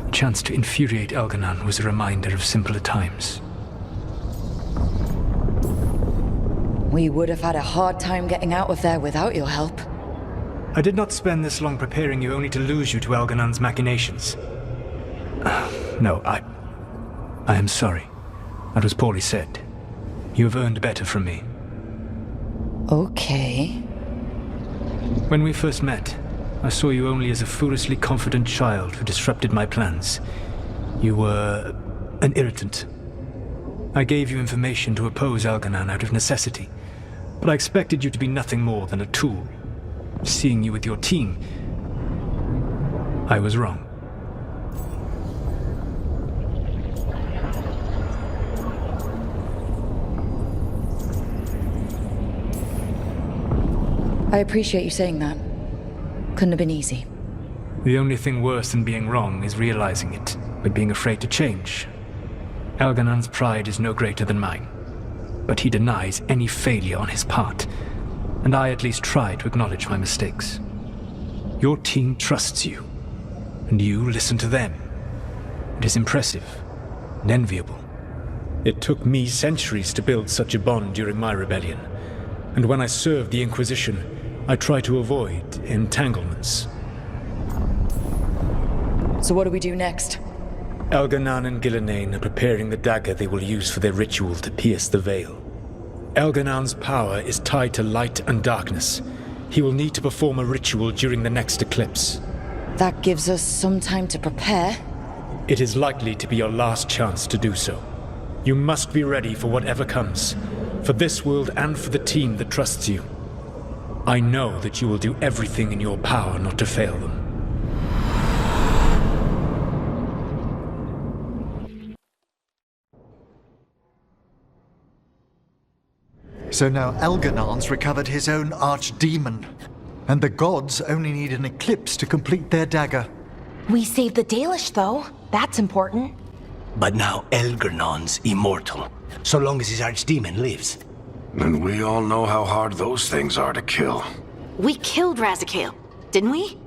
The chance to infuriate Elganon was a reminder of simpler times. We would have had a hard time getting out of there without your help. I did not spend this long preparing you only to lose you to Elganon's machinations. No, I am sorry. That was poorly said. You have earned better from me. Okay. When we first met, I saw you only as a foolishly confident child who disrupted my plans. You were an irritant. I gave you information to oppose Elganon out of necessity, but I expected you to be nothing more than a tool. Seeing you with your team, I was wrong. I appreciate you saying that. Couldn't have been easy. The only thing worse than being wrong is realizing it, but being afraid to change. Elganon's pride is no greater than mine, but he denies any failure on his part. And I at least try to acknowledge my mistakes. Your team trusts you, and you listen to them. It is impressive and enviable. It took me centuries to build such a bond during my rebellion, and when I served the Inquisition, I tried to avoid entanglements. So what do we do next? Elganon and Gillenane are preparing the dagger they will use for their ritual to pierce the veil. Elganon's power is tied to light and darkness. He will need to perform a ritual during the next eclipse. That gives us some time to prepare. It is likely to be your last chance to do so. You must be ready for whatever comes, for this world and for the team that trusts you. I know that you will do everything in your power not to fail them. So now Elganon's recovered his own archdemon, and the gods only need an eclipse to complete their dagger. We saved the Dalish, though. That's important. But now Elganon's immortal, so long as his archdemon lives. And we all know how hard those things are to kill. We killed Razikale, didn't we?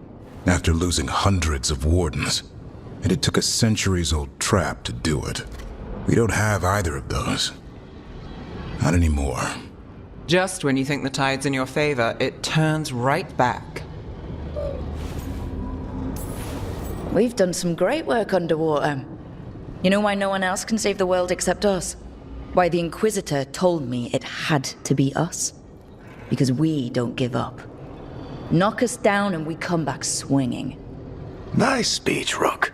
After losing hundreds of wardens, and it took a centuries-old trap to do it. We don't have either of those. Not anymore. Just when you think the tide's in your favor, it turns right back. We've done some great work underwater. You know why no one else can save the world except us? Why the Inquisitor told me it had to be us? Because we don't give up. Knock us down and we come back swinging. Nice speech, Rook.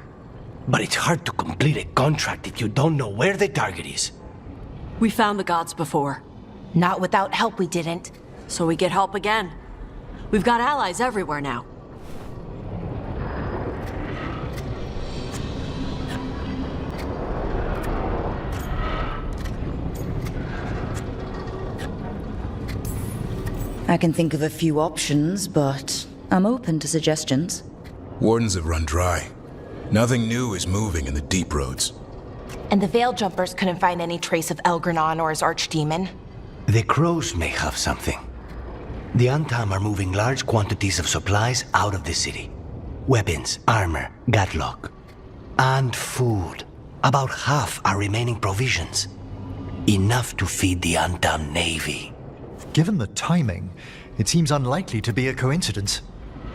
But it's hard to complete a contract if you don't know where the target is. We found the gods before. Not without help, we didn't. So we get help again. We've got allies everywhere now. I can think of a few options, but I'm open to suggestions. Wardens have run dry. Nothing new is moving in the deep roads. And the Veil Jumpers couldn't find any trace of Elganon or his archdemon. The crows may have something. The Antam are moving large quantities of supplies out of the city. Weapons, armor, gatlock. And food. About half are remaining provisions. Enough to feed the Antam navy. Given the timing, it seems unlikely to be a coincidence.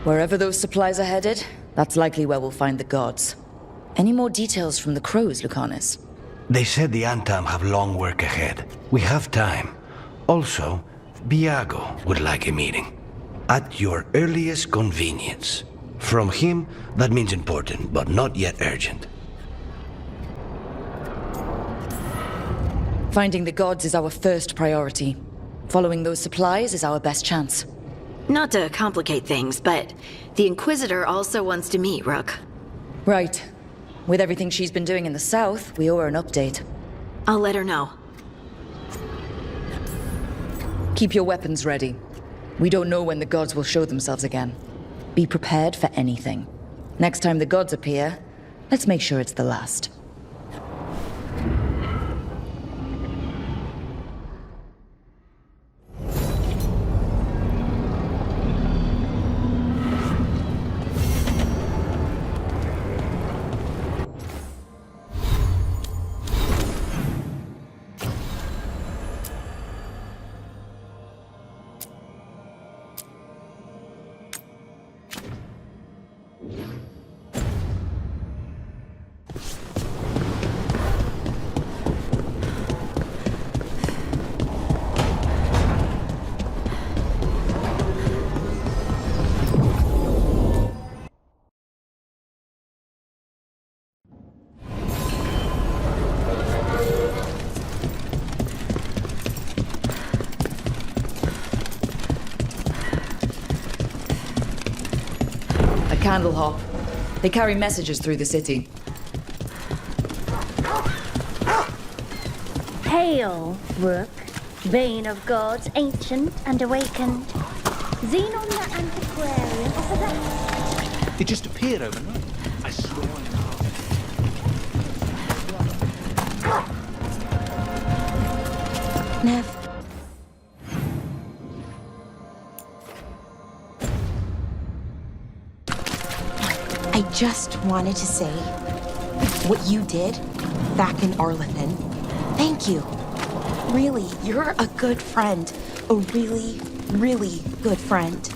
Wherever those supplies are headed, that's likely where we'll find the gods. Any more details from the crows, Lucanus? They said the Antam have long work ahead. We have time. Also, Biago would like a meeting. At your earliest convenience. From him, that means important, but not yet urgent. Finding the gods is our first priority. Following those supplies is our best chance. Not to complicate things, but the Inquisitor also wants to meet Rook. Right. With everything she's been doing in the south, we owe her an update. I'll let her know. Keep your weapons ready. We don't know when the gods will show themselves again. Be prepared for anything. Next time the gods appear, let's make sure it's the last. Candle hop. They carry messages through the city. Hail, Rook, bane of gods, ancient and awakened. Xenon the Antiquarian offers that. It just appeared overnight. I swear on Nev. I just wanted to say what you did back in Arlethan. Thank you. Really, you're a good friend. A really, really good friend.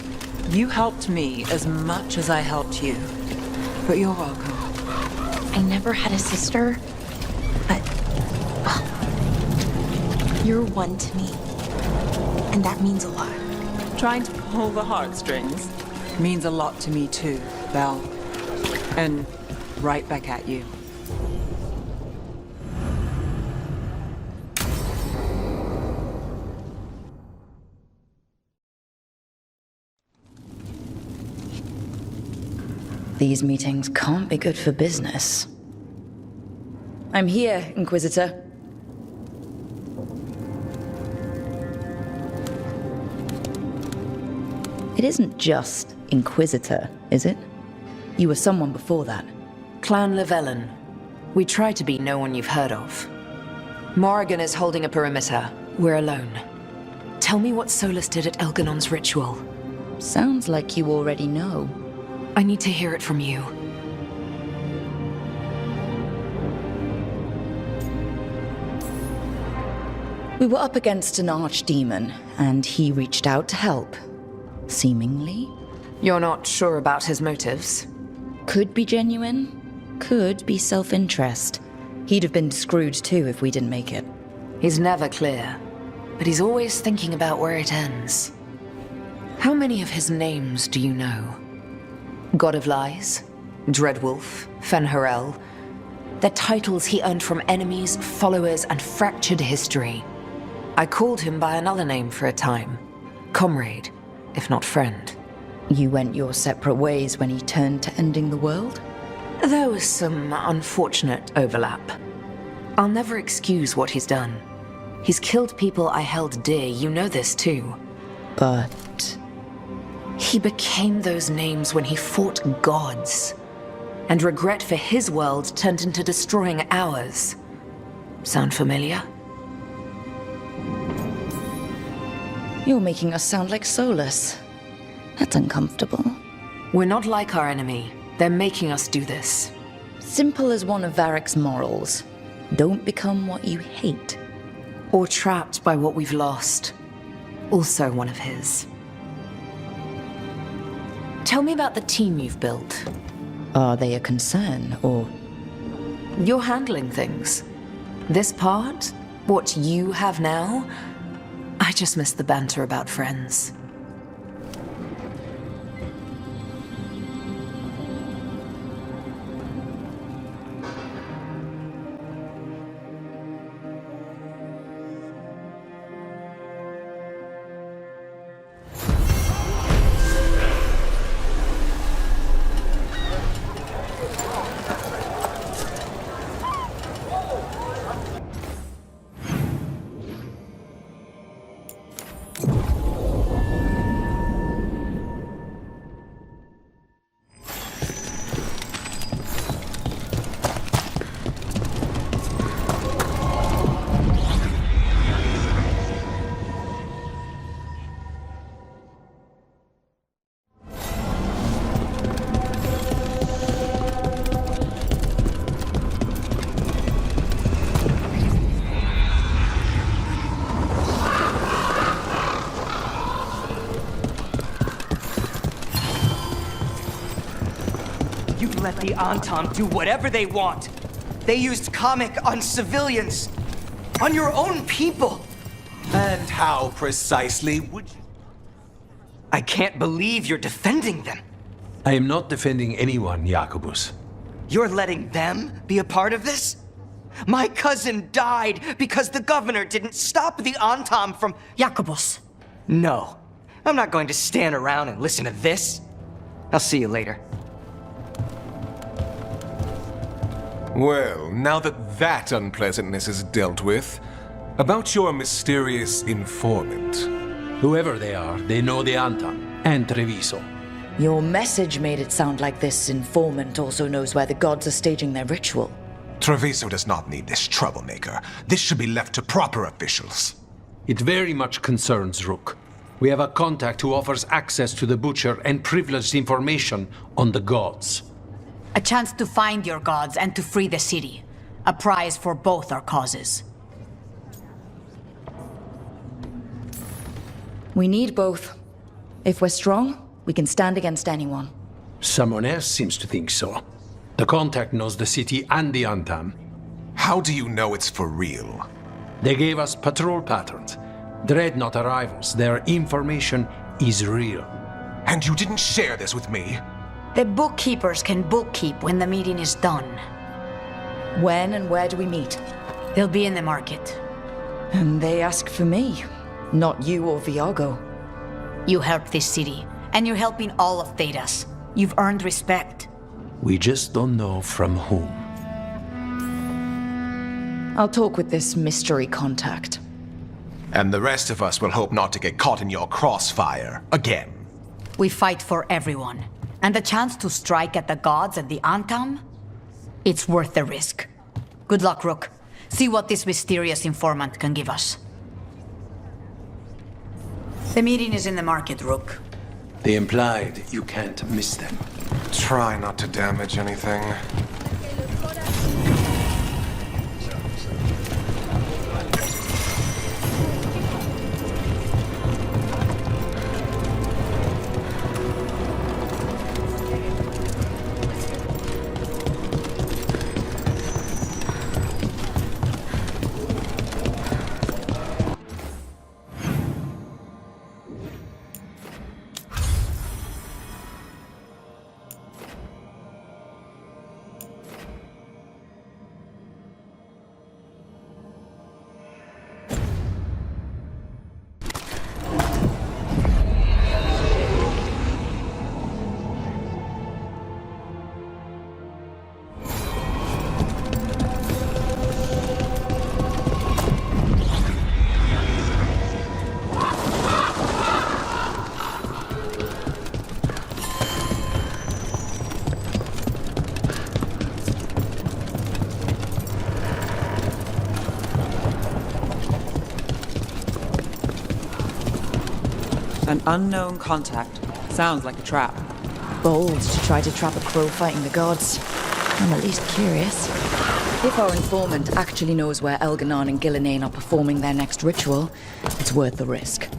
You helped me as much as I helped you. But you're welcome. I never had a sister, but, well, you're one to me. And that means a lot. Trying to pull the heartstrings means a lot to me too, Belle. And right back at you. These meetings can't be good for business. I'm here, Inquisitor. It isn't just Inquisitor, is it? You were someone before that. Clan Llewellyn. We try to be no one you've heard of. Morrigan is holding a perimeter. We're alone. Tell me what Solus did at Elganon's ritual. Sounds like you already know. I need to hear it from you. We were up against an archdemon, and he reached out to help. Seemingly. You're not sure about his motives? Could be genuine, could be self-interest. He'd have been screwed too if we didn't make it. He's never clear, but he's always thinking about where it ends. How many of his names do you know? God of Lies, Dreadwolf, Fen'Harel. They're titles he earned from enemies, followers, and fractured history. I called him by another name for a time. Comrade, if not friend. You went your separate ways when he turned to ending the world? There was some unfortunate overlap. I'll never excuse what he's done. He's killed people I held dear, you know this too. But... he became those names when he fought gods. And regret for his world turned into destroying ours. Sound familiar? You're making us sound like Solus. That's uncomfortable. We're not like our enemy. They're making us do this. Simple as one of Varric's morals. Don't become what you hate. Or trapped by what we've lost. Also one of his. Tell me about the team you've built. Are they a concern, or...? You're handling things. This part, what you have now, I just miss the banter about friends. Let the Antam do whatever they want. They used comic on civilians. On your own people. And how precisely would you? I can't believe you're defending them. I am not defending anyone, Jacobus. You're letting them be a part of this? My cousin died because the governor didn't stop the Antam from... Jacobus. No. I'm not going to stand around and listen to this. I'll see you later. Well, now that unpleasantness is dealt with, about your mysterious informant. Whoever they are, they know the Antam and Treviso. Your message made it sound like this informant also knows where the gods are staging their ritual. Treviso does not need this troublemaker. This should be left to proper officials. It very much concerns Rook. We have a contact who offers access to the Butcher and privileged information on the gods. A chance to find your gods and to free the city. A prize for both our causes. We need both. If we're strong, we can stand against anyone. Someone else seems to think so. The contact knows the city and the Antam. How do you know it's for real? They gave us patrol patterns. Dreadnought arrivals. Their information is real. And you didn't share this with me? The bookkeepers can bookkeep when the meeting is done. When and where do we meet? They'll be in the market. And they ask for me, not you or Viago. You helped this city, and you're helping all of Thedas. You've earned respect. We just don't know from whom. I'll talk with this mystery contact. And the rest of us will hope not to get caught in your crossfire again. We fight for everyone. And the chance to strike at the gods and the Antam? It's worth the risk. Good luck, Rook. See what this mysterious informant can give us. The meeting is in the market, Rook. They implied you can't miss them. Try not to damage anything. An unknown contact. Sounds like a trap. Bold to try to trap a crow fighting the gods. I'm at least curious. If our informant actually knows where Elganon and Gillinane are performing their next ritual, it's worth the risk.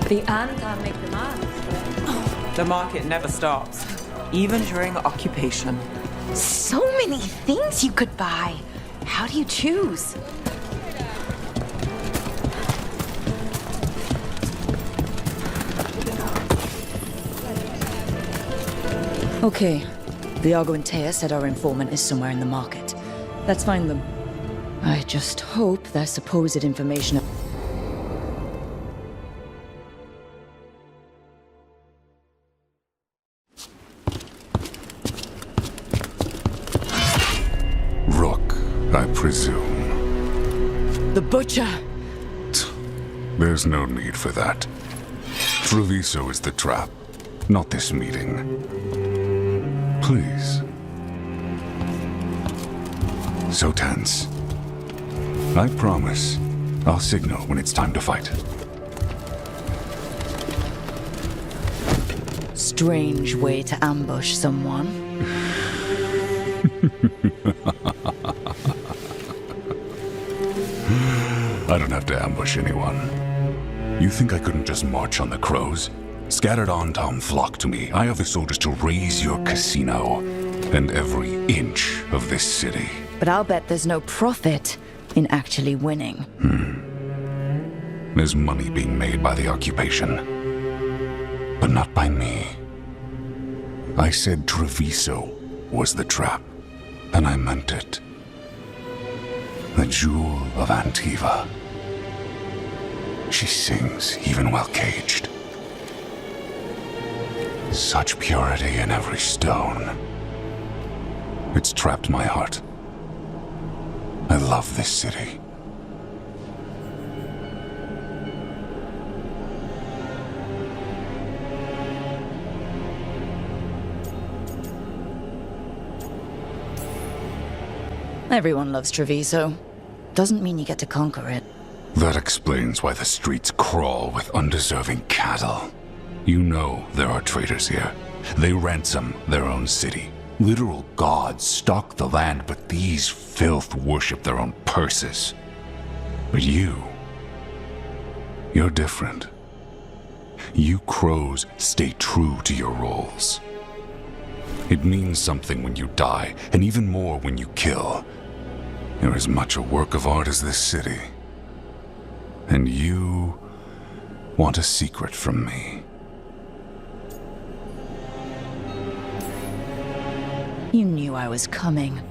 The Anton make the mark. The market never stops, even during occupation. So many things you could buy. How do you choose? Okay. Viago and Taya said our informant is somewhere in the market. Let's find them. I just hope their supposed information... Rook, I presume. The Butcher! There's no need for that. Treviso is the trap, not this meeting. Please. So tense. I promise, I'll signal when it's time to fight. Strange way to ambush someone. I don't have to ambush anyone. You think I couldn't just march on the crows? Scattered Antom flock to me. I have the soldiers to raise your casino and every inch of this city. But I'll bet there's no profit in actually winning. There's money being made by the occupation, but not by me. I said Treviso was the trap, and I meant it. The Jewel of Antiva. She sings even while caged. Such purity in every stone. It's trapped my heart. I love this city. Everyone loves Treviso. Doesn't mean you get to conquer it. That explains why the streets crawl with undeserving cattle. You know there are traitors here. They ransom their own city. Literal gods stalk the land, but these filth worship their own purses. But you're different. You crows stay true to your roles. It means something when you die, and even more when you kill. You're as much a work of art as this city. And you want a secret from me. You knew I was coming.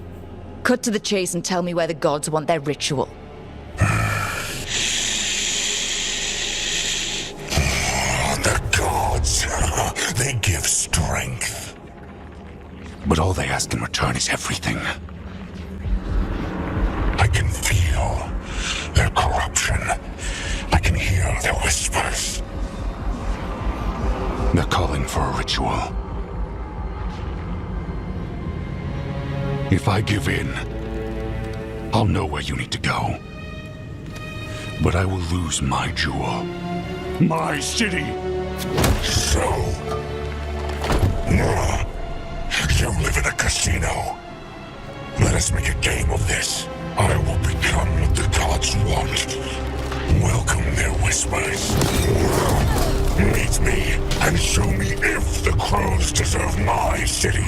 Cut to the chase and tell me where the gods want their ritual. The gods, they give strength. But all they ask in return is everything. I can feel their corruption. I can hear their whispers. They're calling for a ritual. If I give in, I'll know where you need to go. But I will lose my jewel. My city! So... you live in a casino. Let us make a game of this. I will become what the gods want. Welcome their whispers. Meet me and show me if the crows deserve my city.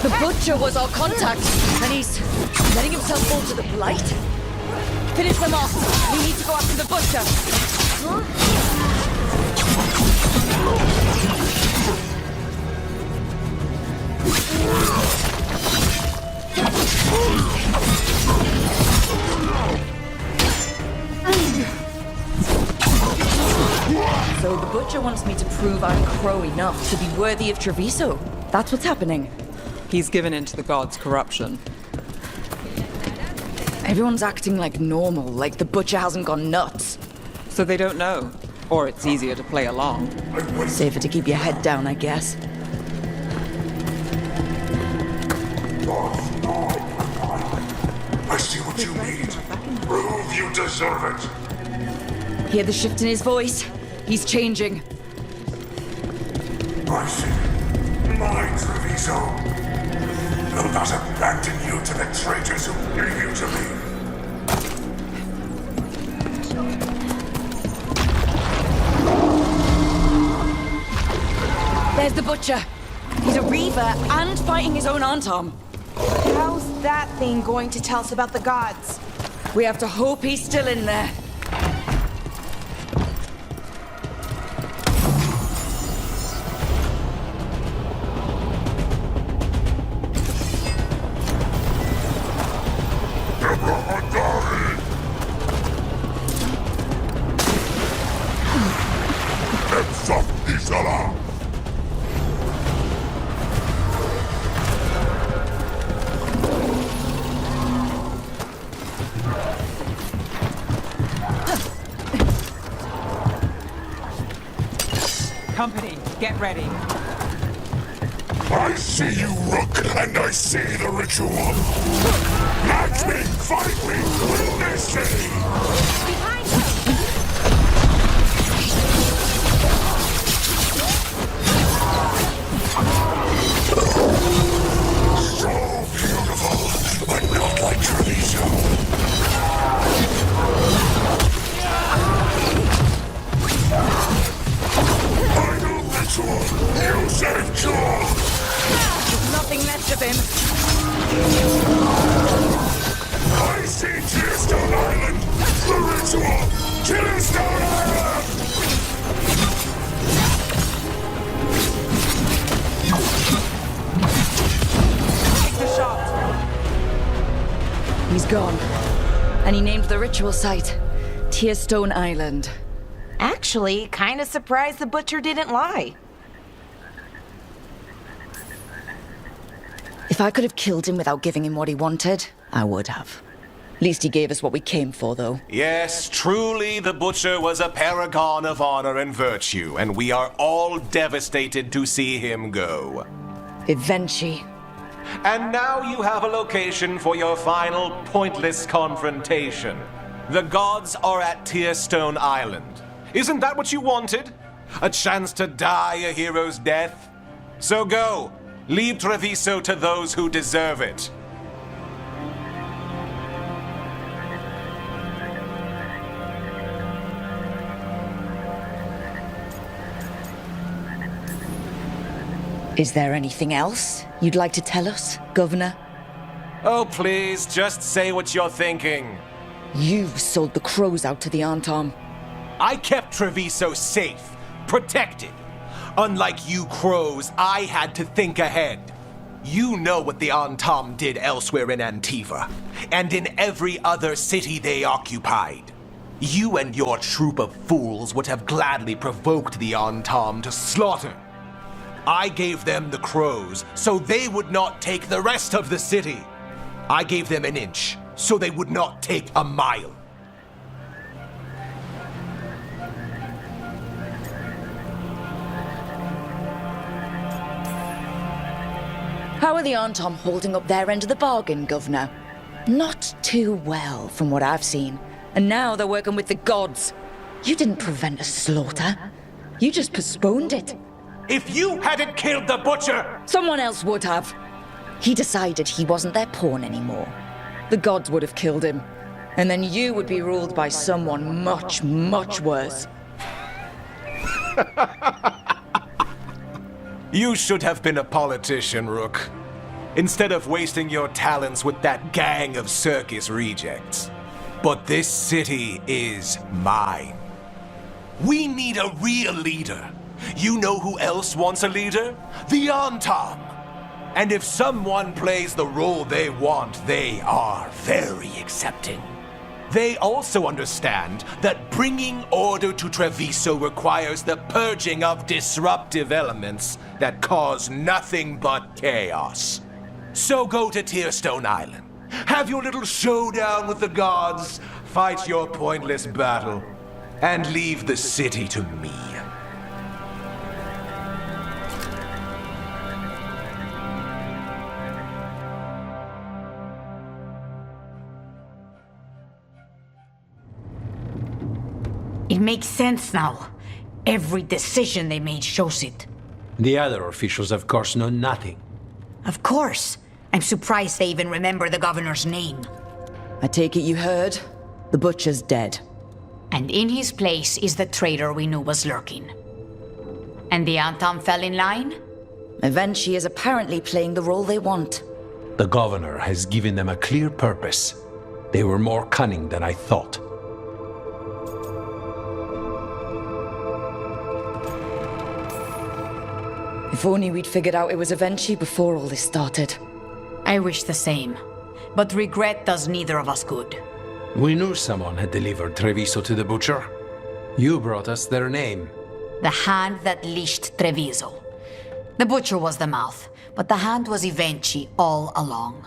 The Butcher was our contact, and he's letting himself fall to the Blight? Finish them off. We need to go after the Butcher. So the Butcher wants me to prove I'm crow enough to be worthy of Treviso. That's what's happening. He's given in to the gods' corruption. Everyone's acting like normal, like the Butcher hasn't gone nuts. So they don't know. Or it's easier to play along. Safer to keep your head down, I guess. I see what you need. Prove you deserve it. Hear the shift in his voice? He's changing. I see. mine, Treviso. Will not abandon you to the traitors who gave you to me. There's the Butcher. He's a Reaver and fighting his own Antom. How's that thing going to tell us about the gods? We have to hope he's still in there. Company, get ready. I see you, Rook, and I see the ritual. Match me, fight me, witness me! Behind her! So beautiful, but not like Treviso. Final ritual, you saved Joel! There's nothing left of him. I see Tearstone Island! The ritual! Tearstone Island! Take the shot. He's gone. And he named the ritual site Tearstone Island. Actually, kinda surprised the Butcher didn't lie. If I could have killed him without giving him what he wanted, I would have. At least he gave us what we came for, though. Yes, truly the Butcher was a paragon of honor and virtue, and we are all devastated to see him go. Eventually. And now you have a location for your final pointless confrontation. The gods are at Tearstone Island. Isn't that what you wanted? A chance to die a hero's death? So go. Leave Treviso to those who deserve it. Is there anything else you'd like to tell us, Governor? Oh, please, just say what you're thinking. You sold the crows out to the Antom. I kept Treviso safe, protected. Unlike you crows, I had to think ahead. You know what the Antom did elsewhere in Antiva, and in every other city they occupied. You and your troop of fools would have gladly provoked the Antom to slaughter. I gave them the crows, so they would not take the rest of the city. I gave them an inch, so they would not take a mile. How are the Antom holding up their end of the bargain, Governor? Not too well, from what I've seen. And now they're working with the gods. You didn't prevent a slaughter. You just postponed it. If you hadn't killed the Butcher... Someone else would have. He decided he wasn't their pawn anymore. The gods would have killed him. And then you would be ruled by someone much, much worse. You should have been a politician, Rook. Instead of wasting your talents with that gang of circus rejects. But this city is mine. We need a real leader. You know who else wants a leader? The Antom. And if someone plays the role they want, they are very accepting. They also understand that bringing order to Treviso requires the purging of disruptive elements that cause nothing but chaos. So go to Tearstone Island, have your little showdown with the gods, fight your pointless battle, and leave the city to me. It makes sense now. Every decision they made shows it. The other officials, of course, know nothing. Of course. I'm surprised they even remember the governor's name. I take it you heard? The butcher's dead. And in his place is the traitor we knew was lurking. And the Antam fell in line? Eventually is apparently playing the role they want. The governor has given them a clear purpose. They were more cunning than I thought. If only we'd figured out it was Eventually before all this started. I wish the same. But regret does neither of us good. We knew someone had delivered Treviso to the butcher. You brought us their name. The hand that leashed Treviso. The butcher was the mouth, but the hand was Eventually all along.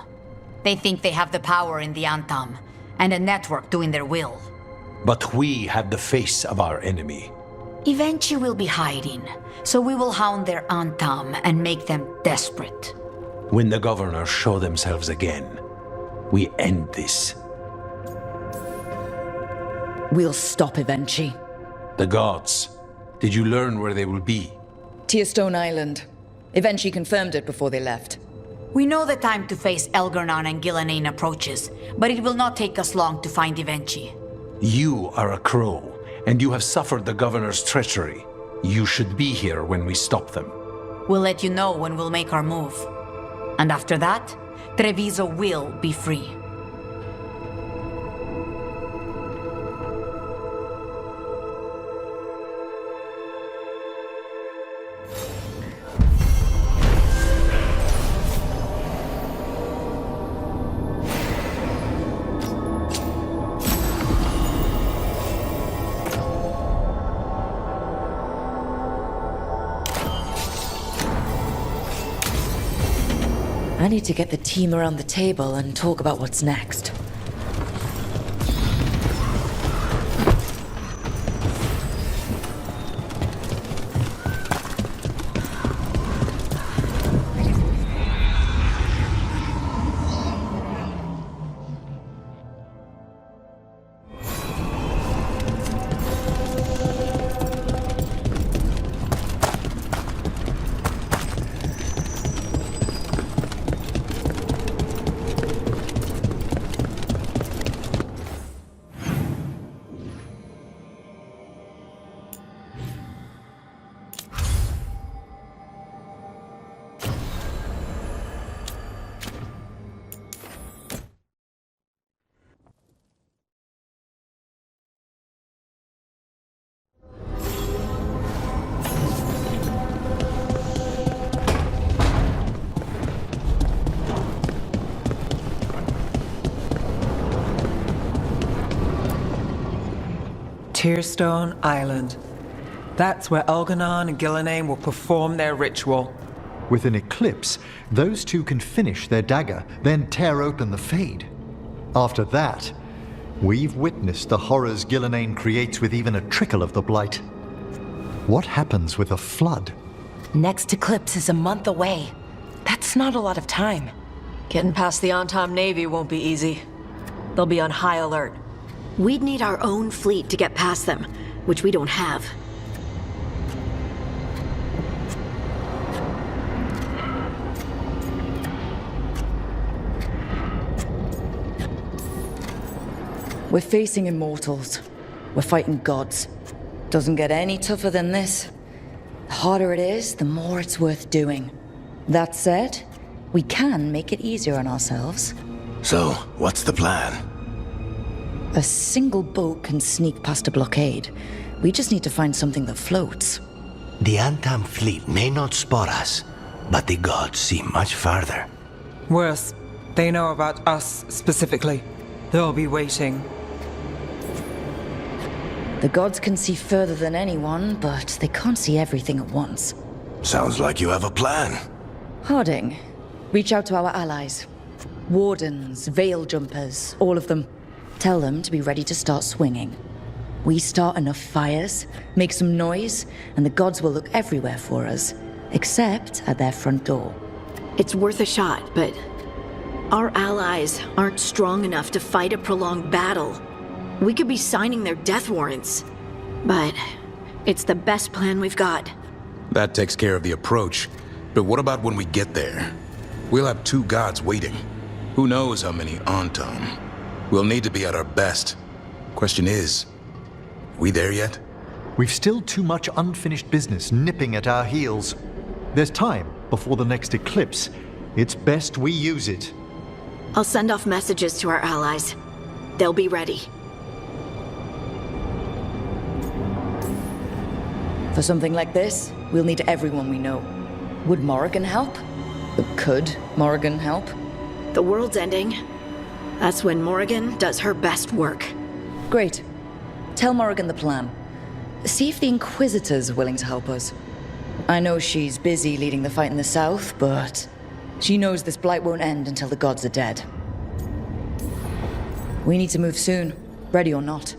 They think they have the power in the Antam, and a network doing their will. But we have the face of our enemy. Eventually will be hiding, so we will hound their Antam and make them desperate. When the governors show themselves again, we end this. We'll stop Eventually. The gods. Did you learn where they will be? Tearstone Island. Eventually confirmed it before they left. We know the time to face Elgar'nan and Gillenane approaches, but it will not take us long to find Eventually. You are a crow, and you have suffered the governor's treachery. You should be here when we stop them. We'll let you know when we'll make our move. And after that, Treviso will be free. I need to get the team around the table and talk about what's next. Tearstone Island. That's where Elgar'nan and Gillenane will perform their ritual. With an eclipse, those two can finish their dagger, then tear open the Fade. After that, we've witnessed the horrors Gillenane creates with even a trickle of the Blight. What happens with a flood? Next eclipse is a month away. That's not a lot of time. Getting past the Antam Navy won't be easy. They'll be on high alert. We'd need our own fleet to get past them, which we don't have. We're facing immortals. We're fighting gods. Doesn't get any tougher than this. The harder it is, the more it's worth doing. That said, we can make it easier on ourselves. So, what's the plan? A single boat can sneak past a blockade. We just need to find something that floats. The Antam fleet may not spot us, but the gods see much farther. Worse, they know about us specifically. They'll be waiting. The gods can see further than anyone, but they can't see everything at once. Sounds like you have a plan. Harding, reach out to our allies. Wardens, veil jumpers, all of them. Tell them to be ready to start swinging. We start enough fires, make some noise, and the gods will look everywhere for us, except at their front door. It's worth a shot, but our allies aren't strong enough to fight a prolonged battle. We could be signing their death warrants, but it's the best plan we've got. That takes care of the approach. But what about when we get there? We'll have 2 gods waiting. Who knows how many Antam? We'll need to be at our best. Question is, we there yet? We've still too much unfinished business nipping at our heels. There's time before the next eclipse. It's best we use it. I'll send off messages to our allies. They'll be ready. For something like this, we'll need everyone we know. Would Morrigan help? Could Morrigan help? The world's ending. That's when Morrigan does her best work. Great. Tell Morrigan the plan. See if the Inquisitor's willing to help us. I know she's busy leading the fight in the south, but she knows this blight won't end until the gods are dead. We need to move soon, ready or not.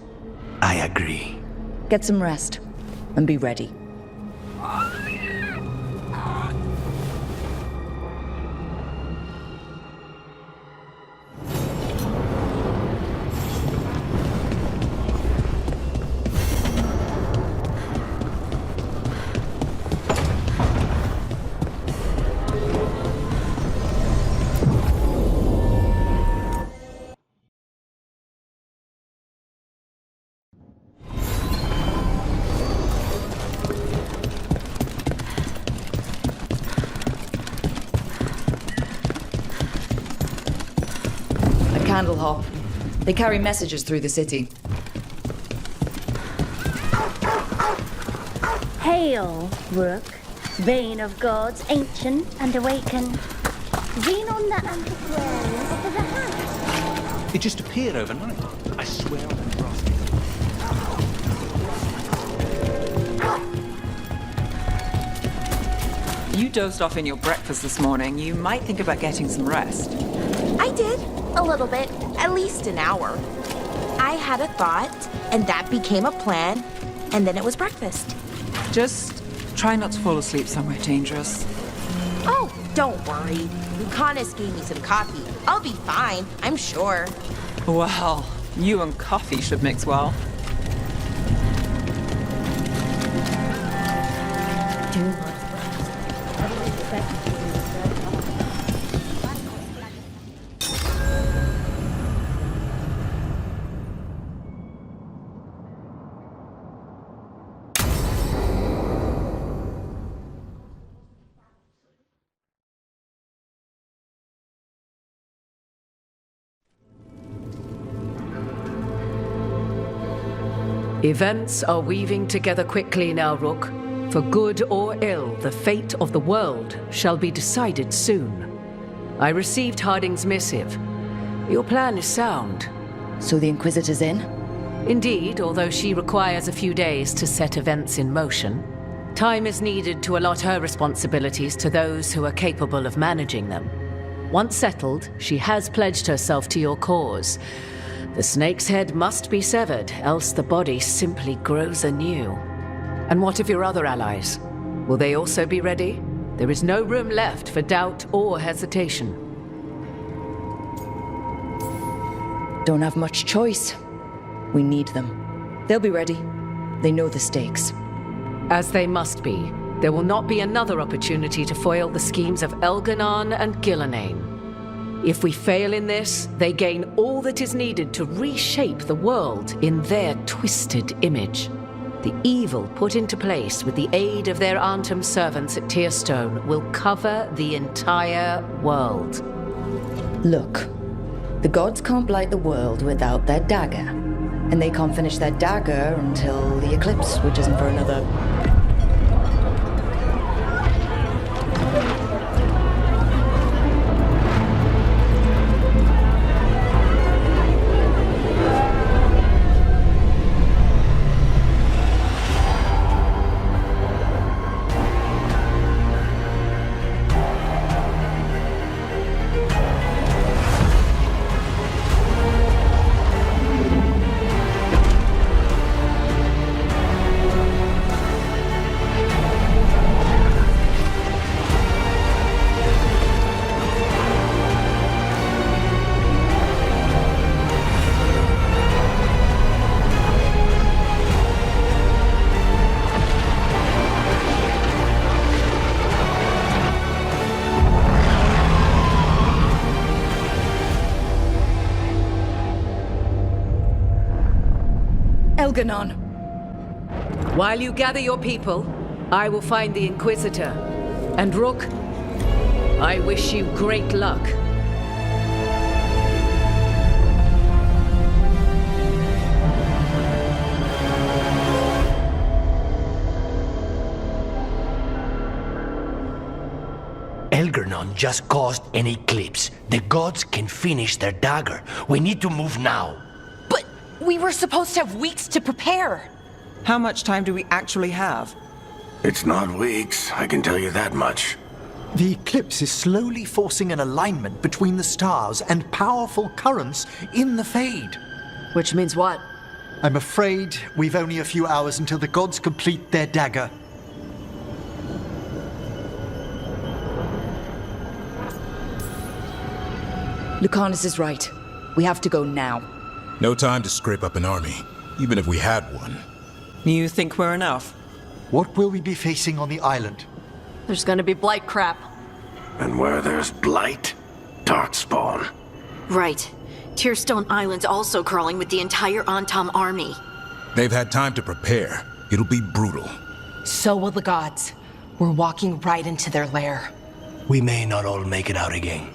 I agree. Get some rest, and be ready. Candlehop. They carry messages through the city. Hail, Rook, bane of gods, ancient and awakened. Xenon the antiquarian offers a hand. It just appeared overnight. I swear on the cross. You dozed off in your breakfast this morning. You might think about getting some rest. I did. A little bit. At least an hour. I had a thought, and that became a plan, and then it was breakfast. Just try not to fall asleep somewhere dangerous. Oh, don't worry. Lucanus gave me some coffee. I'll be fine, I'm sure. Well, you and coffee should mix well. Events are weaving together quickly now, Rook. For good or ill, the fate of the world shall be decided soon. I received Harding's missive. Your plan is sound. So the Inquisitor's in? Indeed, although she requires a few days to set events in motion. Time is needed to allot her responsibilities to those who are capable of managing them. Once settled, she has pledged herself to your cause. The snake's head must be severed, else the body simply grows anew. And what of your other allies? Will they also be ready? There is no room left for doubt or hesitation. Don't have much choice. We need them. They'll be ready. They know the stakes. As they must be. There will not be another opportunity to foil the schemes of Elgar'nan and Gillenane. If we fail in this, they gain all that is needed to reshape the world in their twisted image. The evil put into place with the aid of their Antum servants at Tearstone will cover the entire world. Look, the gods can't blight the world without their dagger. And they can't finish their dagger until the eclipse, which isn't for another... Elganon! While you gather your people, I will find the Inquisitor. And Rook, I wish you great luck. Elganon just caused an eclipse. The gods can finish their dagger. We need to move now. But we were supposed to have weeks to prepare. How much time do we actually have? It's not weeks, I can tell you that much. The eclipse is slowly forcing an alignment between the stars and powerful currents in the Fade. Which means what? I'm afraid we've only a few hours until the gods complete their dagger. Lucanus is right. We have to go now. No time to scrape up an army, even if we had one. You think we're enough? What will we be facing on the island? There's gonna be blight crap. And where there's blight, darkspawn. Right. Tearstone Island's also crawling with the entire Antom army. They've had time to prepare. It'll be brutal. So will the gods. We're walking right into their lair. We may not all make it out again.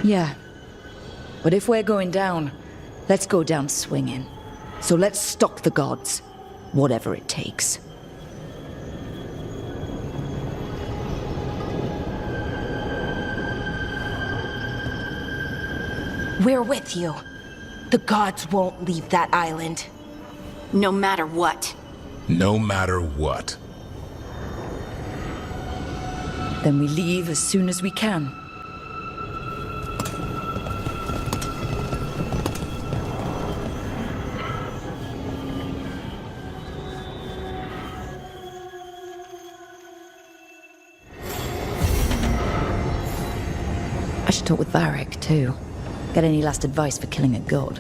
Yeah. But if we're going down, let's go down swinging. So let's stop the gods, whatever it takes. We're with you. The gods won't leave that island. No matter what. No matter what. Then we leave as soon as we can. I should talk with Varric, too. Get any last advice for killing a god.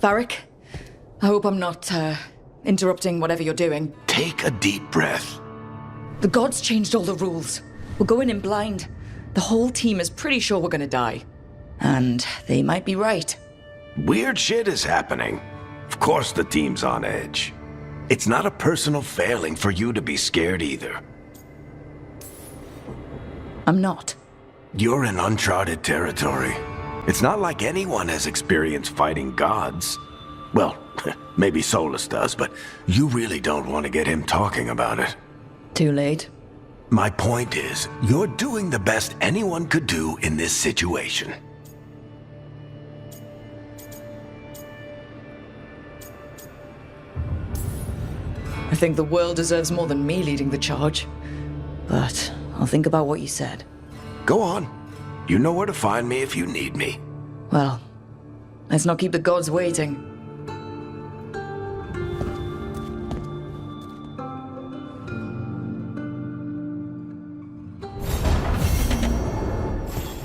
Varric, I hope I'm not, interrupting whatever you're doing. Take a deep breath. The gods changed all the rules. We're going in blind. The whole team is pretty sure we're gonna die. And they might be right. Weird shit is happening. Of course the team's on edge. It's not a personal failing for you to be scared either. I'm not. You're in uncharted territory. It's not like anyone has experience fighting gods. Well, maybe Solus does, but you really don't want to get him talking about it. Too late. My point is, you're doing the best anyone could do in this situation. I think the world deserves more than me leading the charge. But I'll think about what you said. Go on. You know where to find me if you need me. Well, let's not keep the gods waiting.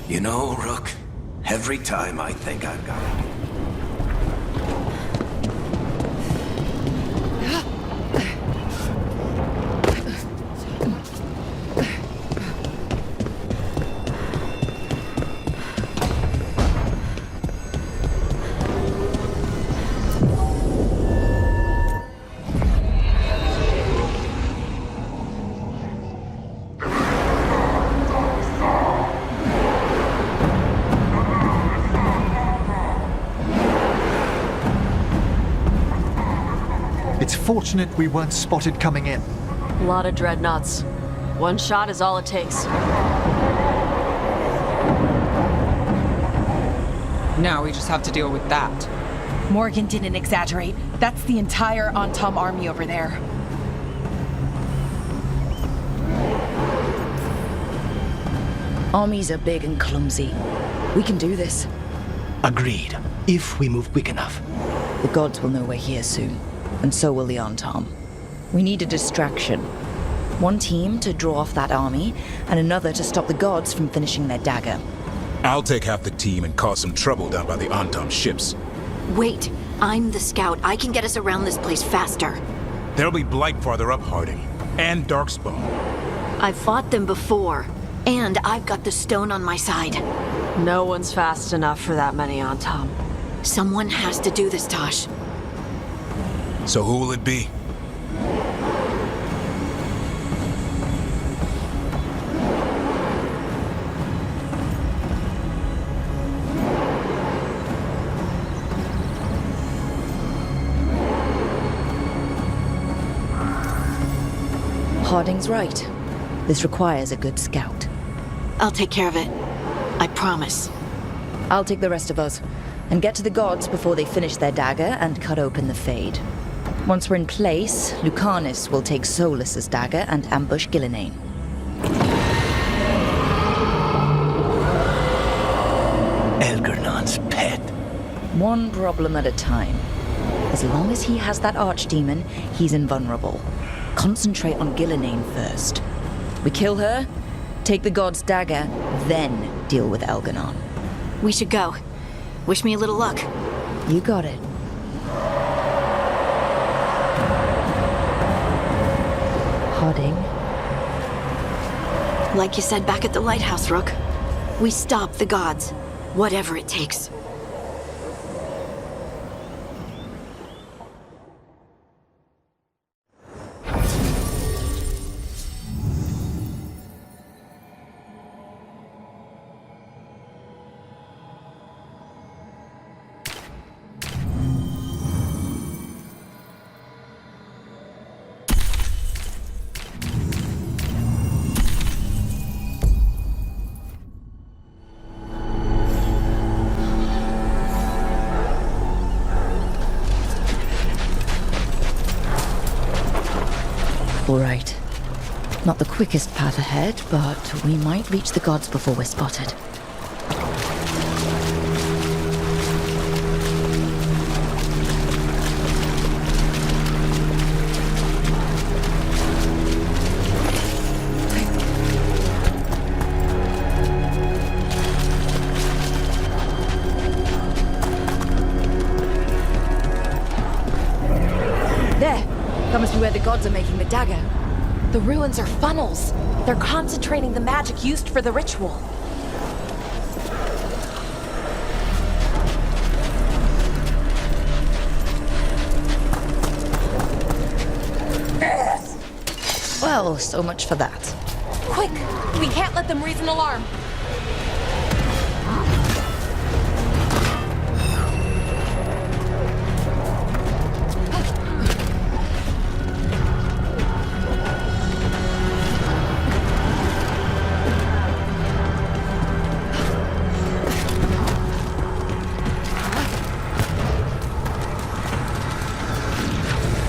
You know, Rook, every time I think I've got it. It's fortunate we weren't spotted coming in. A lot of dreadnoughts. One shot is all it takes. Now we just have to deal with that. Morgan didn't exaggerate. That's the entire Antom army over there. Armies are big and clumsy. We can do this. Agreed. If we move quick enough. The gods will know we're here soon. And so will the Antom. We need a distraction. One team to draw off that army, and another to stop the gods from finishing their dagger. I'll take half the team and cause some trouble down by the Antam ships. Wait, I'm the scout. I can get us around this place faster. There'll be Blight farther up, Harding. And Darkspawn. I've fought them before. And I've got the stone on my side. No one's fast enough for that many Antam. Someone has to do this, Tosh. So who will it be? Harding's right. This requires a good scout. I'll take care of it. I promise. I'll take the rest of us, and get to the gods before they finish their dagger and cut open the Fade. Once we're in place, Lucanus will take Solus's dagger and ambush Gillenane. Elgernon's pet. One problem at a time. As long as he has that archdemon, he's invulnerable. Concentrate on Gillenane first. We kill her, take the god's dagger, then deal with Elgernon. We should go. Wish me a little luck. You got it. Harding. Like you said back at the lighthouse, Rook. We stop the gods. Whatever it takes. All right. Not the quickest path ahead, but we might reach the gods before we're spotted. There! That must be where the gods are making the dagger. The ruins are funnels. They're concentrating the magic used for the ritual. Well, so much for that. Quick! We can't let them raise an alarm.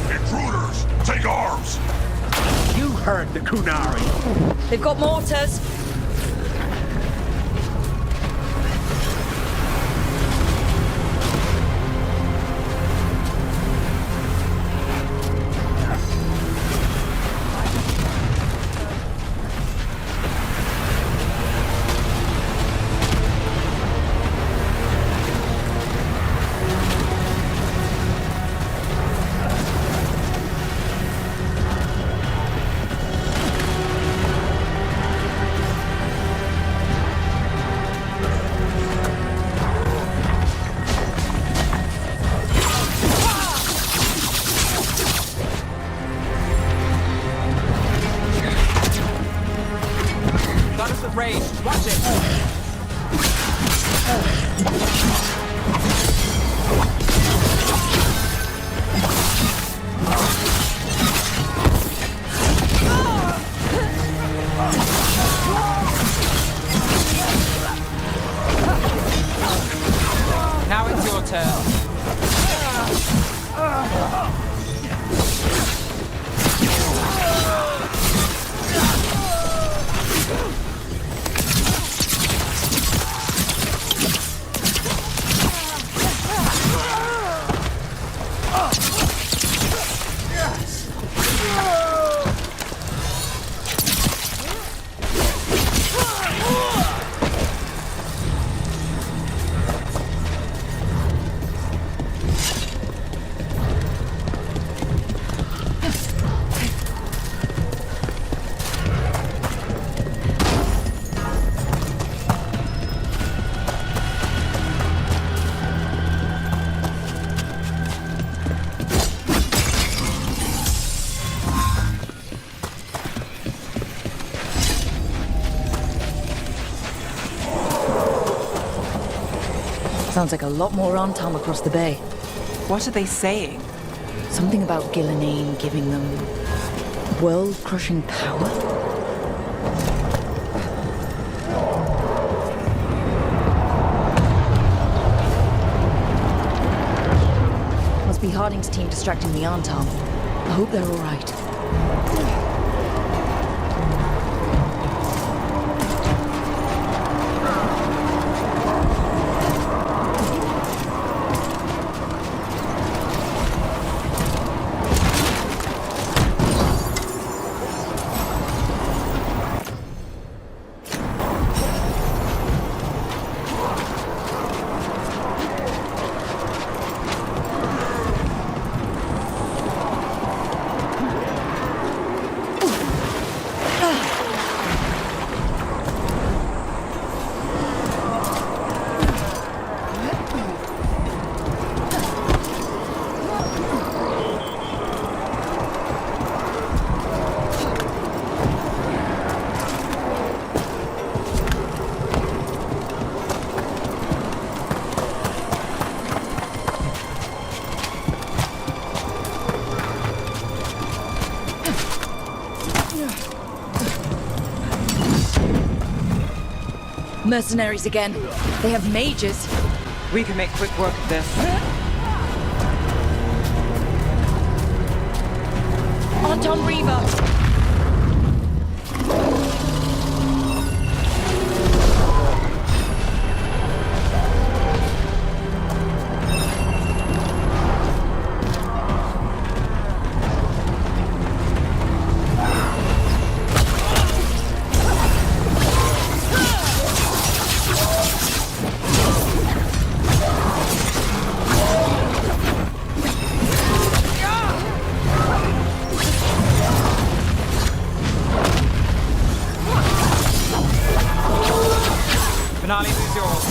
Intruders, take arms! You heard the Kunari. They've got mortars. Rage, watch it! Now it's your turn. Sounds like a lot more Antom across the bay. What are they saying? Something about Gillenane giving them world-crushing power? Must be Harding's team distracting the Antom. I hope they're all right. Mercenaries again. They have mages. We can make quick work of this. Anton Reaver! Finale is yours.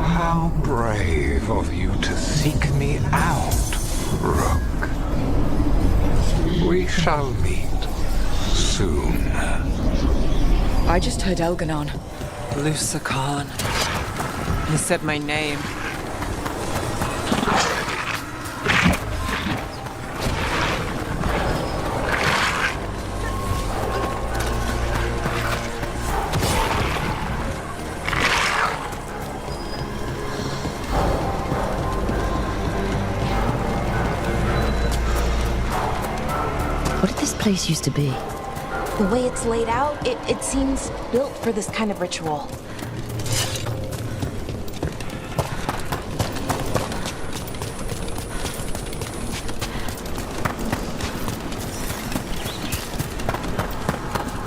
How brave of you to seek me out, Rook. We shall meet soon. I just heard Elganon. Lucican. He said my name. What did this place used to be? The way it's laid out, it seems built for this kind of ritual.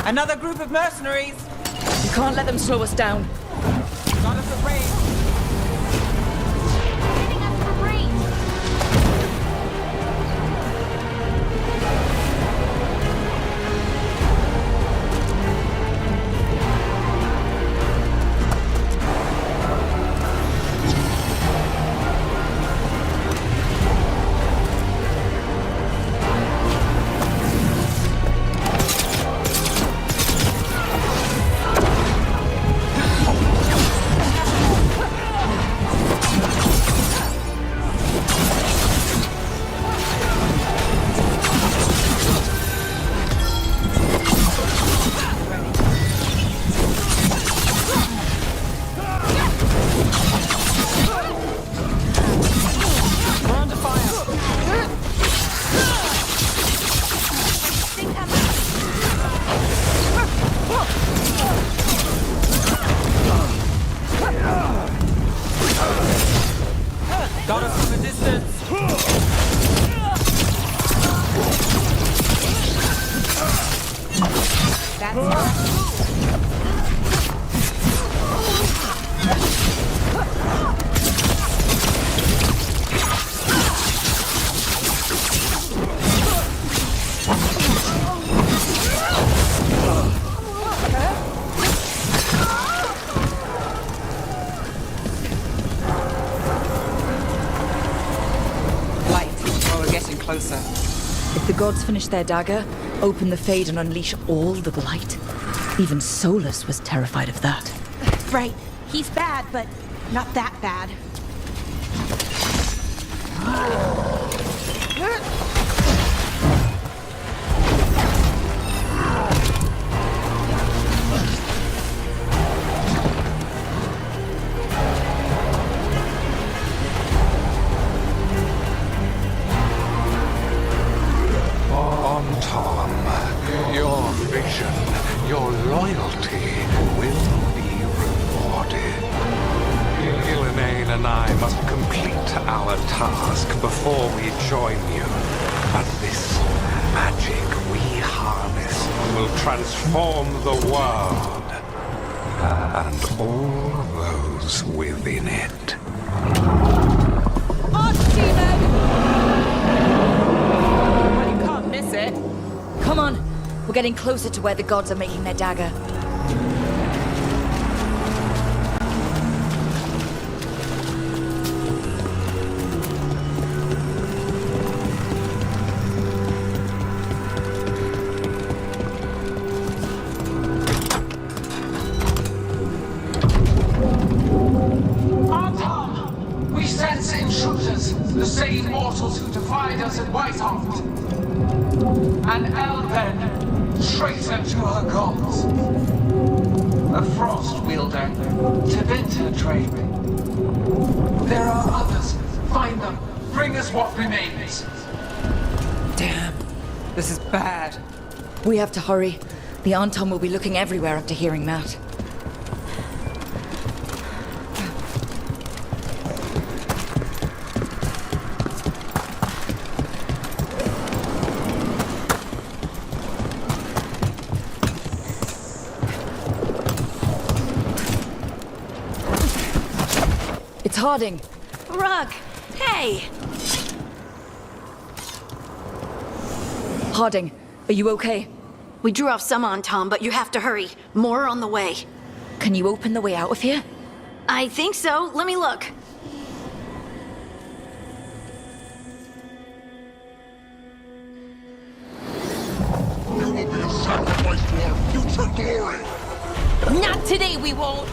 Another group of mercenaries! You can't let them slow us down. Got us a range. closer. If the gods finish their dagger, open the Fade and unleash all the Blight. Even Solus was terrified of that. Right. He's bad, but not that bad. Tom, your vision, your loyalty will be rewarded. Ghilanane and I must complete our task before we join you. But this magic we harness will transform the world and all those within it. Come on! We're getting closer to where the gods are making their dagger. Anton! We sense intruders, the same mortals who defied us at Whitehaft. An Elven, traitor to her gods. A frost wielder, Tevinter trade. There are others. Find them. Bring us what remains. Damn. This is bad. We have to hurry. The Anton will be looking everywhere after hearing that. It's Harding. Rug! Hey! Harding, are you okay? We drew off some on Tom, but you have to hurry. More on the way. Can you open the way out of here? I think so. Let me look. You will be a sacrifice to our future glory! Not today, we won't!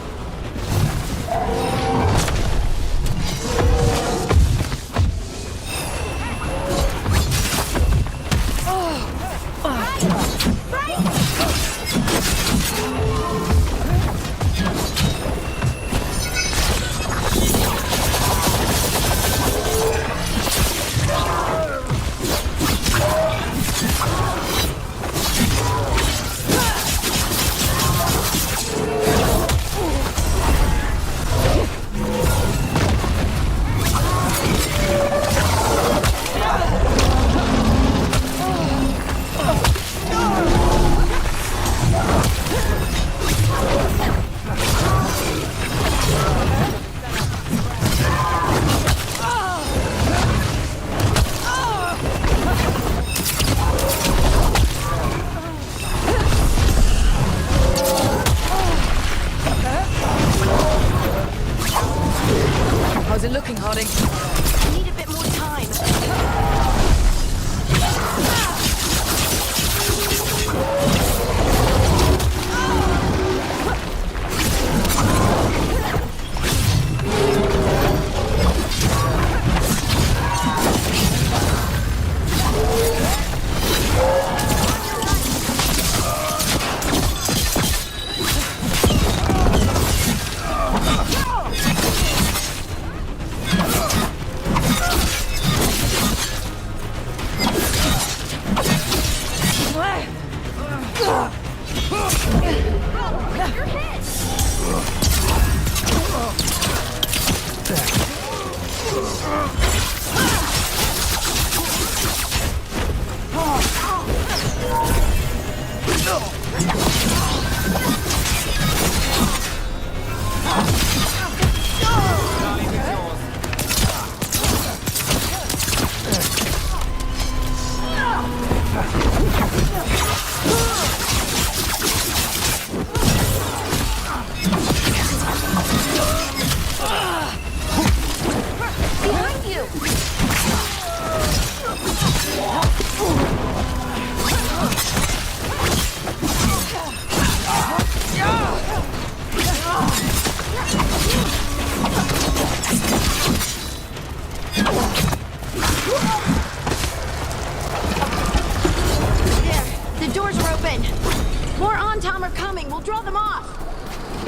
How's it looking, Harding? I need a bit more time.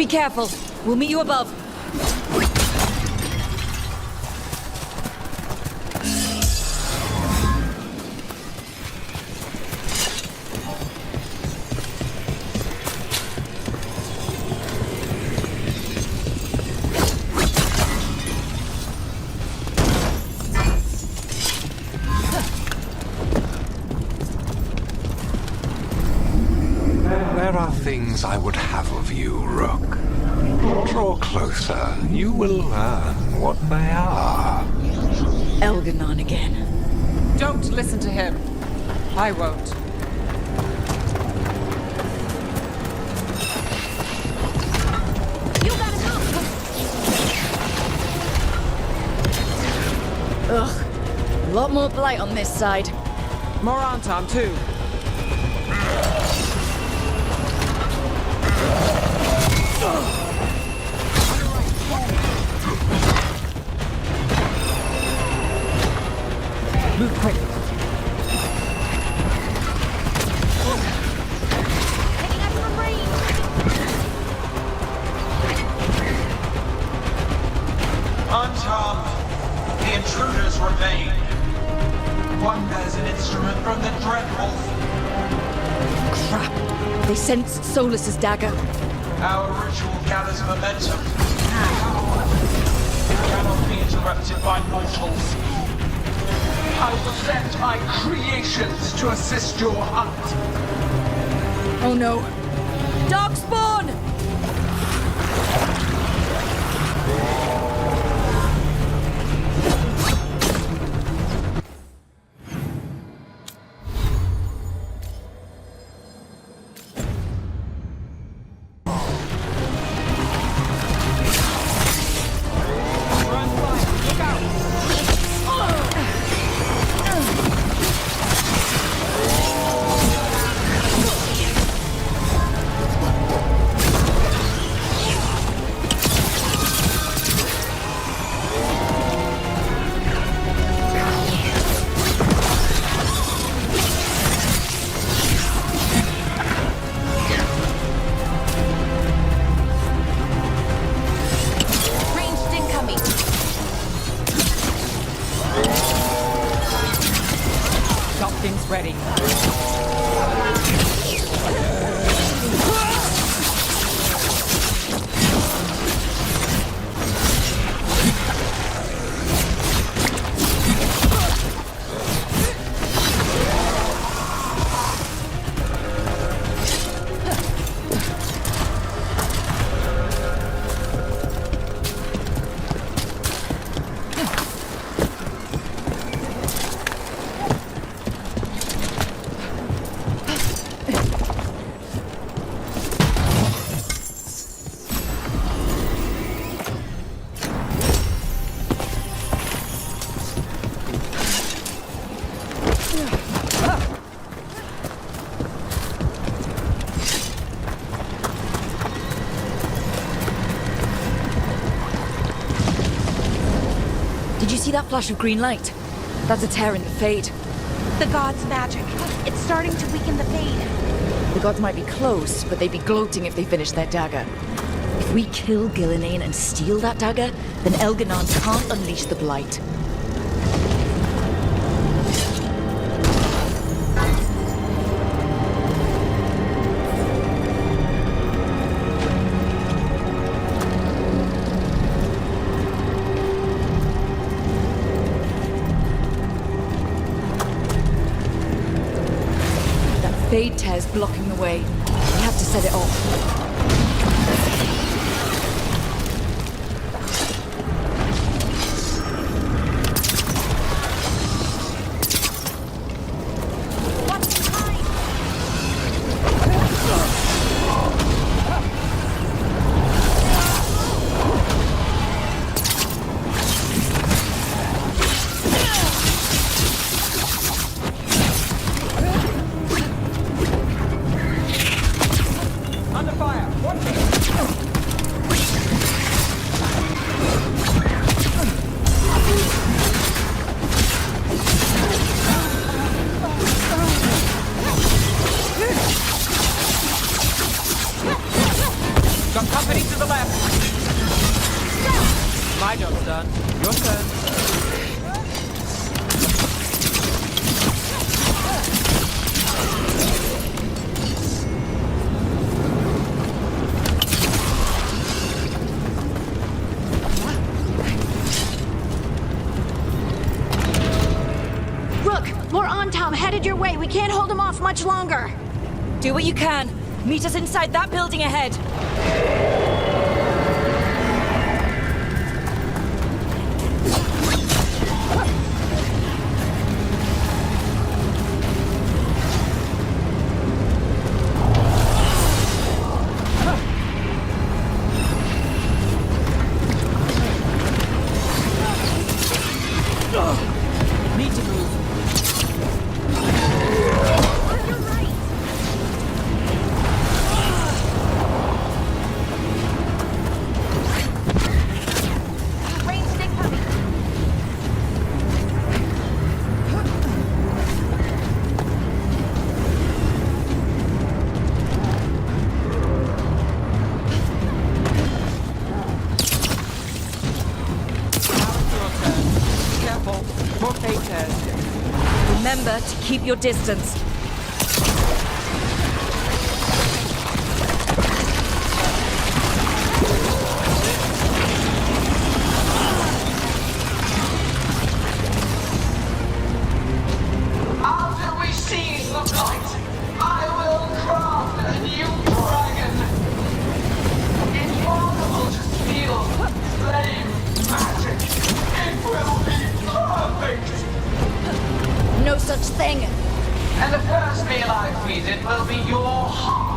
careful. We'll meet you above. There are things I would have of you, Rook. Draw closer. You will learn what they are. Elganon again. Don't listen to him. I won't. You gotta go! Ugh. A lot more blight on this side. More Antam, too. Move quick. Taking out from range! Uncharmed, the intruders remain. One bears an instrument from the Dreadwolf. Crap. They sensed Solus's dagger. Our ritual gathers momentum. Power cannot be interrupted by mortals. I will send my creations to assist your hunt. Oh no. Darkspawn! Ready. Did you see that flash of green light? That's a tear in the Fade. The god's magic. It's starting to weaken the Fade. The gods might be close, but they'd be gloating if they finished their dagger. If we kill Gillenane and steal that dagger, then Elganon can't unleash the Blight. Fade tear's blocking the way. We have to set it off. Under fire! My job's done. Your turn. Rook, more Antam headed your way. We can't hold him off much longer. Do what you can. Meet us inside that building ahead. Need to move. Careful. More fake tears. Remember to keep your distance. After we seize the blight, I will craft a new dragon. Impossible to steal. Flame magic. It will be perfect. No such thing. And the first meal I feed it will be your hearts.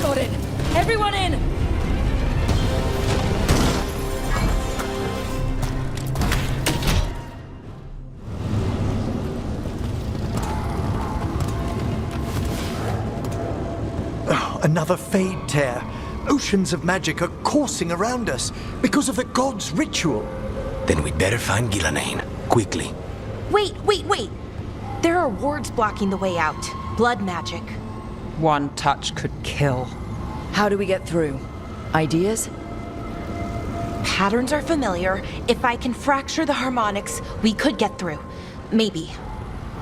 Got it. Everyone in! Another fade tear. Oceans of magic are coursing around us because of the god's ritual. Then we'd better find Gillenane. Quickly. Wait. There are wards blocking the way out. Blood magic. One touch could kill. How do we get through? Ideas? Patterns are familiar. If I can fracture the harmonics, we could get through. Maybe.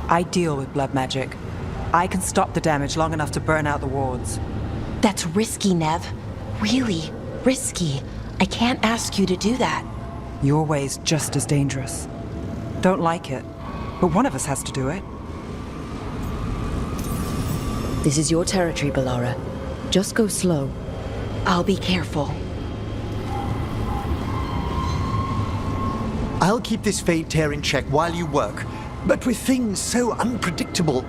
I deal with blood magic. I can stop the damage long enough to burn out the wards. That's risky, Nev. Really risky. I can't ask you to do that. Your way's just as dangerous. Don't like it, but one of us has to do it. This is your territory, Bellara. Just go slow. I'll be careful. I'll keep this fade tear in check while you work, but with things so unpredictable,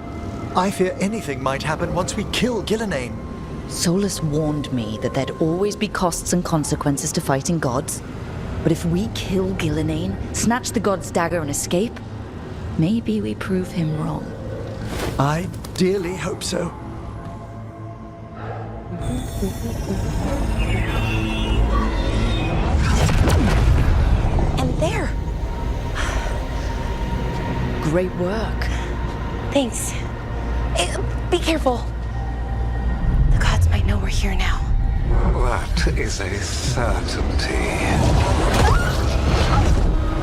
I fear anything might happen once we kill Gillenane. Solus warned me that there'd always be costs and consequences to fighting gods. But if we kill Gillenane, snatch the god's dagger and escape, maybe we prove him wrong. I dearly hope so. And there. Great work. Thanks. Be careful. The gods might know we're here now. That is a certainty.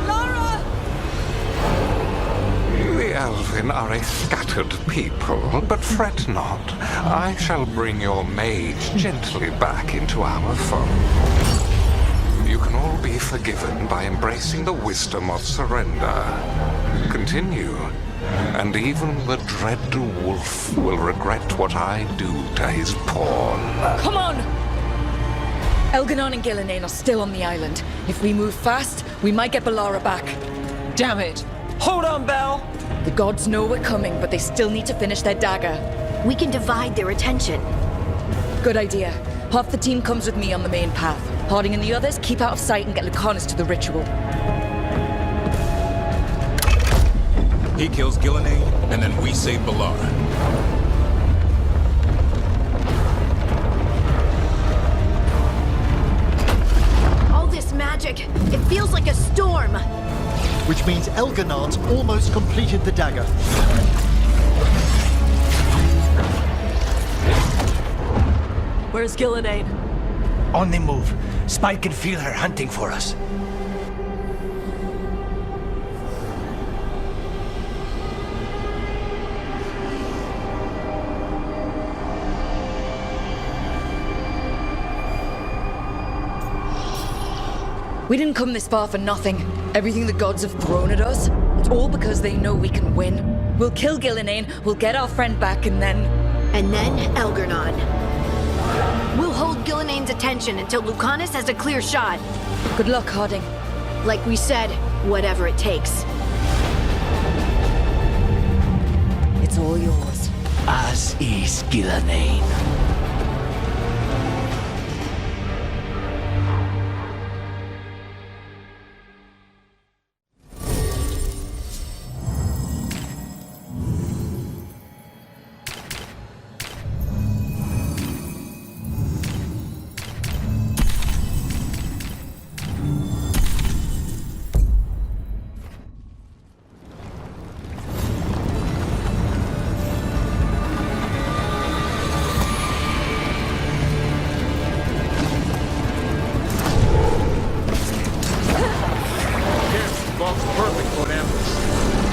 Lara! The Elven are a scattered people, but fret not. I shall bring your mage gently back into our fold. You can all be forgiven by embracing the wisdom of surrender. Continue, and even the dread wolf will regret what I do to his pawn. Come on! Elganon and Gillenane are still on the island. If we move fast, we might get Bellara back. Damn it! Hold on, Belle! The gods know we're coming, but they still need to finish their dagger. We can divide their attention. Good idea. Half the team comes with me on the main path. Harding and the others keep out of sight and get Lucanus to the ritual. He kills Gillenane, and then we save Balara. All this magic, it feels like a storm. Which means Elgonard's almost completed the dagger. Where's Gillenane? On the move. Spike can feel her hunting for us. We didn't come this far for nothing. Everything the gods have thrown at us, it's all because they know we can win. We'll kill Gillenane, we'll get our friend back, and then... And then Elgernard. We'll hold Gillenane's attention until Lucanus has a clear shot. Good luck, Harding. Like we said, whatever it takes. It's all yours. As is Gillenane.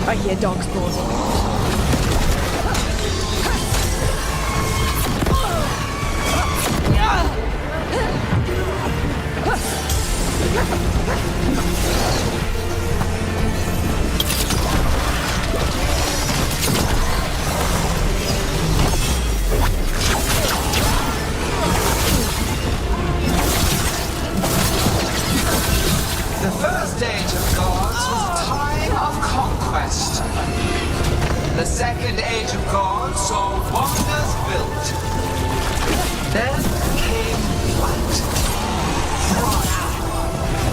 I hear dogs barking. The first age of gods was a time of conquest. The second age of gods saw wonders built. Then came flight,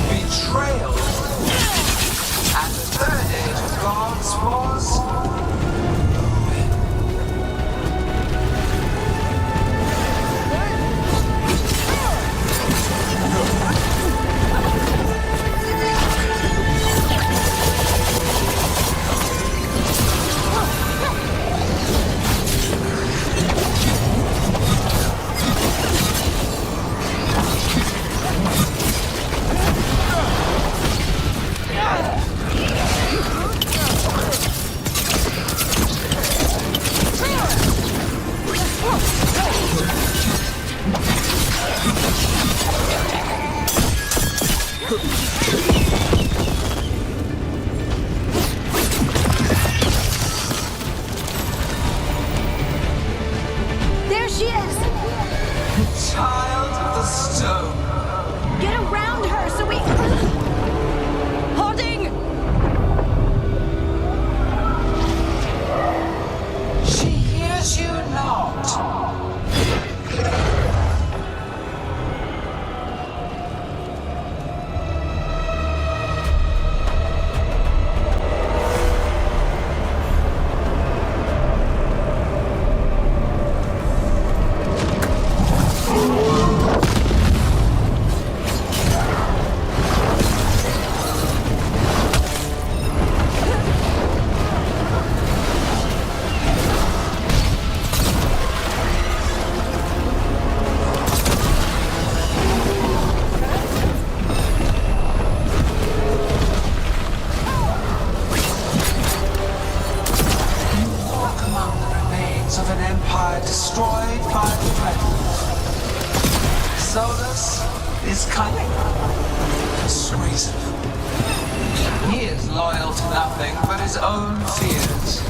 betrayal, and the third age of gods was There she is! child of the stone. Get around her so we... Harding! She hears you not. Of an empire destroyed by the Dreadwolf. Solus is cunning, persuasive. He is loyal to nothing but his own fears.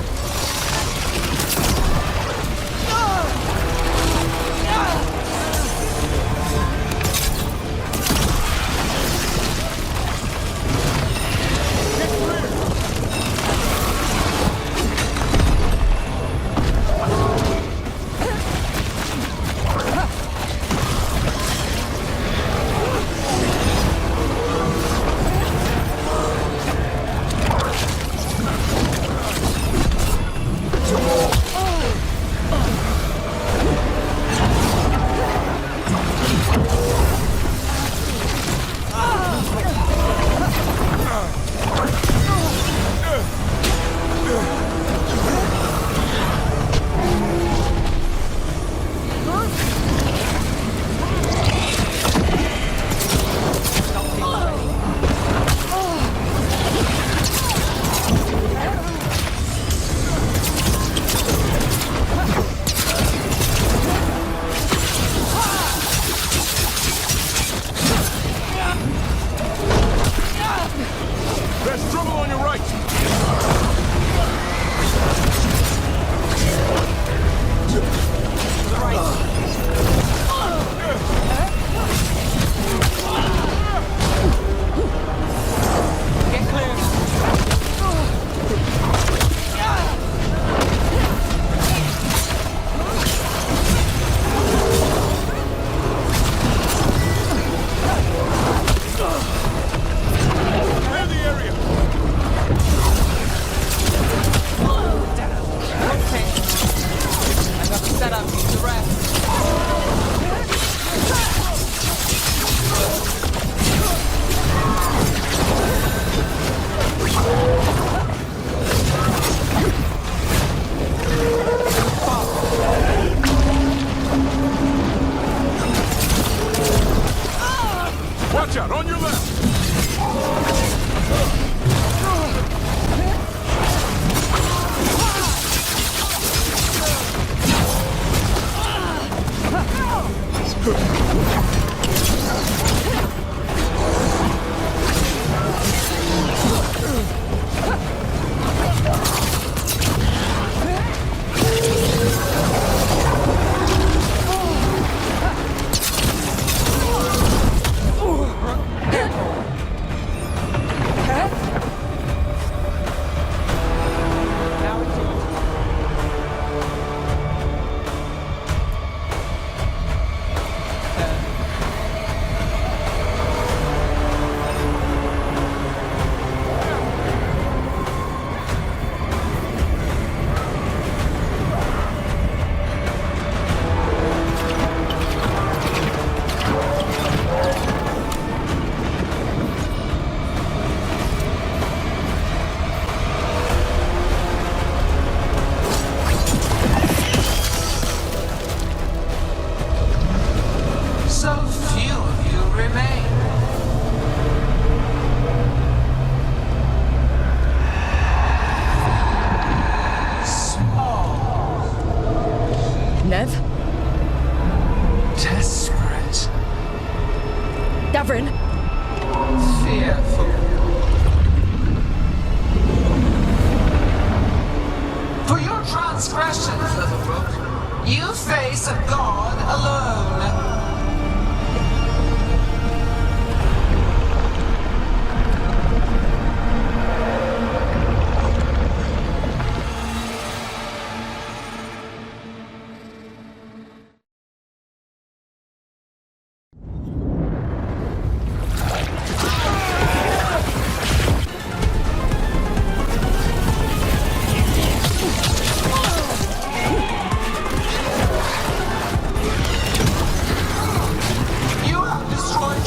You face a god alone.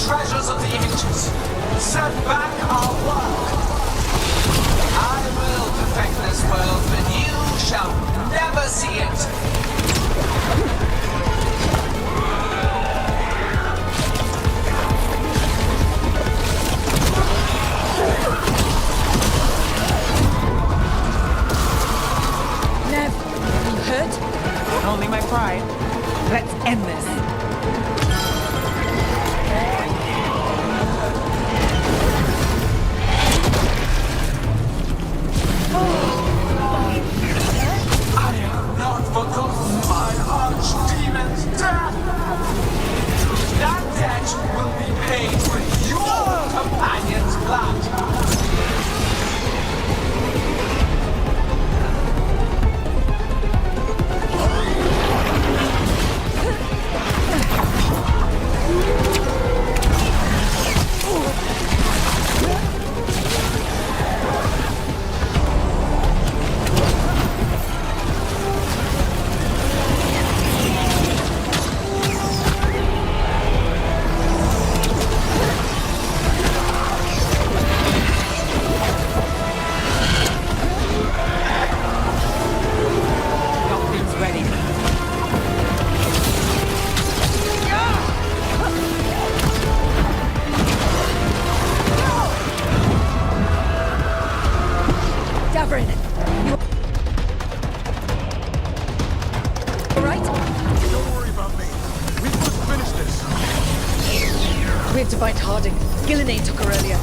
Treasures of the ages. Set back our work. I will perfect this world, but you shall never see it. Nev, you hurt? Only my pride. Let's end this. Forgotten my archdemon's death! That debt will be paid with your companion's blood! We have to find Harding. Gillenane took her earlier.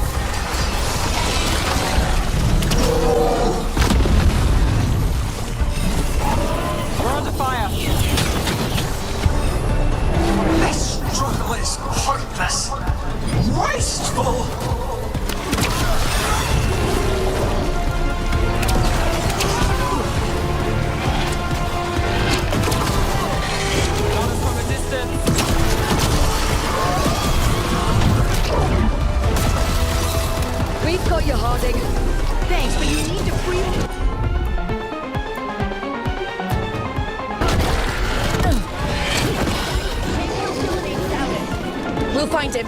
We're under fire! This struggle is hopeless! Wasteful! From a distance. We've got you, Harding. Thanks, but you need to free me. We'll find him.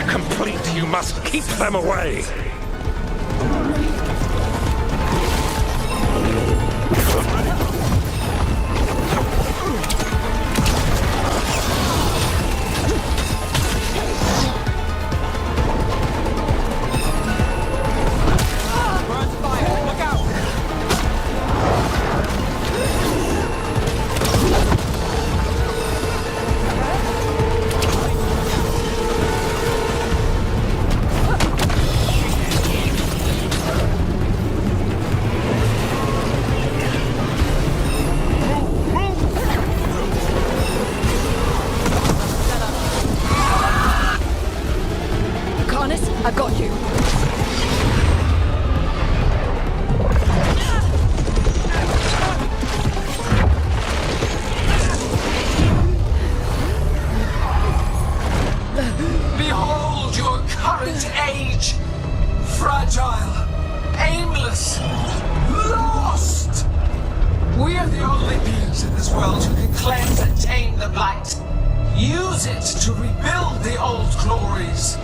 Complete, you must keep them away. I've got you. Behold your current age! Fragile, aimless, lost! We are the only beings in this world who can cleanse and tame the blight. Use it to rebuild the old glories.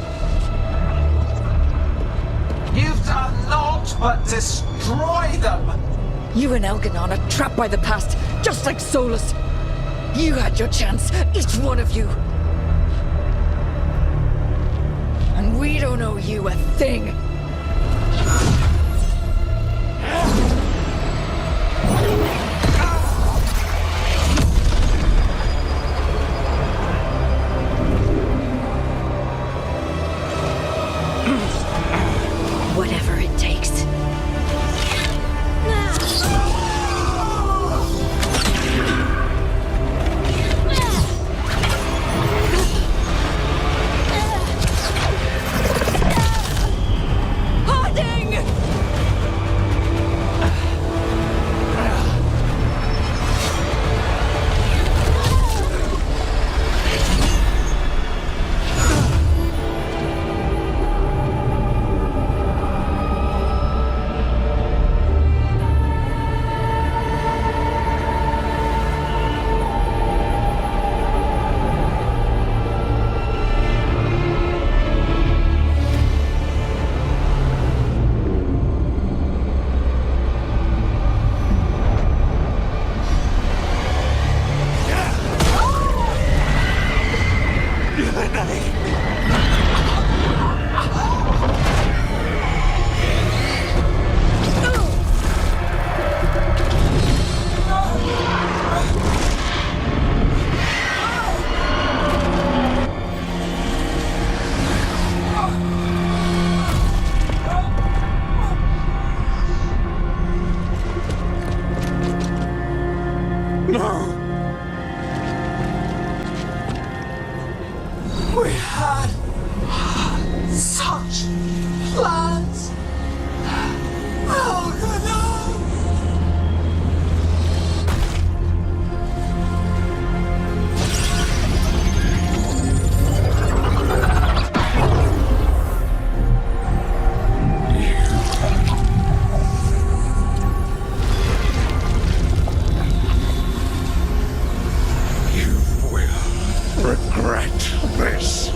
You've done naught but destroy them! You and Elganon are trapped by the past, just like Solus. You had your chance, each one of you. And we don't owe you a thing. We had such plans. Oh, no. Regret this.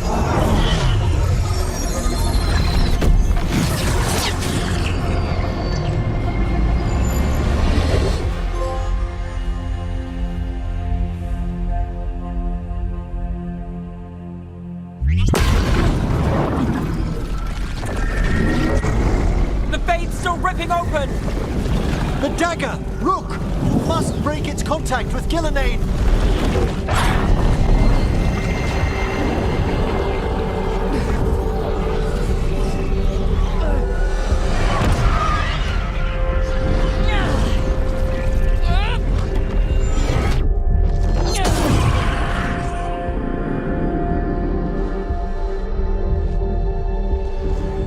The fade's still ripping open! The dagger! Rook! You must break its contact with Gillenane!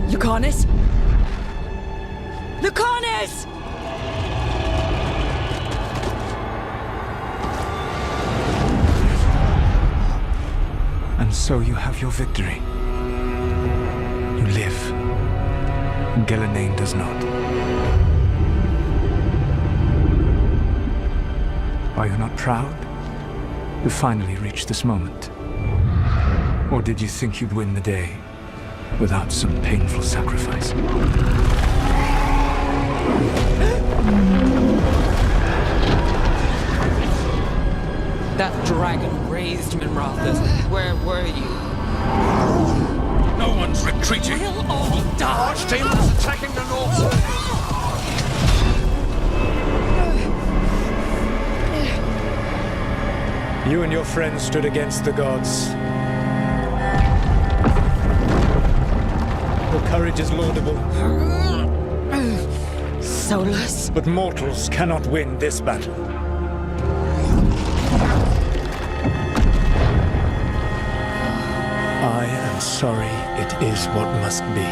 Lucanus? Lucanus! And so you have your victory. You live. Gillenane does not. Are you not proud? You finally reached this moment. Or did you think you'd win the day without some painful sacrifice? That dragon raised Minrathus. Where were you? No one's retreating. We'll all die. Archdemons attacking the north. You and your friends stood against the gods. Your courage is laudable. Solus. But mortals cannot win this battle. I am sorry it is what must be.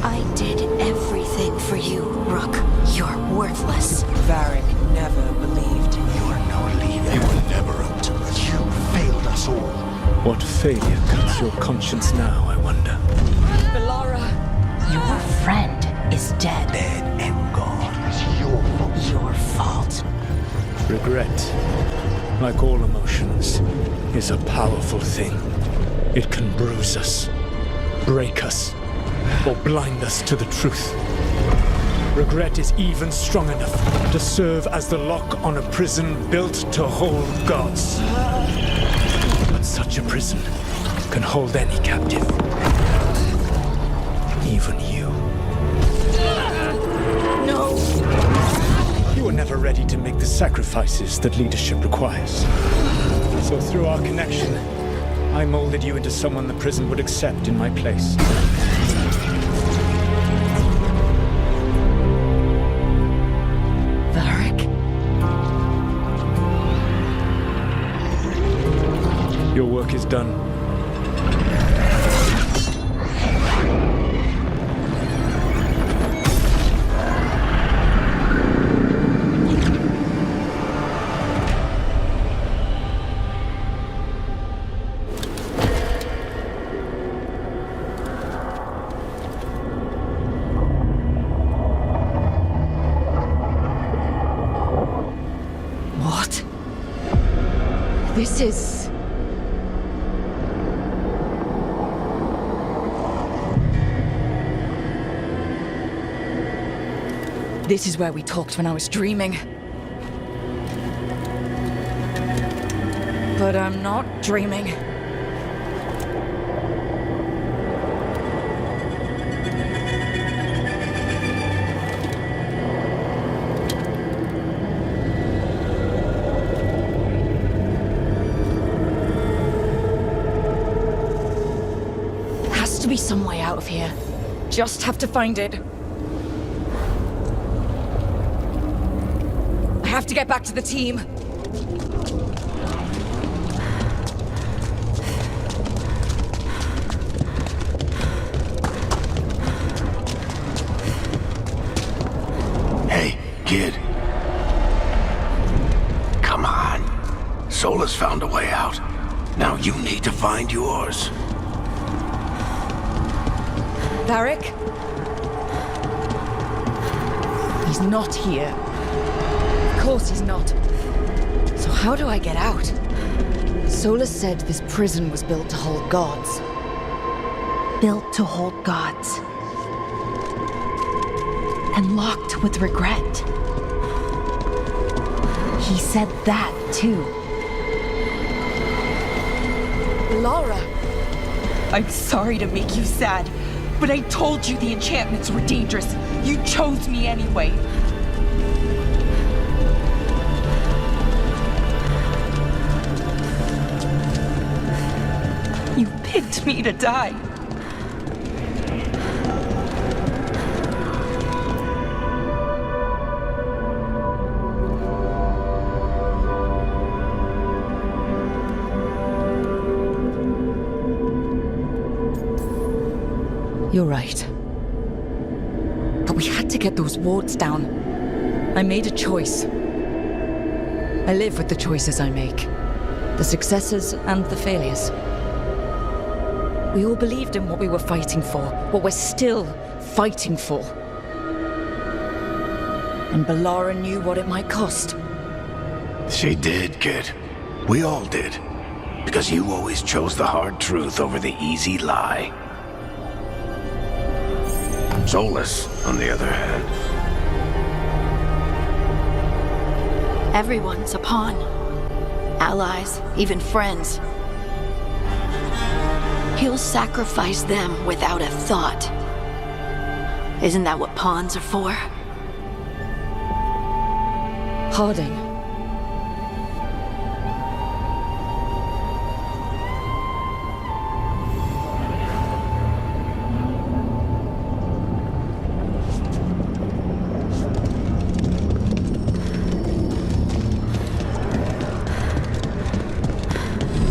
I did everything for you, Rook. You're worthless. Varric never believed. You are no leader. You were never up to it. You failed us all. What failure cuts your conscience now, I wonder? Belara. Your friend is dead. Dead and gone. It's your fault. Your fault. Regret, like all emotions, is a powerful thing. It can bruise us, break us, or blind us to the truth. Regret is even strong enough to serve as the lock on a prison built to hold gods. But such a prison can hold any captive. Even you. No! You were never ready to make the sacrifices that leadership requires. So through our connection, I molded you into someone the prison would accept in my place. Varric? Your work is done. What? This is... This is where we talked when I was dreaming. But I'm not dreaming. Has to be some way out of here. Just have to find it. I have to get back to the team. Solus found a way out. Now you need to find yours. Varric? He's not here. Of course he's not. So how do I get out? Solus said this prison was built to hold gods. Built to hold gods. And locked with regret. He said that, too. Laura! I'm sorry to make you sad, but I told you the enchantments were dangerous. You chose me anyway. You picked me to die. You're right. But we had to get those wards down. I made a choice. I live with the choices I make. The successes and the failures. We all believed in what we were fighting for, what we're still fighting for. And Balara knew what it might cost. She did, kid. We all did. Because you always chose the hard truth over the easy lie. Solus, on the other hand. Everyone's a pawn. Allies, even friends. He'll sacrifice them without a thought. Isn't that what pawns are for? Harding.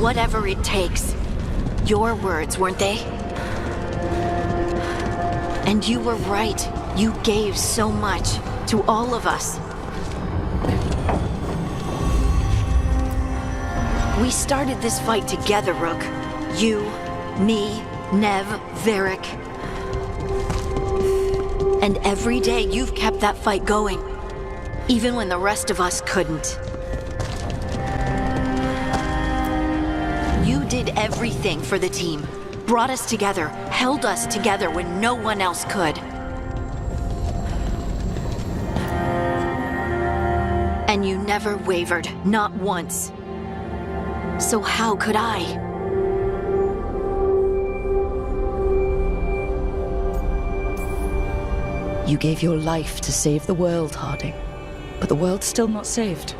Whatever it takes. Your words, weren't they? And you were right. You gave so much to all of us. We started this fight together, Rook. You, me, Nev, Varric. And every day you've kept that fight going. Even when the rest of us couldn't. You did everything for the team. Brought us together, held us together when no one else could. And you never wavered, not once. So how could I? You gave your life to save the world, Harding. But the world's still not saved.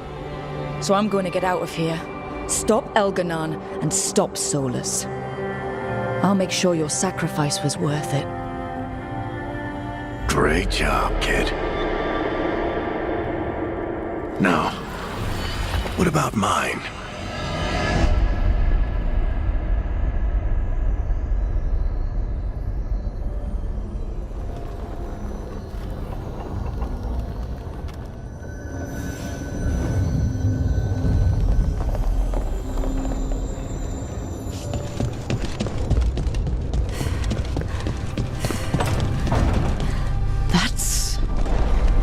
So I'm going to get out of here. Stop Elganon and stop Solus. I'll make sure your sacrifice was worth it. Great job, kid. Now, what about mine?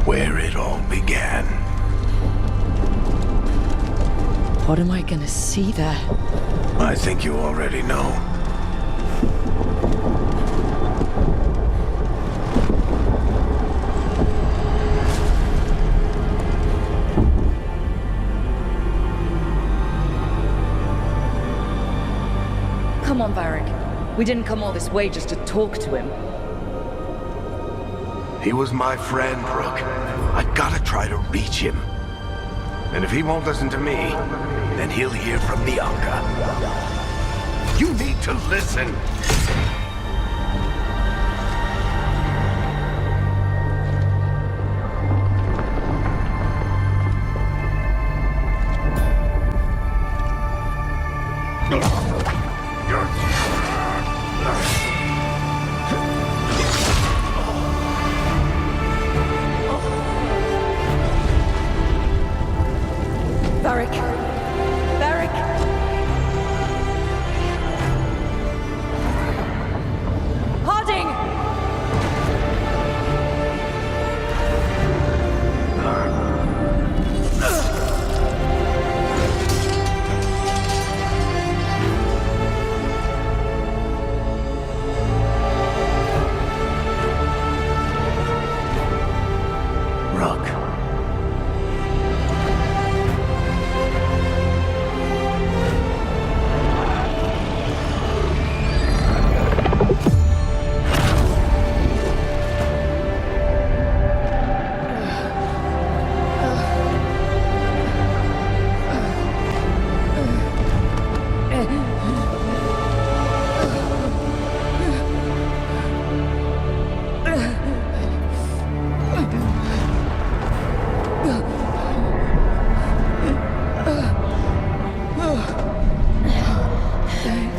Where it all began. What am I gonna see there? I think you already know. Come on, Varric. We didn't come all this way just to talk to him. He was my friend, Rook. I gotta try to reach him. And if he won't listen to me, then he'll hear from Bianca. You need to listen. Varric! Varric!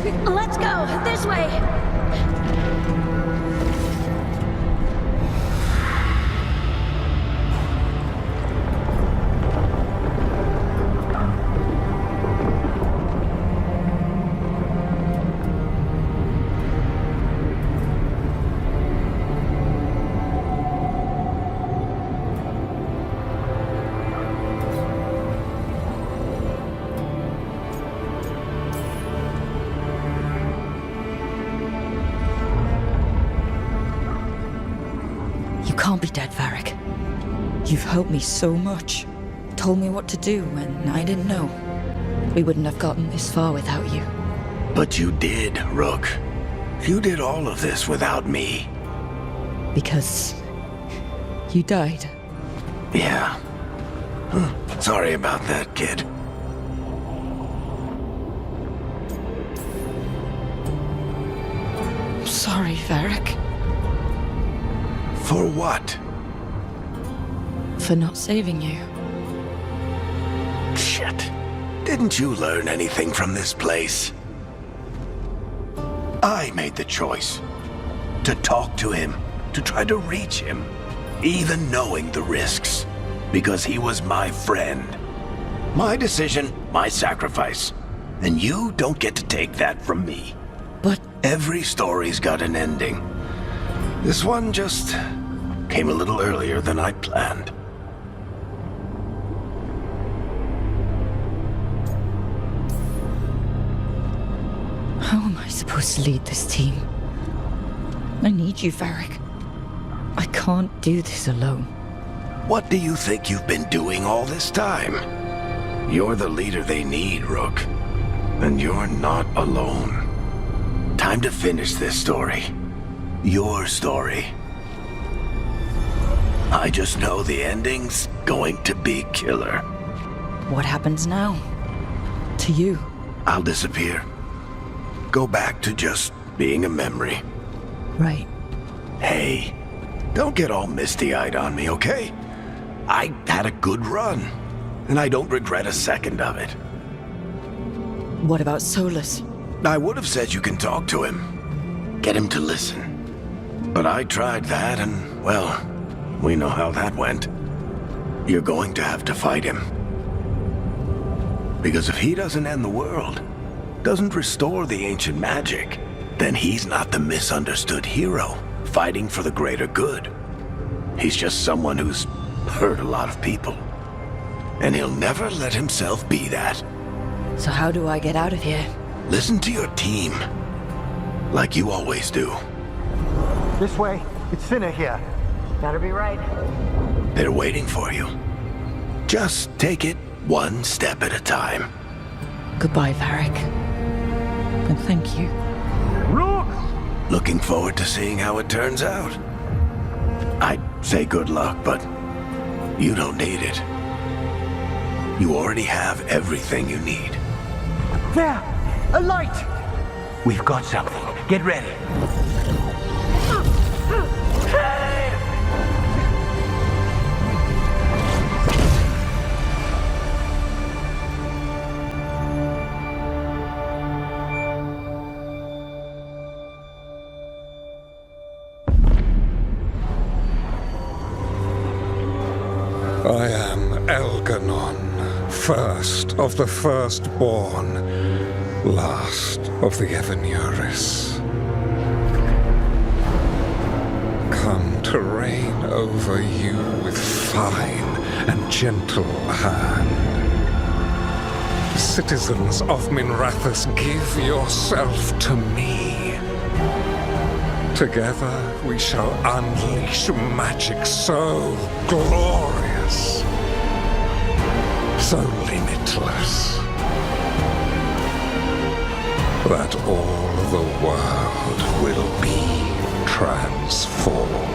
Let's go, this way. You can't be dead, Varric. You've helped me so much. Told me what to do when I didn't know. We wouldn't have gotten this far without you. But you did, Rook. You did all of this without me. Because you died. Yeah. Sorry about that, kid. Sorry, Varric. For what? For not saving you. Shit. Didn't you learn anything from this place? I made the choice. To talk to him. To try to reach him. Even knowing the risks. Because he was my friend. My decision, my sacrifice. And you don't get to take that from me. But... Every story's got an ending. This one just came a little earlier than I planned. How am I supposed to lead this team? I need you, Varric. I can't do this alone. What do you think you've been doing all this time? You're the leader they need, Rook. And you're not alone. Time to finish this story. Your story. I just know the ending's going to be killer. What happens now? To you? I'll disappear. Go back to just being a memory. Right. Hey, don't get all misty-eyed on me, okay? I had a good run, and I don't regret a second of it. What about Solus? I would have said you can talk to him. Get him to listen. But I tried that, and, well, we know how that went. You're going to have to fight him. Because if he doesn't end the world, doesn't restore the ancient magic, then he's not the misunderstood hero fighting for the greater good. He's just someone who's hurt a lot of people. And he'll never let himself be that. So how do I get out of here? Listen to your team. Like you always do. This way. It's thinner here. Better be right. They're waiting for you. Just take it one step at a time. Goodbye, Varric. And thank you. Look! Looking forward to seeing how it turns out. I'd say good luck, but you don't need it. You already have everything you need. There! A light! We've got something. Get ready. I am Elganon, first of the firstborn, last of the Evanuris. Come to reign over you with fine and gentle hand. Citizens of Minrathous, give yourself to me. Together we shall unleash magic so glorious, so limitless, that all the world will be transformed.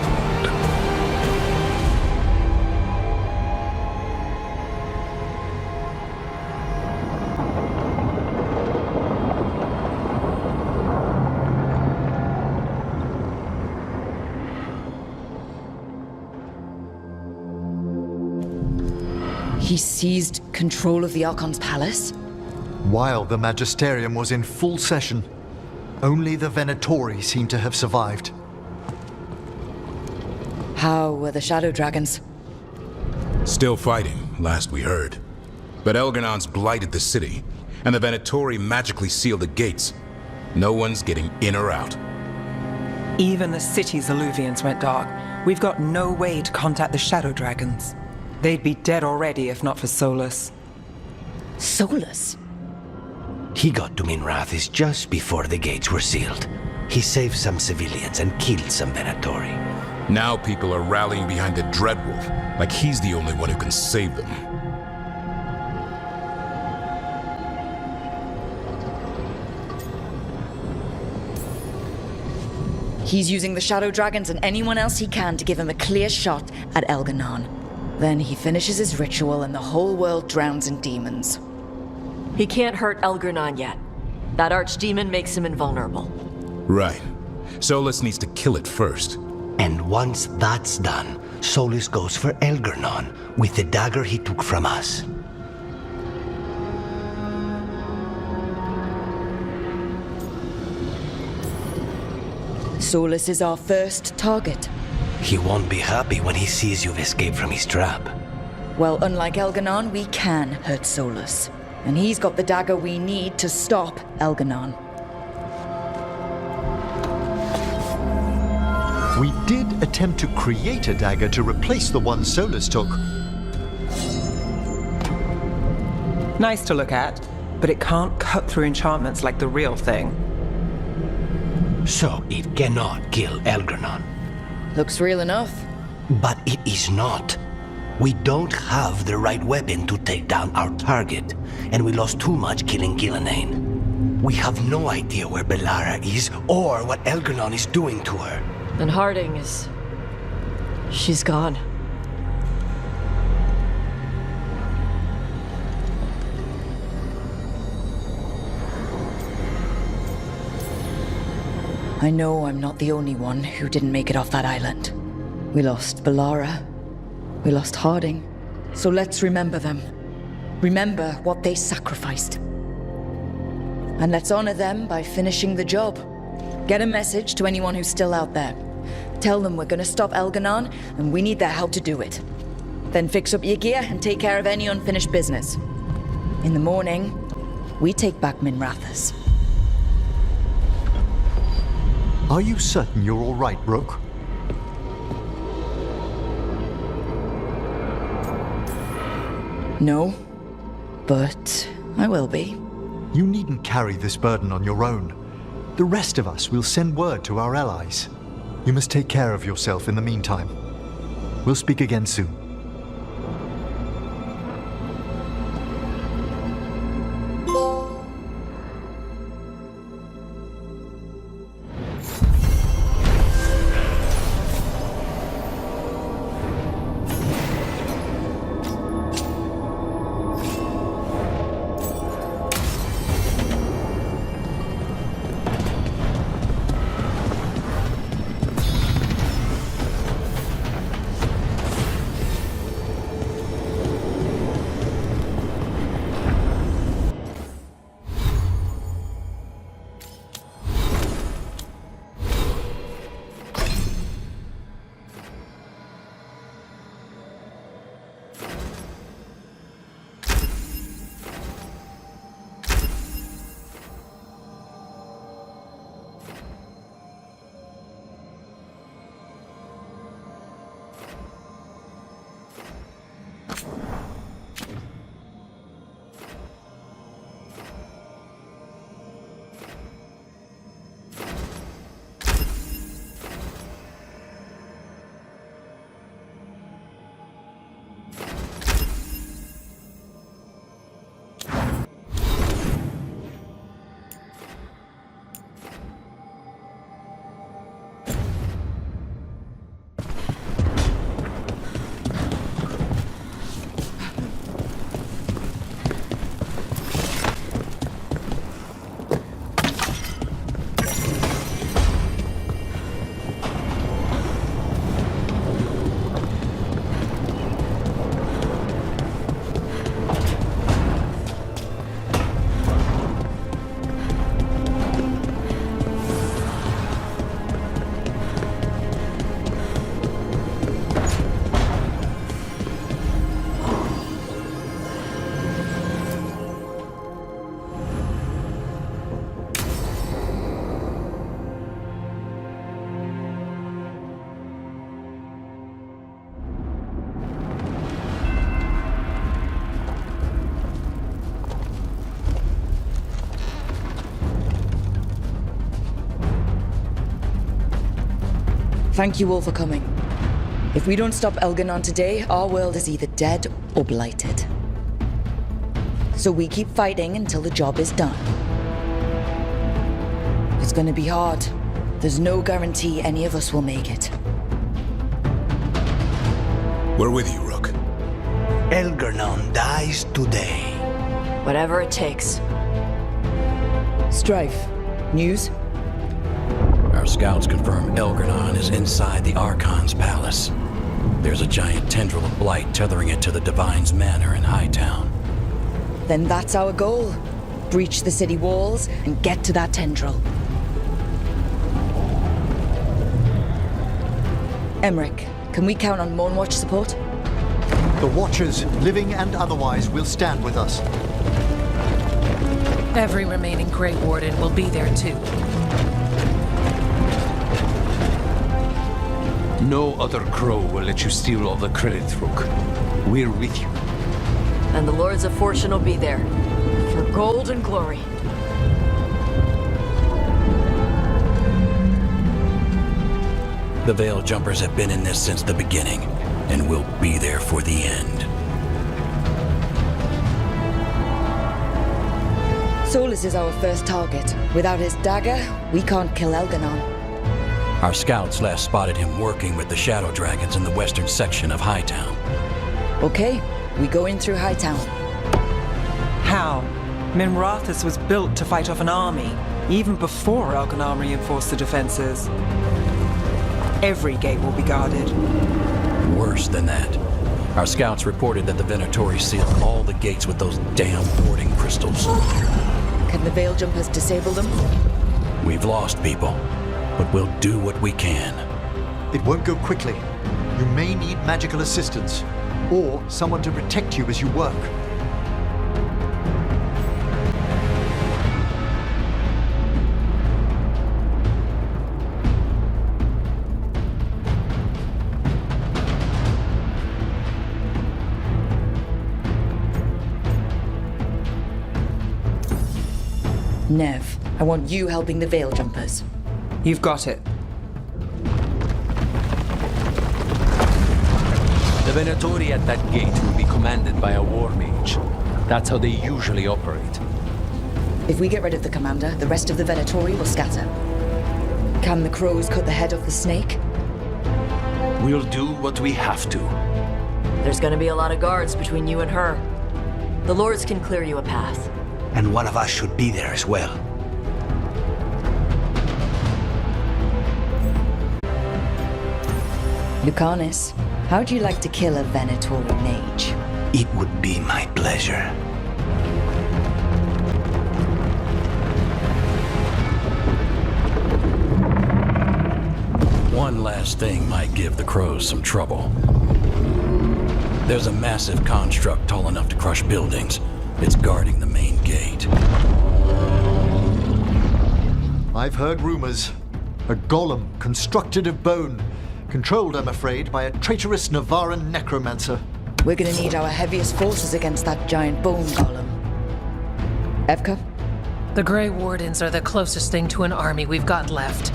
He seized control of the Archon's palace? While the Magisterium was in full session. Only the Venatori seem to have survived. How were the Shadow Dragons? Still fighting, last we heard. But Elgarnon's blighted the city, and the Venatori magically sealed the gates. No one's getting in or out. Even the city's alluvians went dark. We've got no way to contact the Shadow Dragons. They'd be dead already if not for Solus. Solus? He got to Minrathis just before the gates were sealed. He saved some civilians and killed some Venatori. Now people are rallying behind the Dreadwolf, like he's the only one who can save them. He's using the Shadow Dragons and anyone else he can to give him a clear shot at Elgarnon. Then he finishes his ritual and the whole world drowns in demons. He can't hurt Elgarnon yet. That archdemon makes him invulnerable. Right. Solus needs to kill it first. And once that's done, Solus goes for Elgarnon with the dagger he took from us. Solus is our first target. He won't be happy when he sees you've escaped from his trap. Well, unlike Elgarnon, we can hurt Solus. And he's got the dagger we need to stop Elgarnon. We did attempt to create a dagger to replace the one Solus took. Nice to look at, but it can't cut through enchantments like the real thing. So it cannot kill Elgarnon. Looks real enough. But it is not. We don't have the right weapon to take down our target, and we lost too much killing Gillenane. We have no idea where Bellara is or what Elgarnon is doing to her. And Harding is... she's gone. I know I'm not the only one who didn't make it off that island. We lost Bellara. We lost Harding. So let's remember them. Remember what they sacrificed. And let's honor them by finishing the job. Get a message to anyone who's still out there. Tell them we're gonna stop Elgarnon, and we need their help to do it. Then fix up your gear and take care of any unfinished business. In the morning, we take back Minrathis. Are you certain you're all right, Brooke? No, but I will be. You needn't carry this burden on your own. The rest of us will send word to our allies. You must take care of yourself in the meantime. We'll speak again soon. Thank you all for coming. If we don't stop Elganon today, our world is either dead or blighted. So we keep fighting until the job is done. It's gonna be hard. There's no guarantee any of us will make it. We're with you, Rook. Elganon dies today. Whatever it takes. Strife. News? Our scouts confirm Elganon is inside the Archon's palace. There's a giant tendril of blight tethering it to the Divine's manor in Hightown. Then that's our goal. Breach the city walls and get to that tendril. Emmerich, can we count on Moonwatch support? The Watchers, living and otherwise, will stand with us. Every remaining Grey Warden will be there too. No other crow will let you steal all the credit, Rook. We're with you. And the Lords of Fortune will be there. For gold and glory. The Veil Jumpers have been in this since the beginning, and will be there for the end. Solus is our first target. Without his dagger, we can't kill Elganon. Our scouts last spotted him working with the Shadow Dragons in the western section of Hightown. Okay, we go in through Hightown. How? Minrathous was built to fight off an army, even before Elganon reinforced the defenses. Every gate will be guarded. Worse than that. Our scouts reported that the Venatori sealed all the gates with those damn warding crystals. Can the Veil Jumpers disable them? We've lost people, but we'll do what we can. It won't go quickly. You may need magical assistance, or someone to protect you as you work. Nev, I want you helping the Veil Jumpers. You've got it. The Venatori at that gate will be commanded by a war mage. That's how they usually operate. If we get rid of the commander, the rest of the Venatori will scatter. Can the crows cut the head off the snake? We'll do what we have to. There's gonna be a lot of guards between you and her. The Lords can clear you a path. And one of us should be there as well. Lucanus, how'd you like to kill a Venatori mage? It would be my pleasure. One last thing might give the crows some trouble. There's a massive construct tall enough to crush buildings. It's guarding the main gate. I've heard rumors. A golem constructed of bone. Controlled, I'm afraid, by a traitorous Navaran necromancer. We're gonna need our heaviest forces against that giant bone golem. Evka? The Grey Wardens are the closest thing to an army we've got left.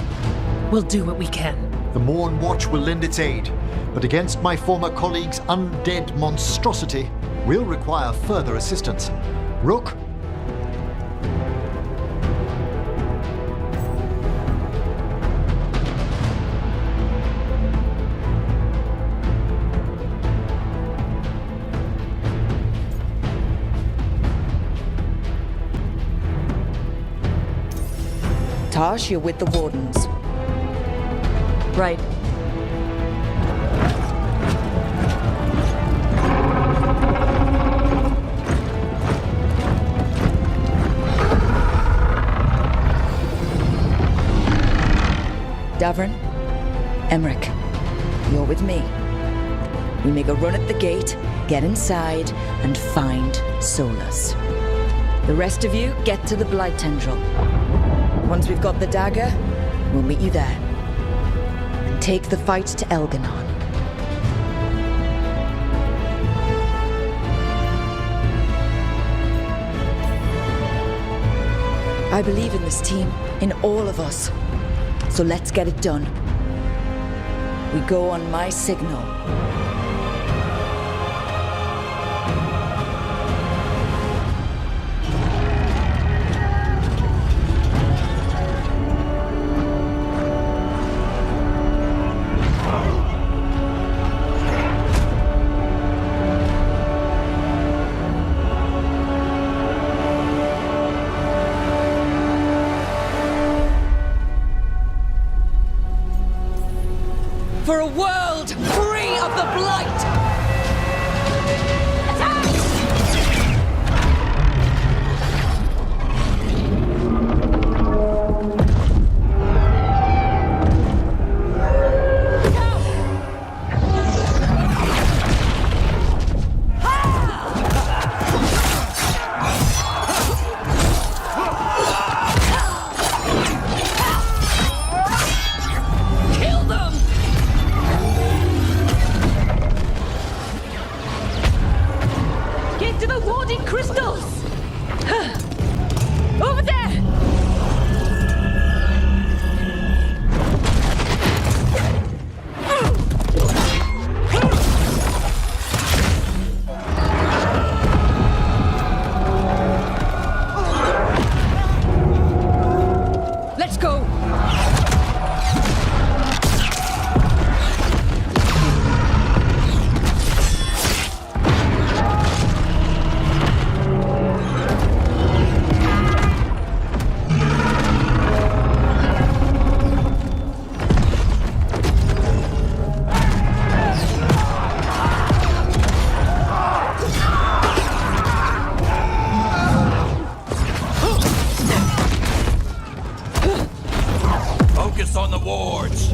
We'll do what we can. The Morn Watch will lend its aid, but against my former colleague's undead monstrosity, we'll require further assistance. Rook? Tash, you're with the Wardens. Right. Davrin, Emmerich, you're with me. We make a run at the gate, get inside, and find Solus. The rest of you get to the Blight Tendril. Once we've got the dagger, we'll meet you there. And take the fight to Elganon. I believe in this team, in all of us. So let's get it done. We go on my signal. For a world free of the Blight! Kill them! Get to the warding crystals! Over there! Let's go! Focus on the wards.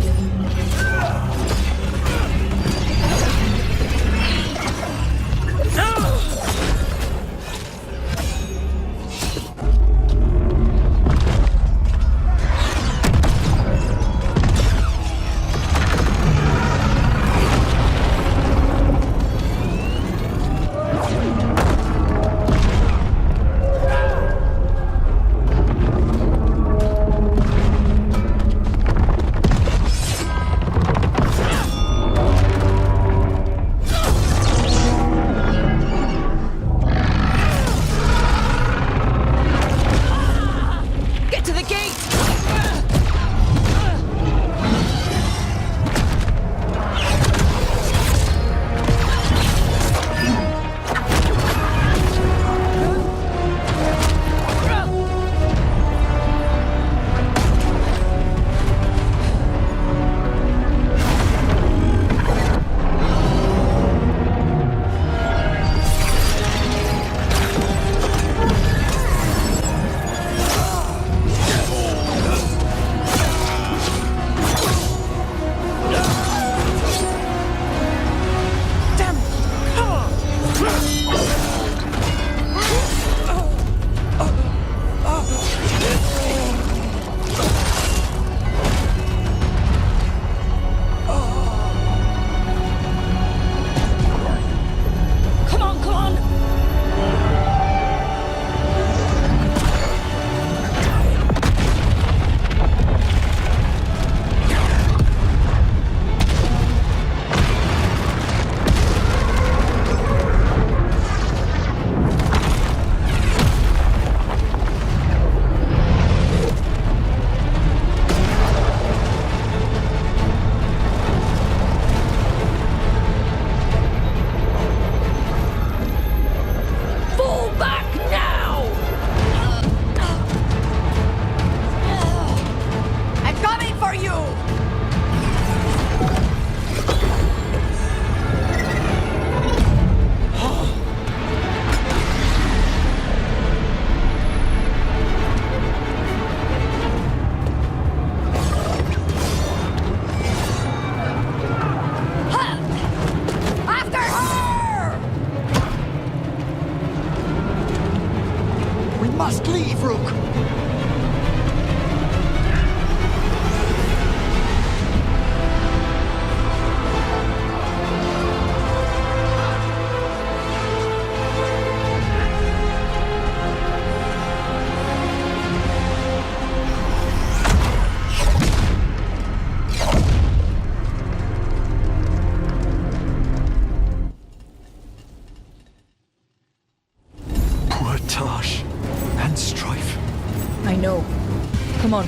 Come on.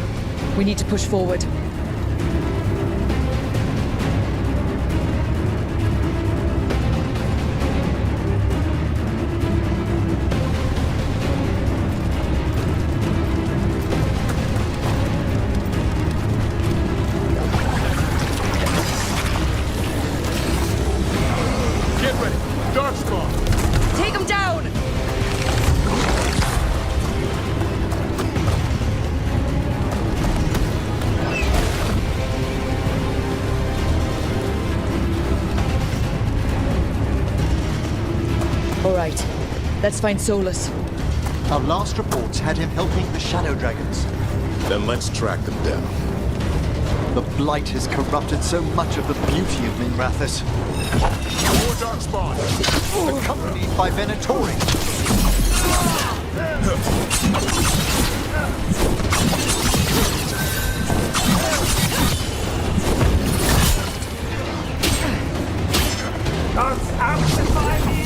We need to push forward. Get ready. Darkspawn. Take him down! All right. Let's find Solus. Our last reports had him helping the Shadow Dragons. Then let's track them down. The Blight has corrupted so much of the beauty of Minrathous. More Darkspawn. Accompanied by Venatori. Darks amplify me!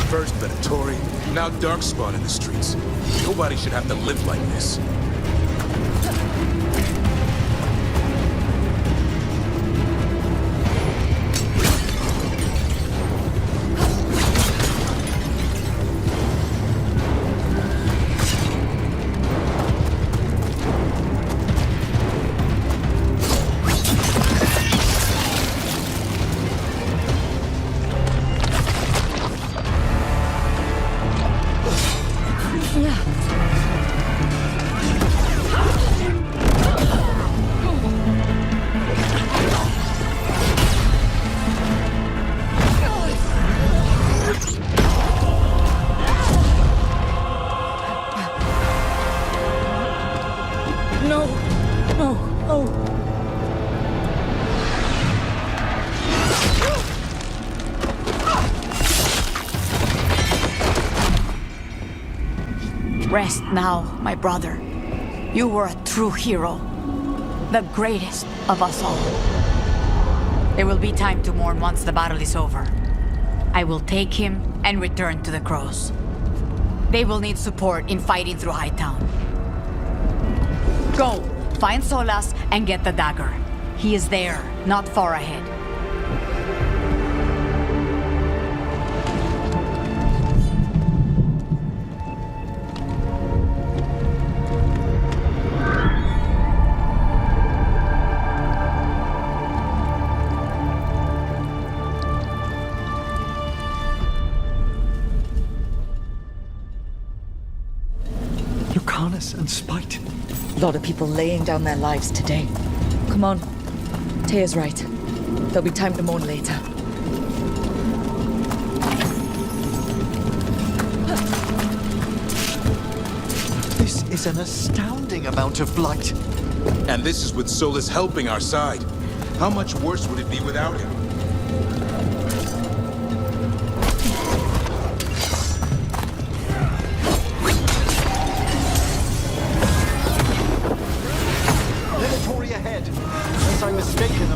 First Venatori, now Darkspawn in the streets. Nobody should have to live like this. Rest now, my brother. You were a true hero. The greatest of us all. There will be time to mourn once the battle is over. I will take him and return to the Crows. They will need support in fighting through Hightown. Go, find Solas and get the dagger. He is there, not far ahead. And spite. A lot of people laying down their lives today. Come on. Tea's right. There'll be time to mourn later. This is an astounding amount of blight. And this is with Solus helping our side. How much worse would it be without him?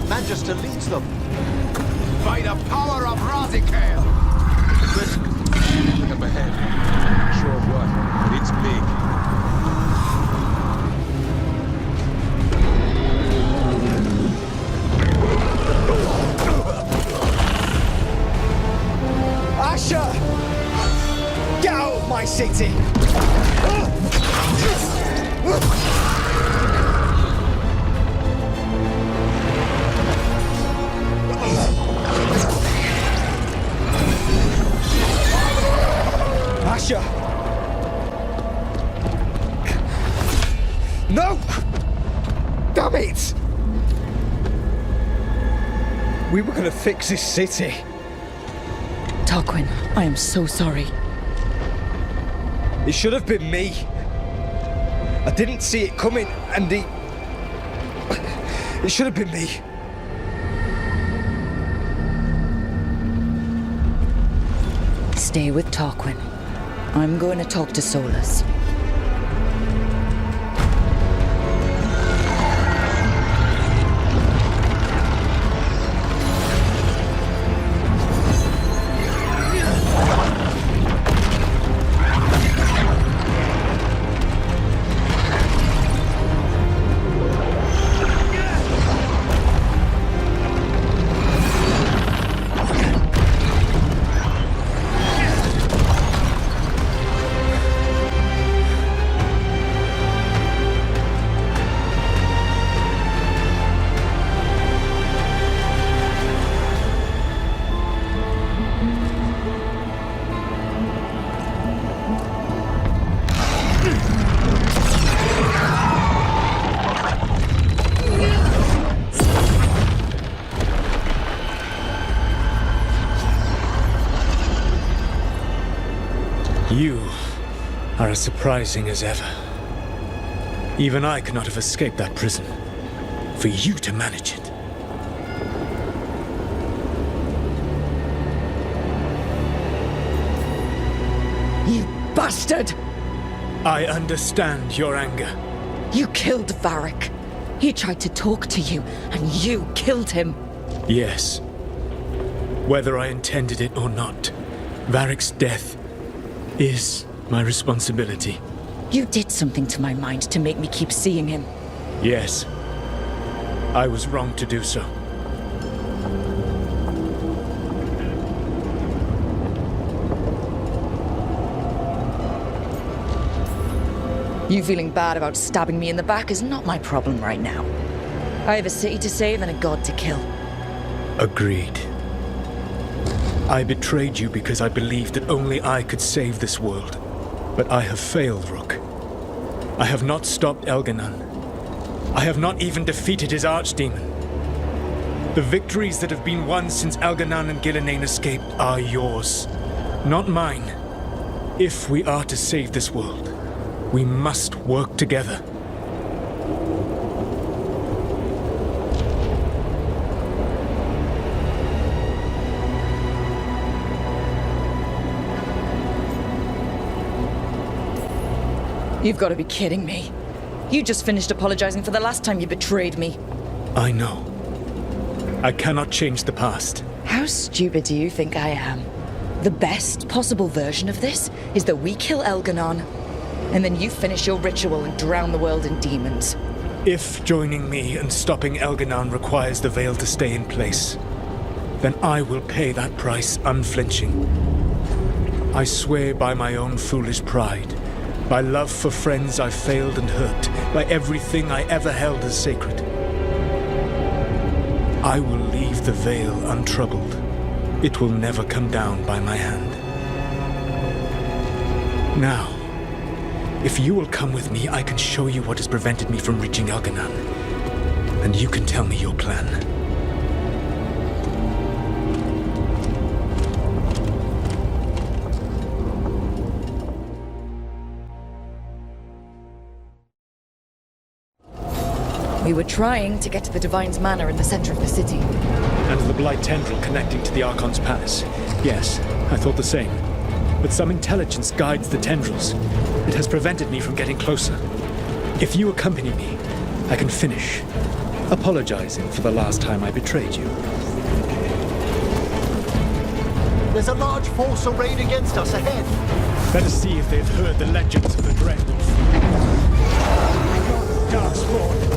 Magister leads them. By the power of Razikale! Listen, something up ahead. Not sure of what, but it's big. Asher! Get out of my city! Asher! No! Damn it! We were gonna fix this city. Tarquin, I am so sorry. It should have been me. I didn't see it coming, and it should have been me. Stay with Tarquin. I'm going to talk to Solus. You are as surprising as ever. Even I could not have escaped that prison. For you to manage it. You bastard! I understand your anger. You killed Varric. He tried to talk to you, and you killed him. Yes. Whether I intended it or not, Varric's death is my responsibility. You did something to my mind to make me keep seeing him. Yes. I was wrong to do so. You feeling bad about stabbing me in the back is not my problem right now. I have a city to save and a god to kill. Agreed. I betrayed you because I believed that only I could save this world. But I have failed, Rook. I have not stopped Elganon. I have not even defeated his archdemon. The victories that have been won since Elganon and Gillenane escaped are yours, not mine. If we are to save this world, we must work together. You've got to be kidding me. You just finished apologizing for the last time you betrayed me. I know. I cannot change the past. How stupid do you think I am? The best possible version of this is that we kill Elganon, and then you finish your ritual and drown the world in demons. If joining me and stopping Elganon requires the Veil to stay in place, then I will pay that price unflinching. I swear by my own foolish pride, by love for friends I failed and hurt, by everything I ever held as sacred. I will leave the Veil untroubled. It will never come down by my hand. Now, if you will come with me, I can show you what has prevented me from reaching Elganon. And you can tell me your plan. We were trying to get to the Divine's Manor in the center of the city. And the Blight tendril connecting to the Archon's palace. Yes, I thought the same. But some intelligence guides the tendrils. It has prevented me from getting closer. If you accompany me, I can finish apologizing for the last time I betrayed you. There's a large force arrayed against us ahead. Let us see if they've heard the legends of the Dreadwolf. Darkspawn.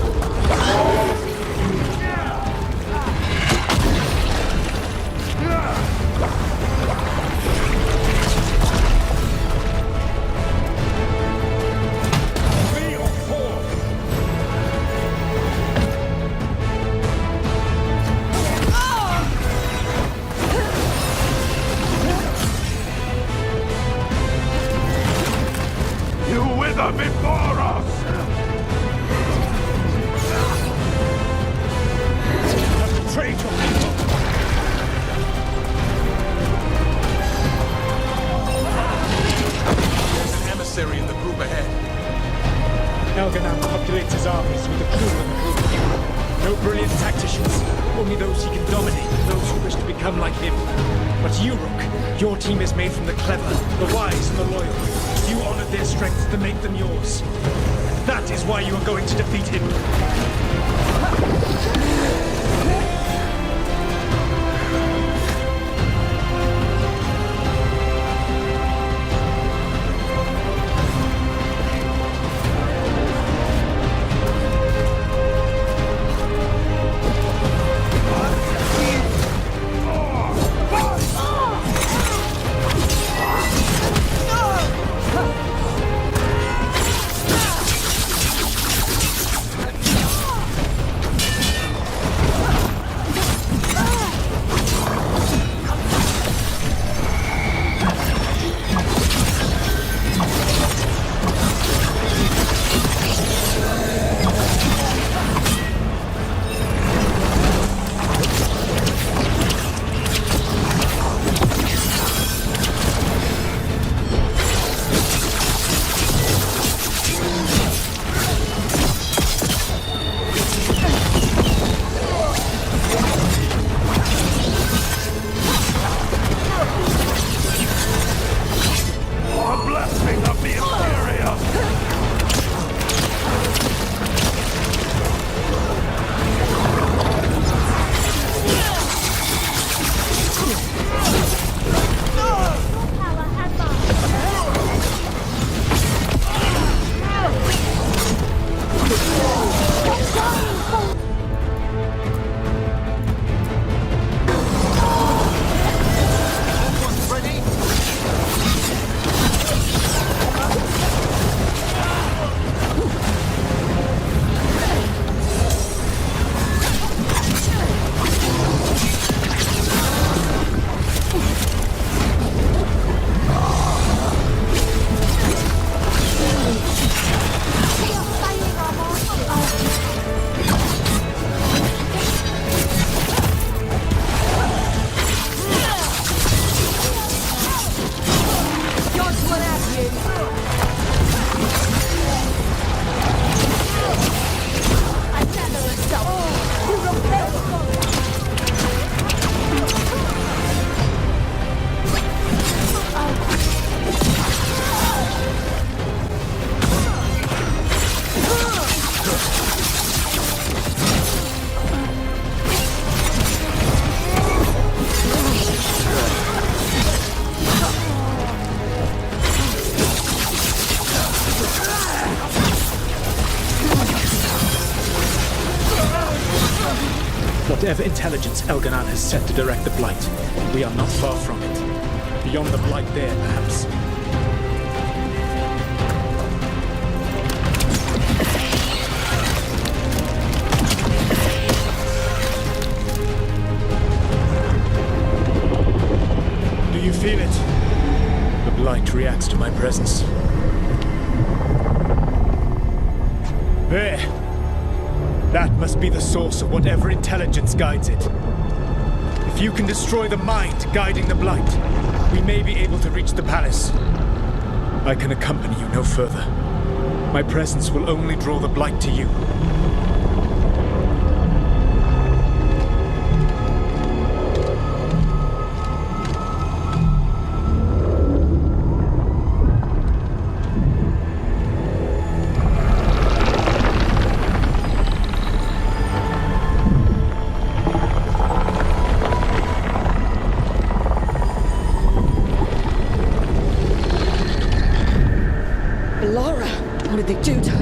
You wither before us! Betrayed your people! There's an emissary in the group ahead. Elganon populates his armies with a crew and a group of people. No brilliant tacticians, only those he can dominate, those who wish to become like him. But you, Rook, your team is made from the clever, the wise, and the loyal. You honored their strengths to make them yours. That is why you are going to defeat him. Whatever intelligence Elganon has sent to direct the Blight, we are not far from it. Beyond the Blight there, perhaps. Do you feel it? The Blight reacts to my presence. There! That must be the source of whatever intelligence guides it. If you can destroy the mind guiding the Blight, we may be able to reach the palace. I can accompany you no further. My presence will only draw the Blight to you. What did they do to her?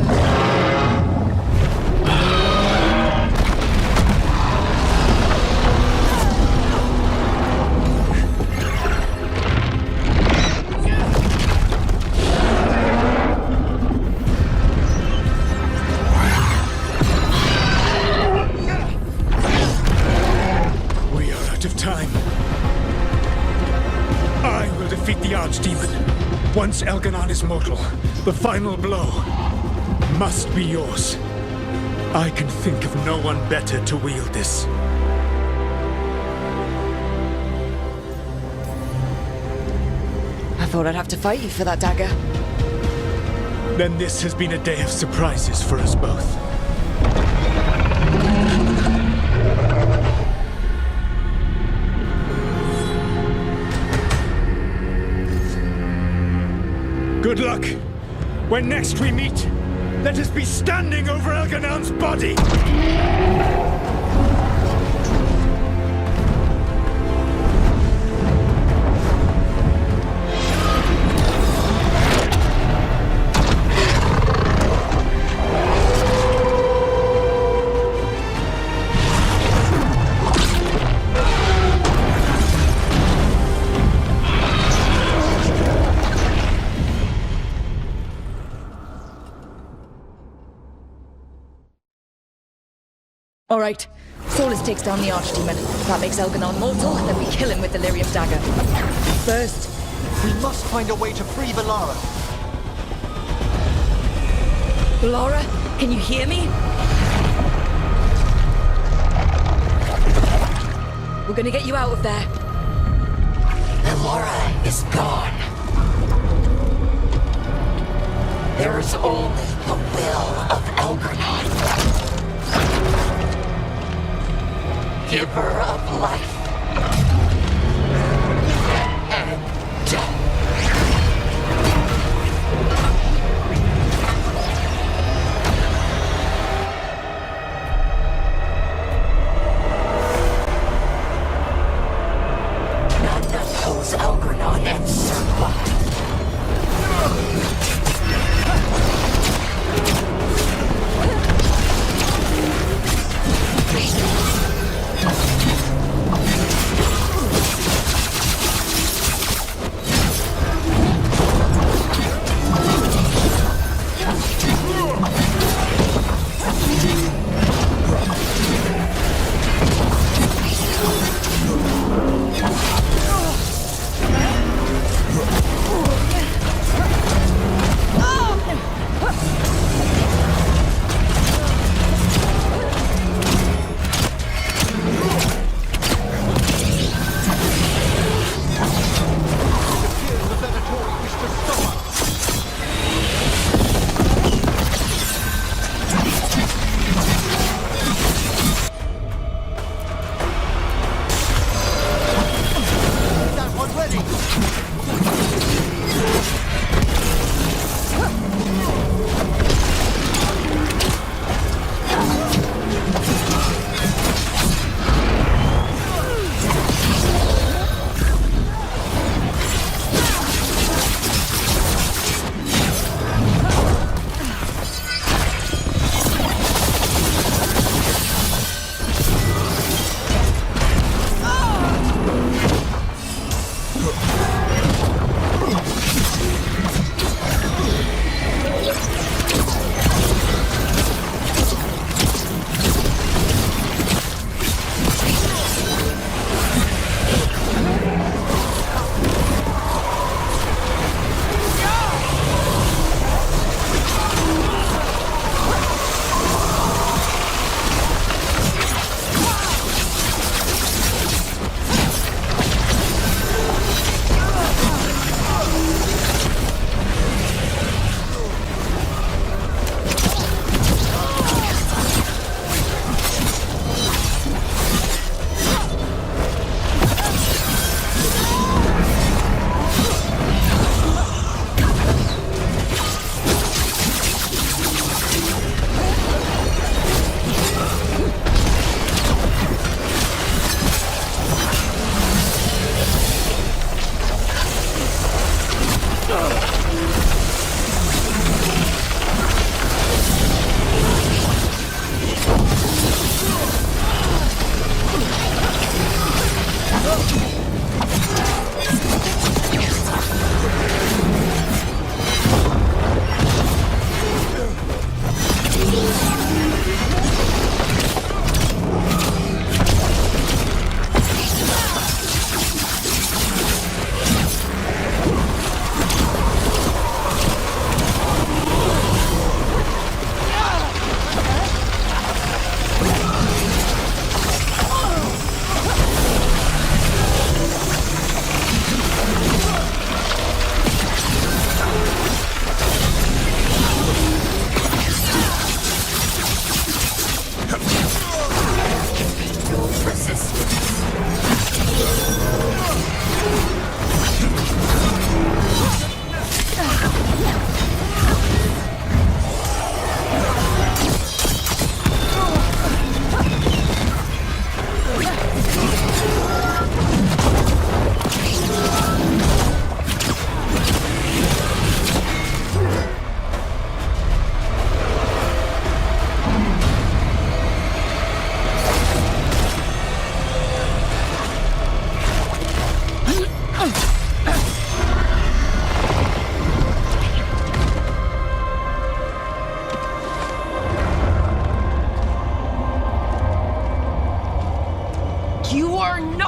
We are out of time. I will defeat the Archdemon. Once Elganon is mortal, the final blow must be yours. I can think of no one better to wield this. I thought I'd have to fight you for that dagger. Then this has been a day of surprises for us both. Good luck. When next we meet, let us be standing over Elganon's body! All right. Solus takes down the Archdemon. That makes Elganon mortal, then we kill him with the Lyrium dagger. First, we must find a way to free Valara. Valara, can you hear me? We're gonna get you out of there. Valara is gone. There is only the will of Elganon. Giver of life and death. None oppose Elganon and survive.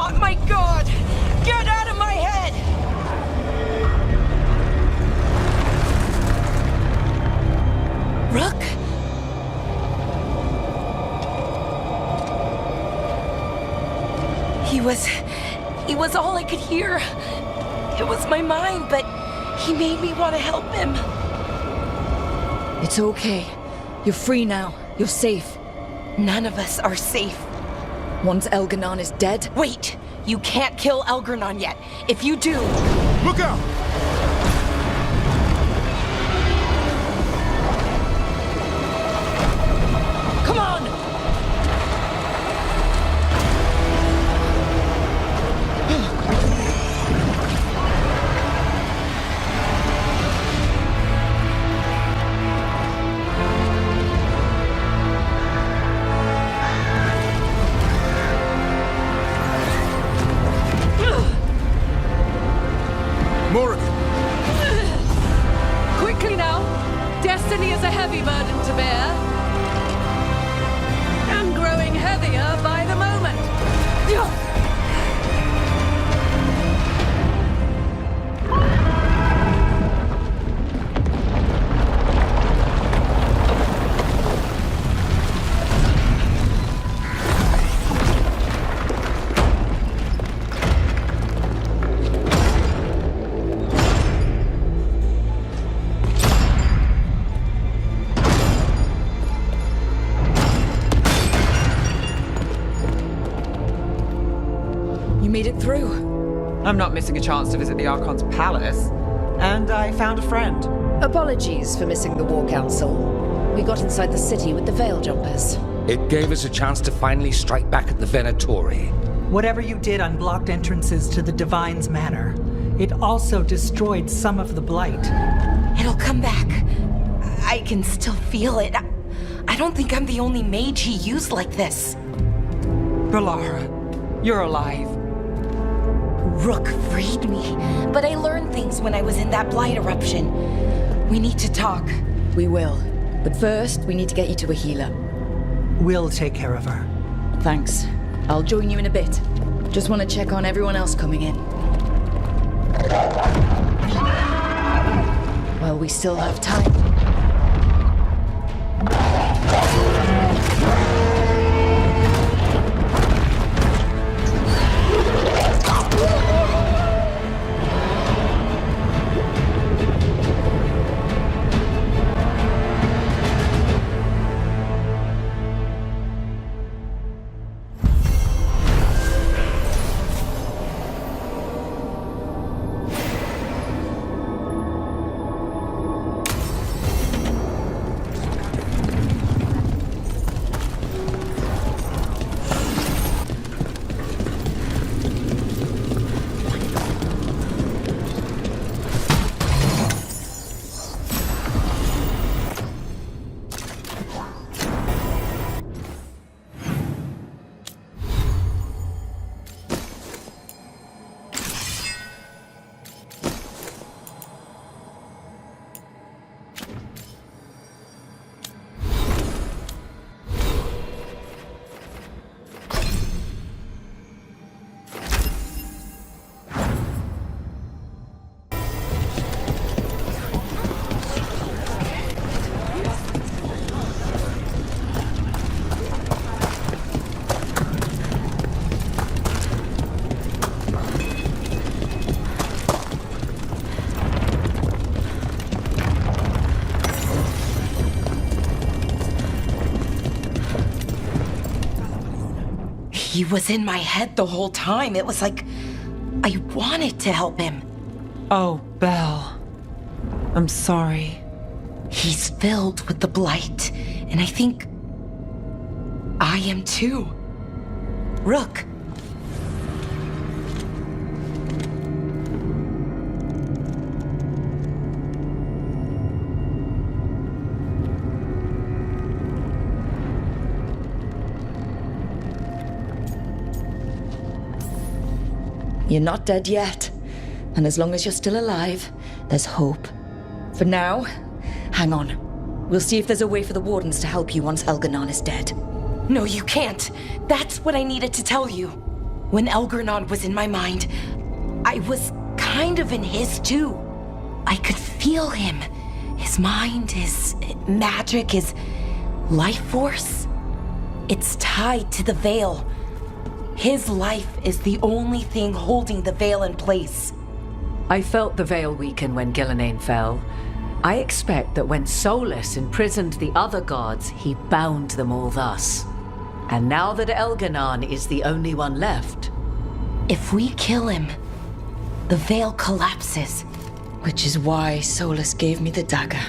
Oh my god! Get out of my head! Rook? He was all I could hear. It was my mind, but he made me want to help him. It's okay. You're free now. You're safe. None of us are safe. Once Elganon is dead... Wait! You can't kill Elganon yet. If you do... Look out! Come on! Quickly now! Destiny is a heavy burden to bear. And growing heavier by the moment. You made it through. I'm not missing a chance to visit the Archon's palace. And I found a friend. Apologies for missing the War Council. We got inside the city with the Veil Jumpers. It gave us a chance to finally strike back at the Venatori. Whatever you did unblocked entrances to the Divine's Manor. It also destroyed some of the Blight. It'll come back. I can still feel it. I don't think I'm the only mage he used like this. Balara, you're alive. Rook freed me, but I learned things when I was in that Blight eruption. We need to talk. We will. But first, we need to get you to a healer. We'll take care of her. Thanks. I'll join you in a bit. Just want to check on everyone else coming in. Well, we still have time. He was in my head the whole time. It was like I wanted to help him. Oh, Belle. I'm sorry. He's filled with the Blight, and I think I am too. Rook. You're not dead yet. And as long as you're still alive, there's hope. For now, hang on. We'll see if there's a way for the Wardens to help you once Elganon is dead. No, you can't. That's what I needed to tell you. When Elgernon was in my mind, I was kind of in his too. I could feel him. His mind, his magic, his life force. It's tied to the Veil. His life is the only thing holding the Veil in place. I felt the Veil weaken when Gillenane fell. I expect that when Solus imprisoned the other gods, he bound them all thus. And now that Elgernon is the only one left... If we kill him, the Veil collapses. Which is why Solus gave me the dagger.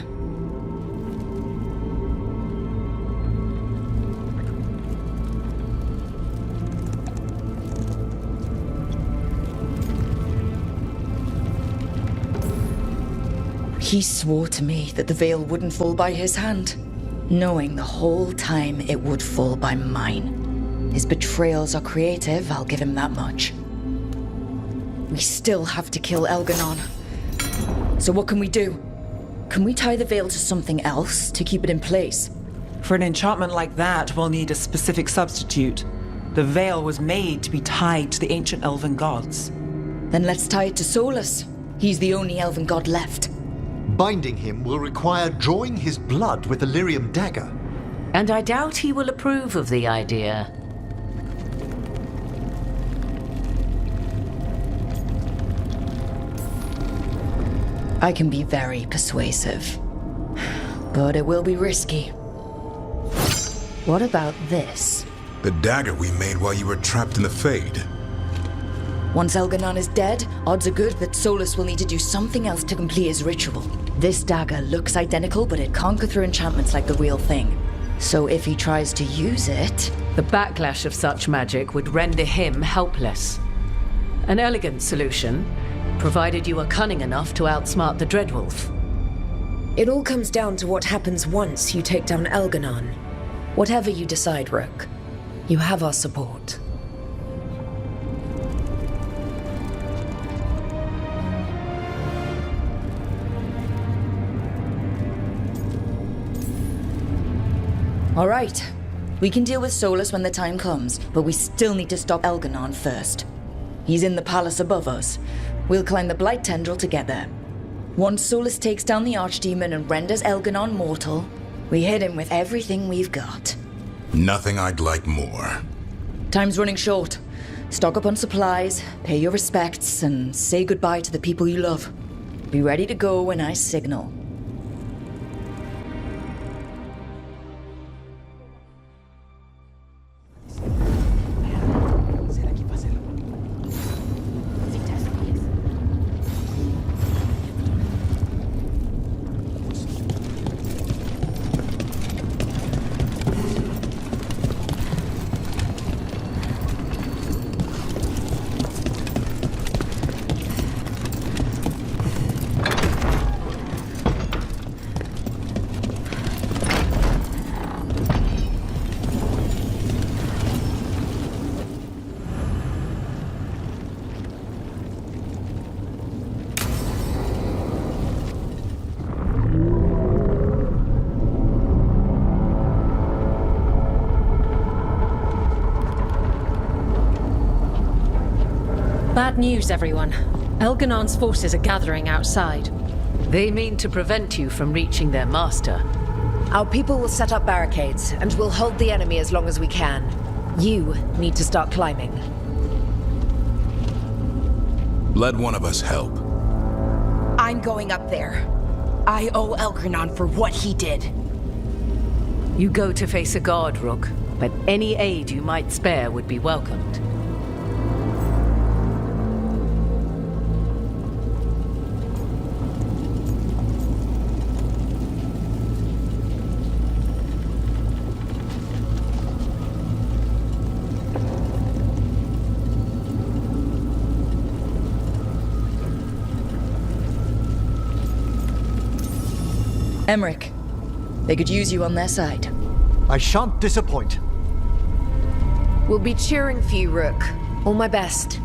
He swore to me that the Veil wouldn't fall by his hand, knowing the whole time it would fall by mine. His betrayals are creative, I'll give him that much. We still have to kill Elgernon. So what can we do? Can we tie the Veil to something else to keep it in place? For an enchantment like that, we'll need a specific substitute. The Veil was made to be tied to the ancient elven gods. Then let's tie it to Solus. He's the only elven god left. Binding him will require drawing his blood with the lyrium dagger. And I doubt he will approve of the idea. I can be very persuasive, but it will be risky. What about this? The dagger we made while you were trapped in the Fade. Once Elgernon is dead, odds are good that Solus will need to do something else to complete his ritual. This dagger looks identical, but it can't go through enchantments like the real thing. So if he tries to use it... The backlash of such magic would render him helpless. An elegant solution, provided you are cunning enough to outsmart the Dreadwolf. It all comes down to what happens once you take down Elgernon. Whatever you decide, Rook, you have our support. All right. We can deal with Solus when the time comes, but we still need to stop Elgernon first. He's in the palace above us. We'll climb the Blight Tendril together. Once Solus takes down the Archdemon and renders Elgernon mortal, we hit him with everything we've got. Nothing I'd like more. Time's running short. Stock up on supplies, pay your respects, and say goodbye to the people you love. Be ready to go when I signal. Bad news, everyone. Elgernon's forces are gathering outside. They mean to prevent you from reaching their master. Our people will set up barricades, and we'll hold the enemy as long as we can. You need to start climbing. Let one of us help. I'm going up there. I owe Elgernon for what he did. You go to face a guard, Rook, but any aid you might spare would be welcomed. Emmerich, they could use you on their side. I shan't disappoint. We'll be cheering for you, Rook. All my best.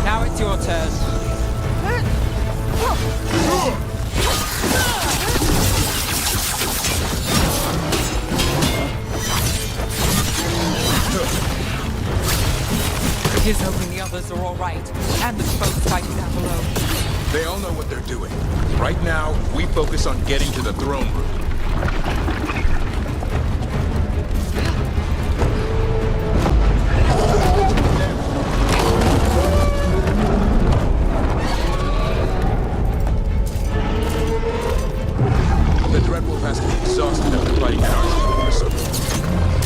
Now it's your turn. Here's hoping the others are all right, and the folks fighting down below. They all know what they're doing. Right now, we focus on getting to the throne room. The Dreadwolf has to be exhausted after fighting that Archdemon.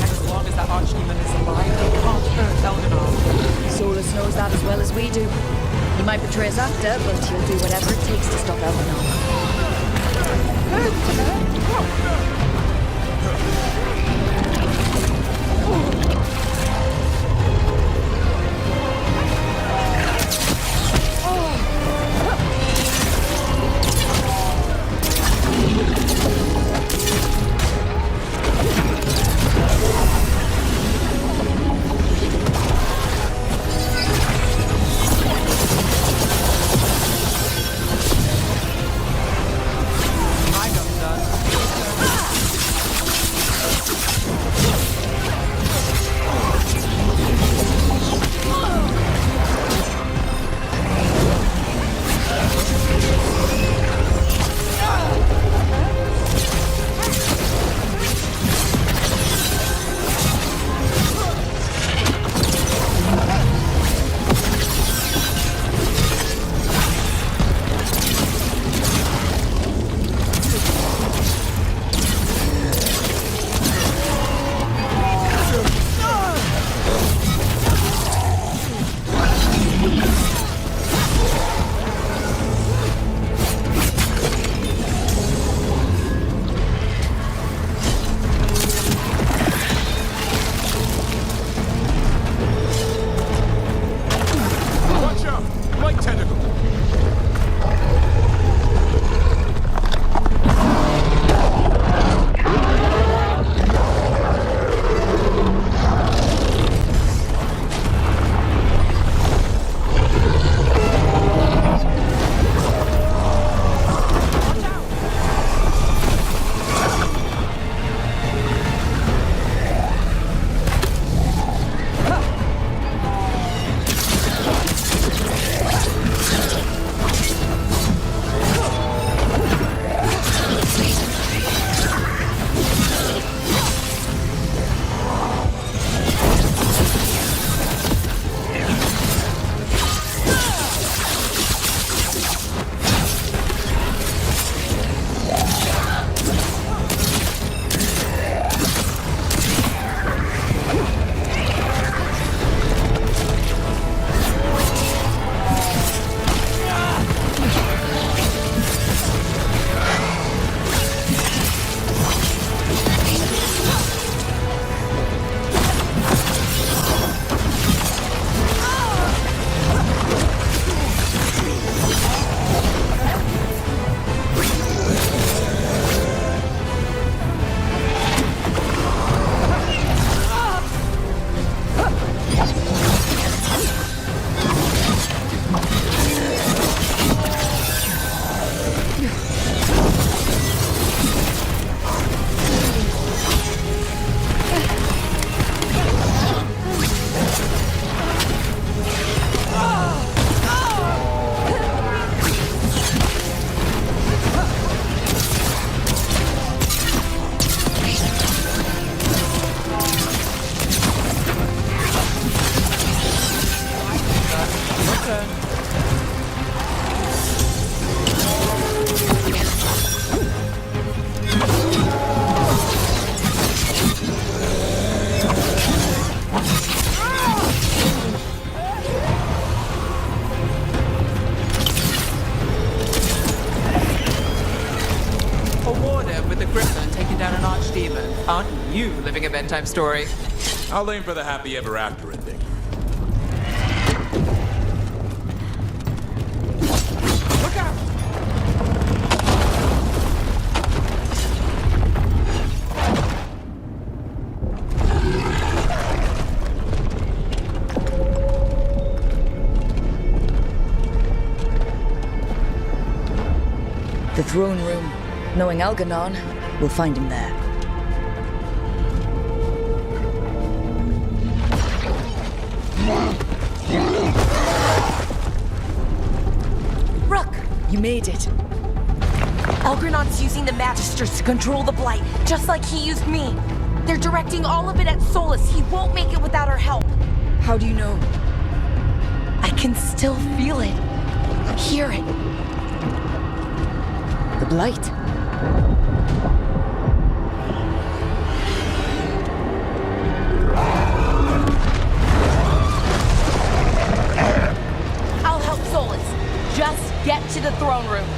And as long as that Archdemon is alive, they can't hurt Elganon. Solus knows that as well as we do. He might betray us after, but he'll do whatever it takes to stop Elganon. you living a bedtime story. I'll aim for the happy ever after ending. Look out! The throne room. Knowing Elganon, we'll find him there. Rook! You made it. Elgranon's using the Magisters to control the Blight, just like he used me. They're directing all of it at Solus. He won't make it without our help. How do you know? I can still feel it. Hear it. The Blight. I'll help Solus. Just get to the throne room.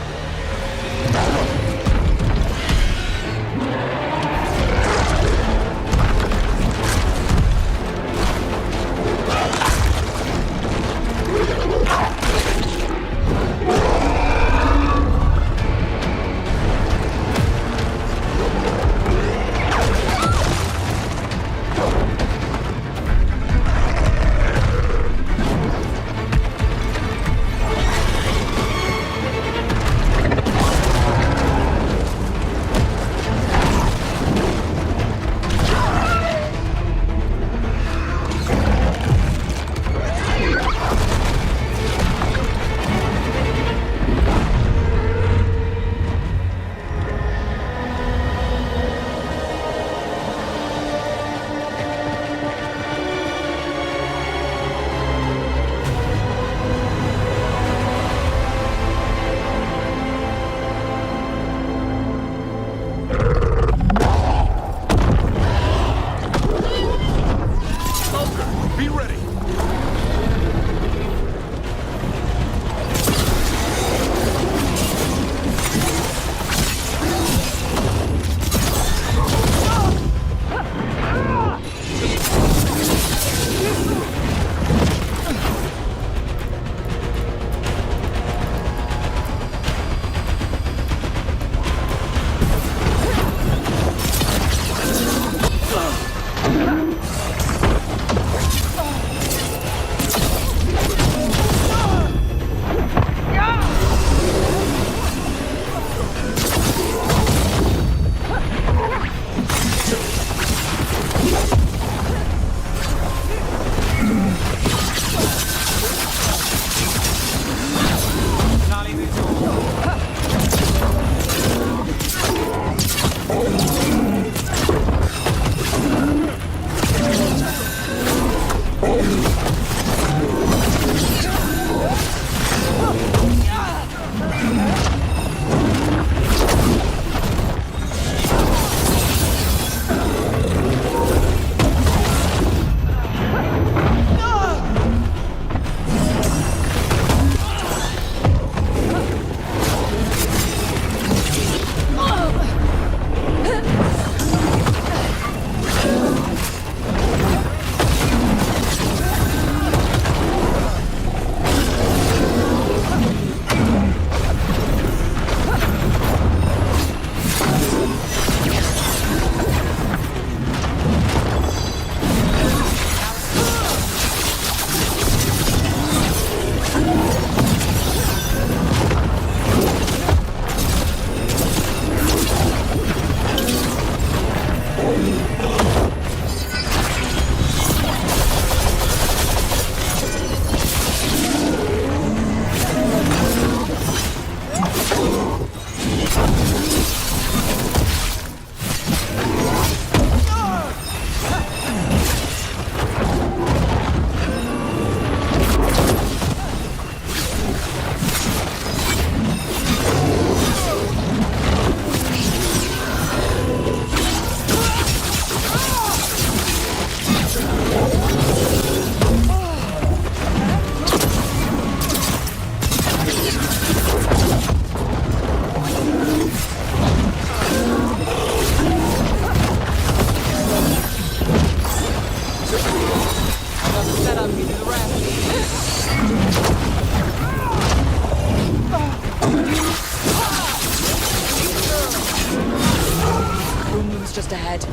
Room room's just ahead.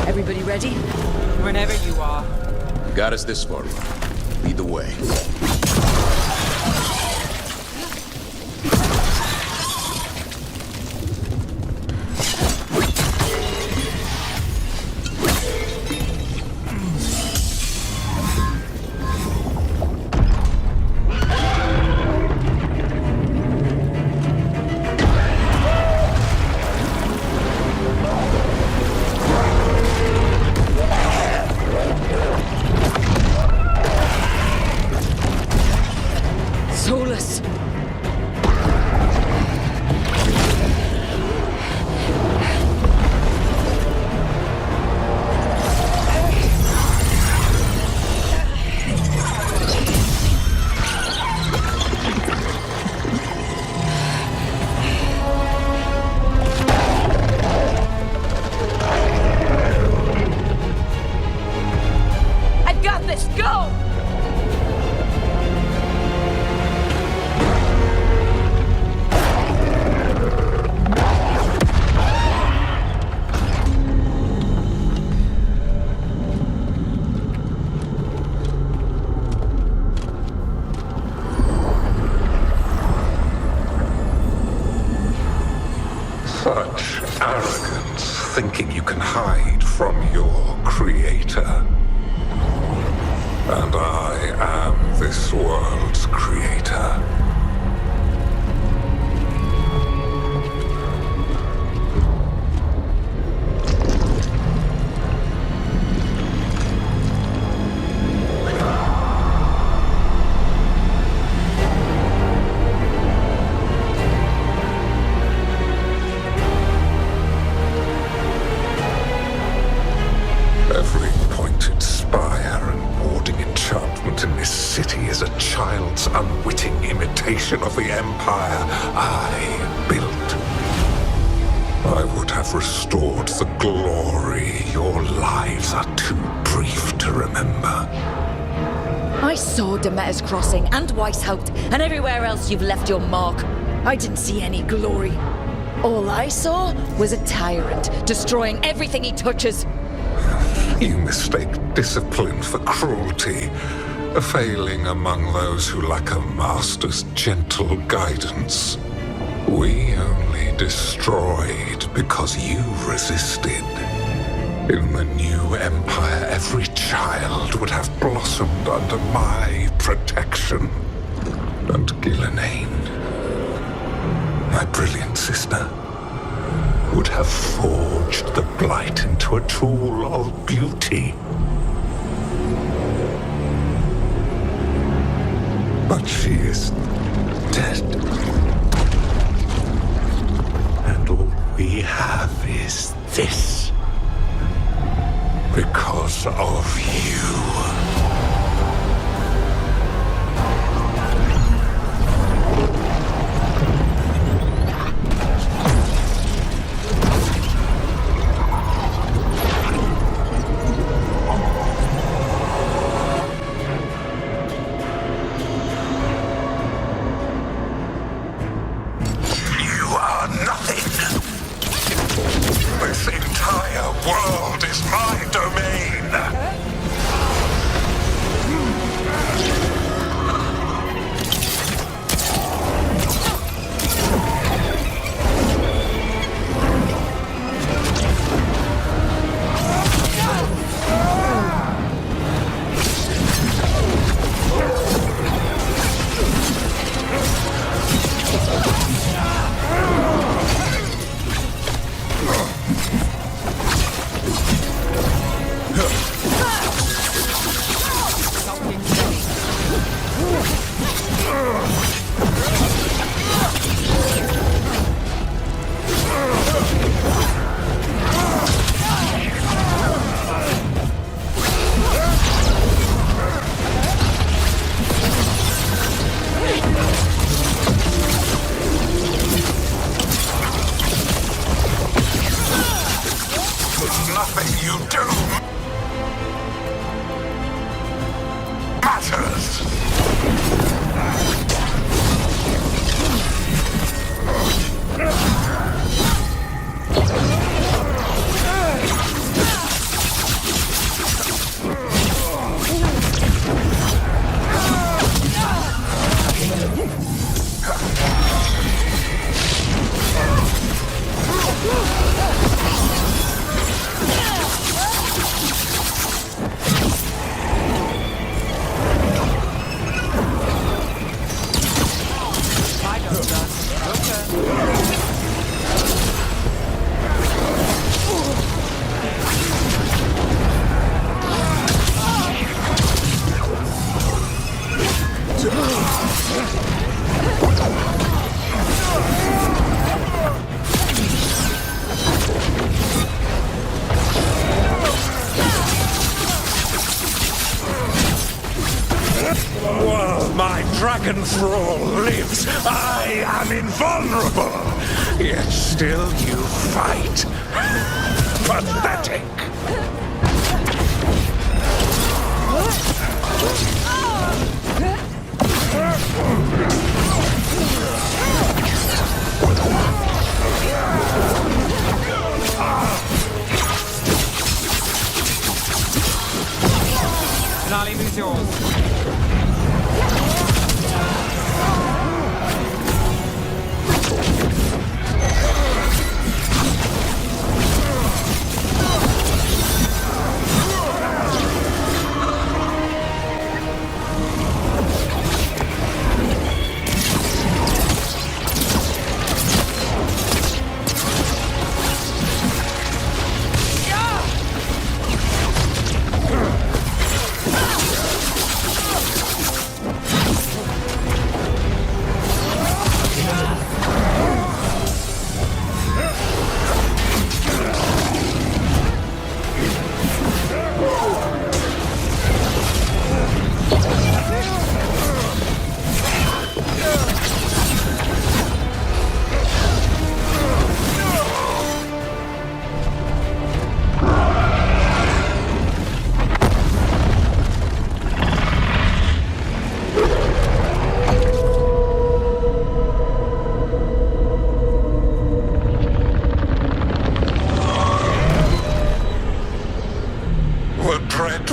Everybody ready? Whenever you are. Got us this far. Lead the way. Solus! I've got this! Go! Such arrogance, thinking you can hide from your creator. And I am this world's creator. Every pointed spire and warding enchantment in this city is a child's unwitting imitation of the empire I built. I would have restored the glory. Your lives are too brief to remember. I saw Demeter's Crossing and Weishaupt and everywhere else you've left your mark. I didn't see any glory. All I saw was a tyrant destroying everything he touches. You mistake discipline for cruelty, a failing among those who lack a master's gentle guidance. We only destroyed because you resisted. In the new empire, every child would have blossomed under my protection. And Gillenane, my brilliant sister, would have forged the Blight into a tool of beauty. But she is dead. And all we have is this. Because of you. This entire world is my domain! monsters! While my dragon thrall lives, I am invulnerable. Yet still you fight. Pathetic. Finale is yours.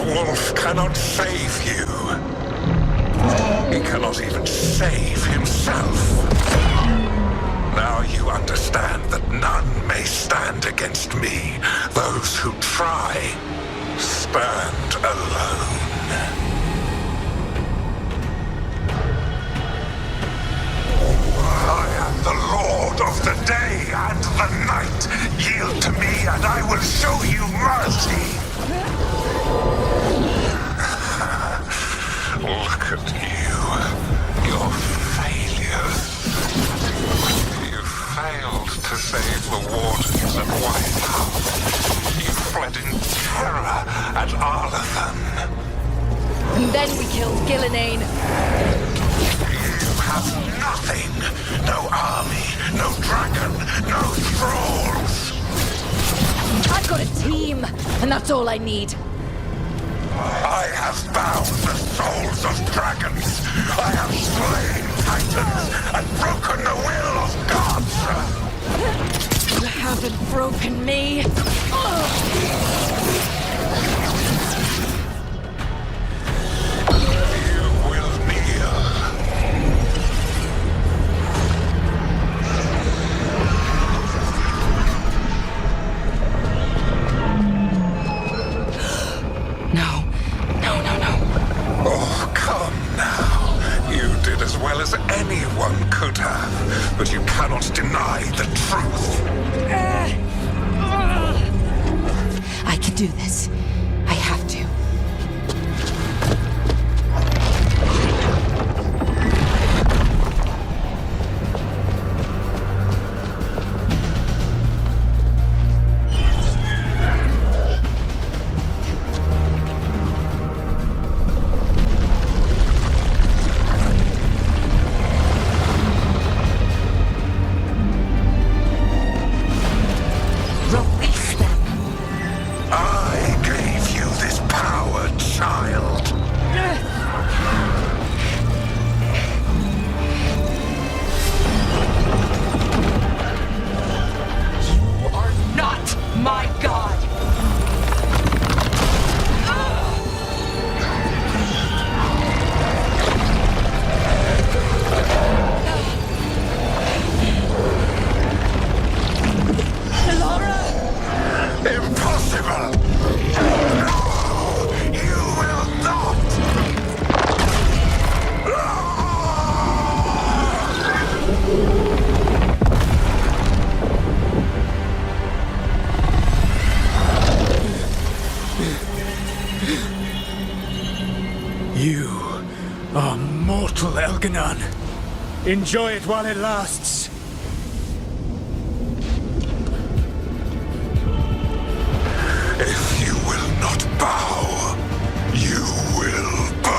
Wolf cannot save you. He cannot even save himself. Now you understand that none may stand against me. Those who try stand alone. I am the Lord of the day and the night. Yield to me and I will show you mercy. Look at you. Your failures. You failed to save the wardens at White House. You fled in terror at Arlathan. And then we killed Gillenane. You have nothing. No army, no dragon, no thralls. I've got a team, and that's all I need. I have bound the souls of dragons. I have slain titans and broken the will of gods. You haven't broken me. You will kneel. Oh, come now. You did as well as anyone could have, but you cannot deny the truth. I can do this. I have to. I gave immortal, Elganon. Enjoy it while it lasts. If you will not bow, you will burn.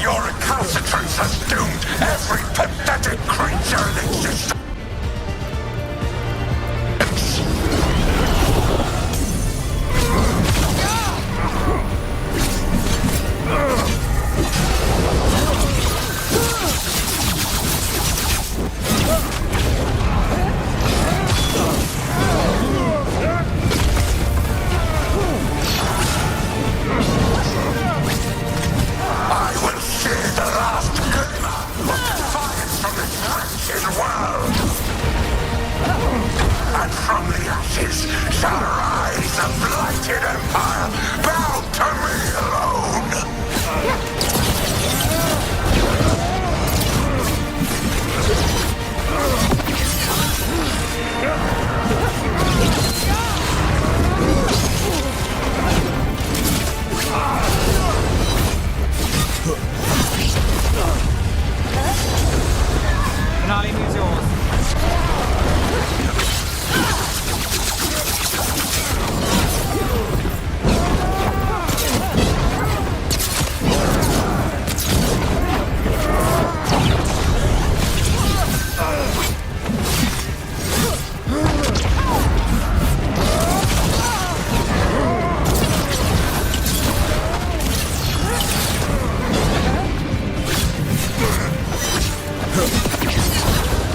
Your recalcitrance has doomed every pathetic creature in existence. I will share the last glimmer of defiance from this wretched world. And from the ashes shall rise a blighted empire bound to me alone. Finale is yours.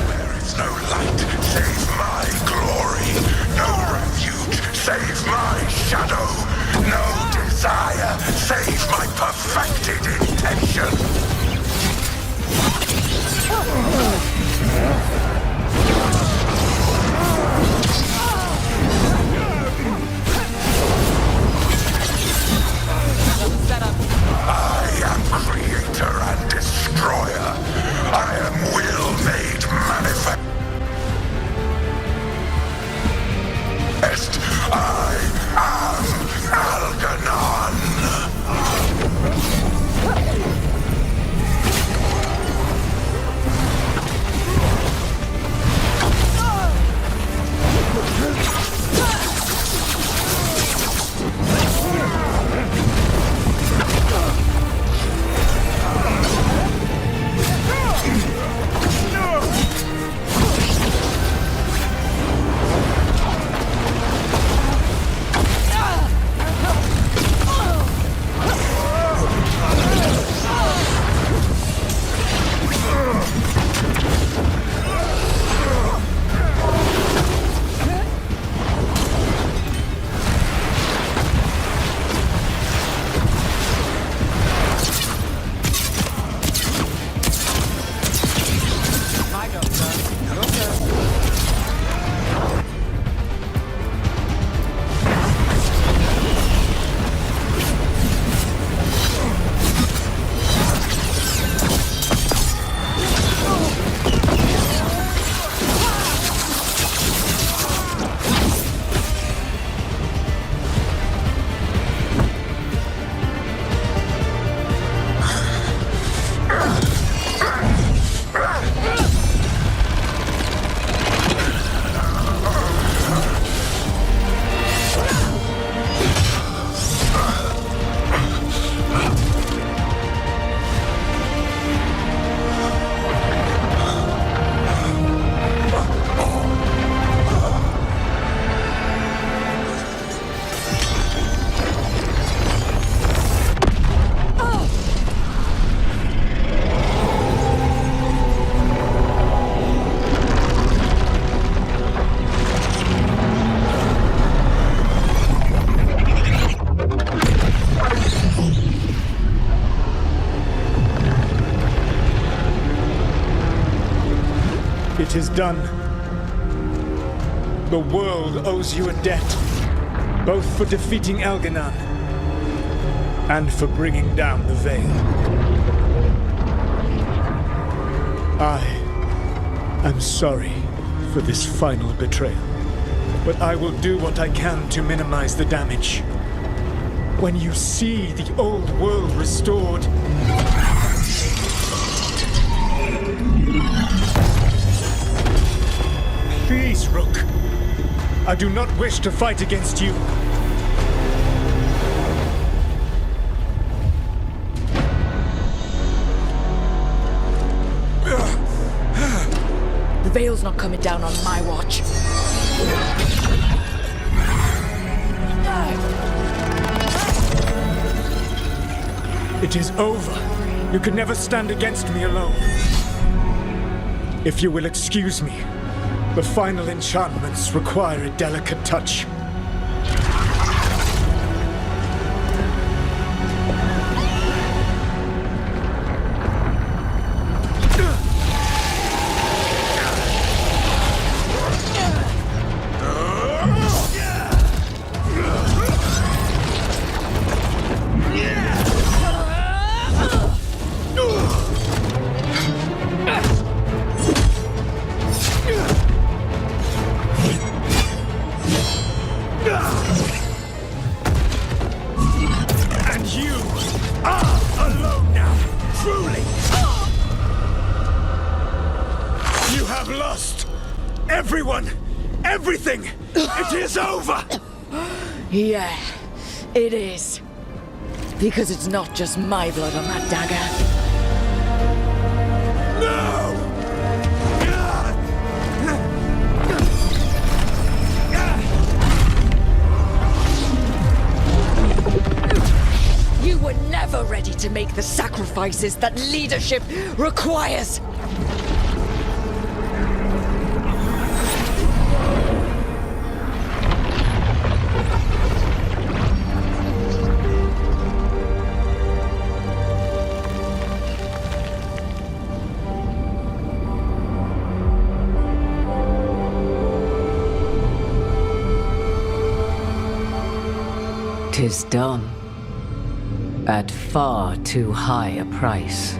There is no light save my glory, no refuge save my shadow, no desire save my perfected intention. I am creator and destroyer. I am will made manifest. I am Elganon. done. The world owes you a debt, both for defeating Elganon and for bringing down the Veil. I am sorry for this final betrayal, but I will do what I can to minimize the damage. When you see the old world restored, please, Rook. I do not wish to fight against you. The Veil's not coming down on my watch. It is over. You could never stand against me alone. If you will excuse me, the final enchantments require a delicate touch. Everything! It is over! Yeah, it is. Because it's not just my blood on that dagger. No! You were never ready to make the sacrifices that leadership requires. Tis done. At far too high a price.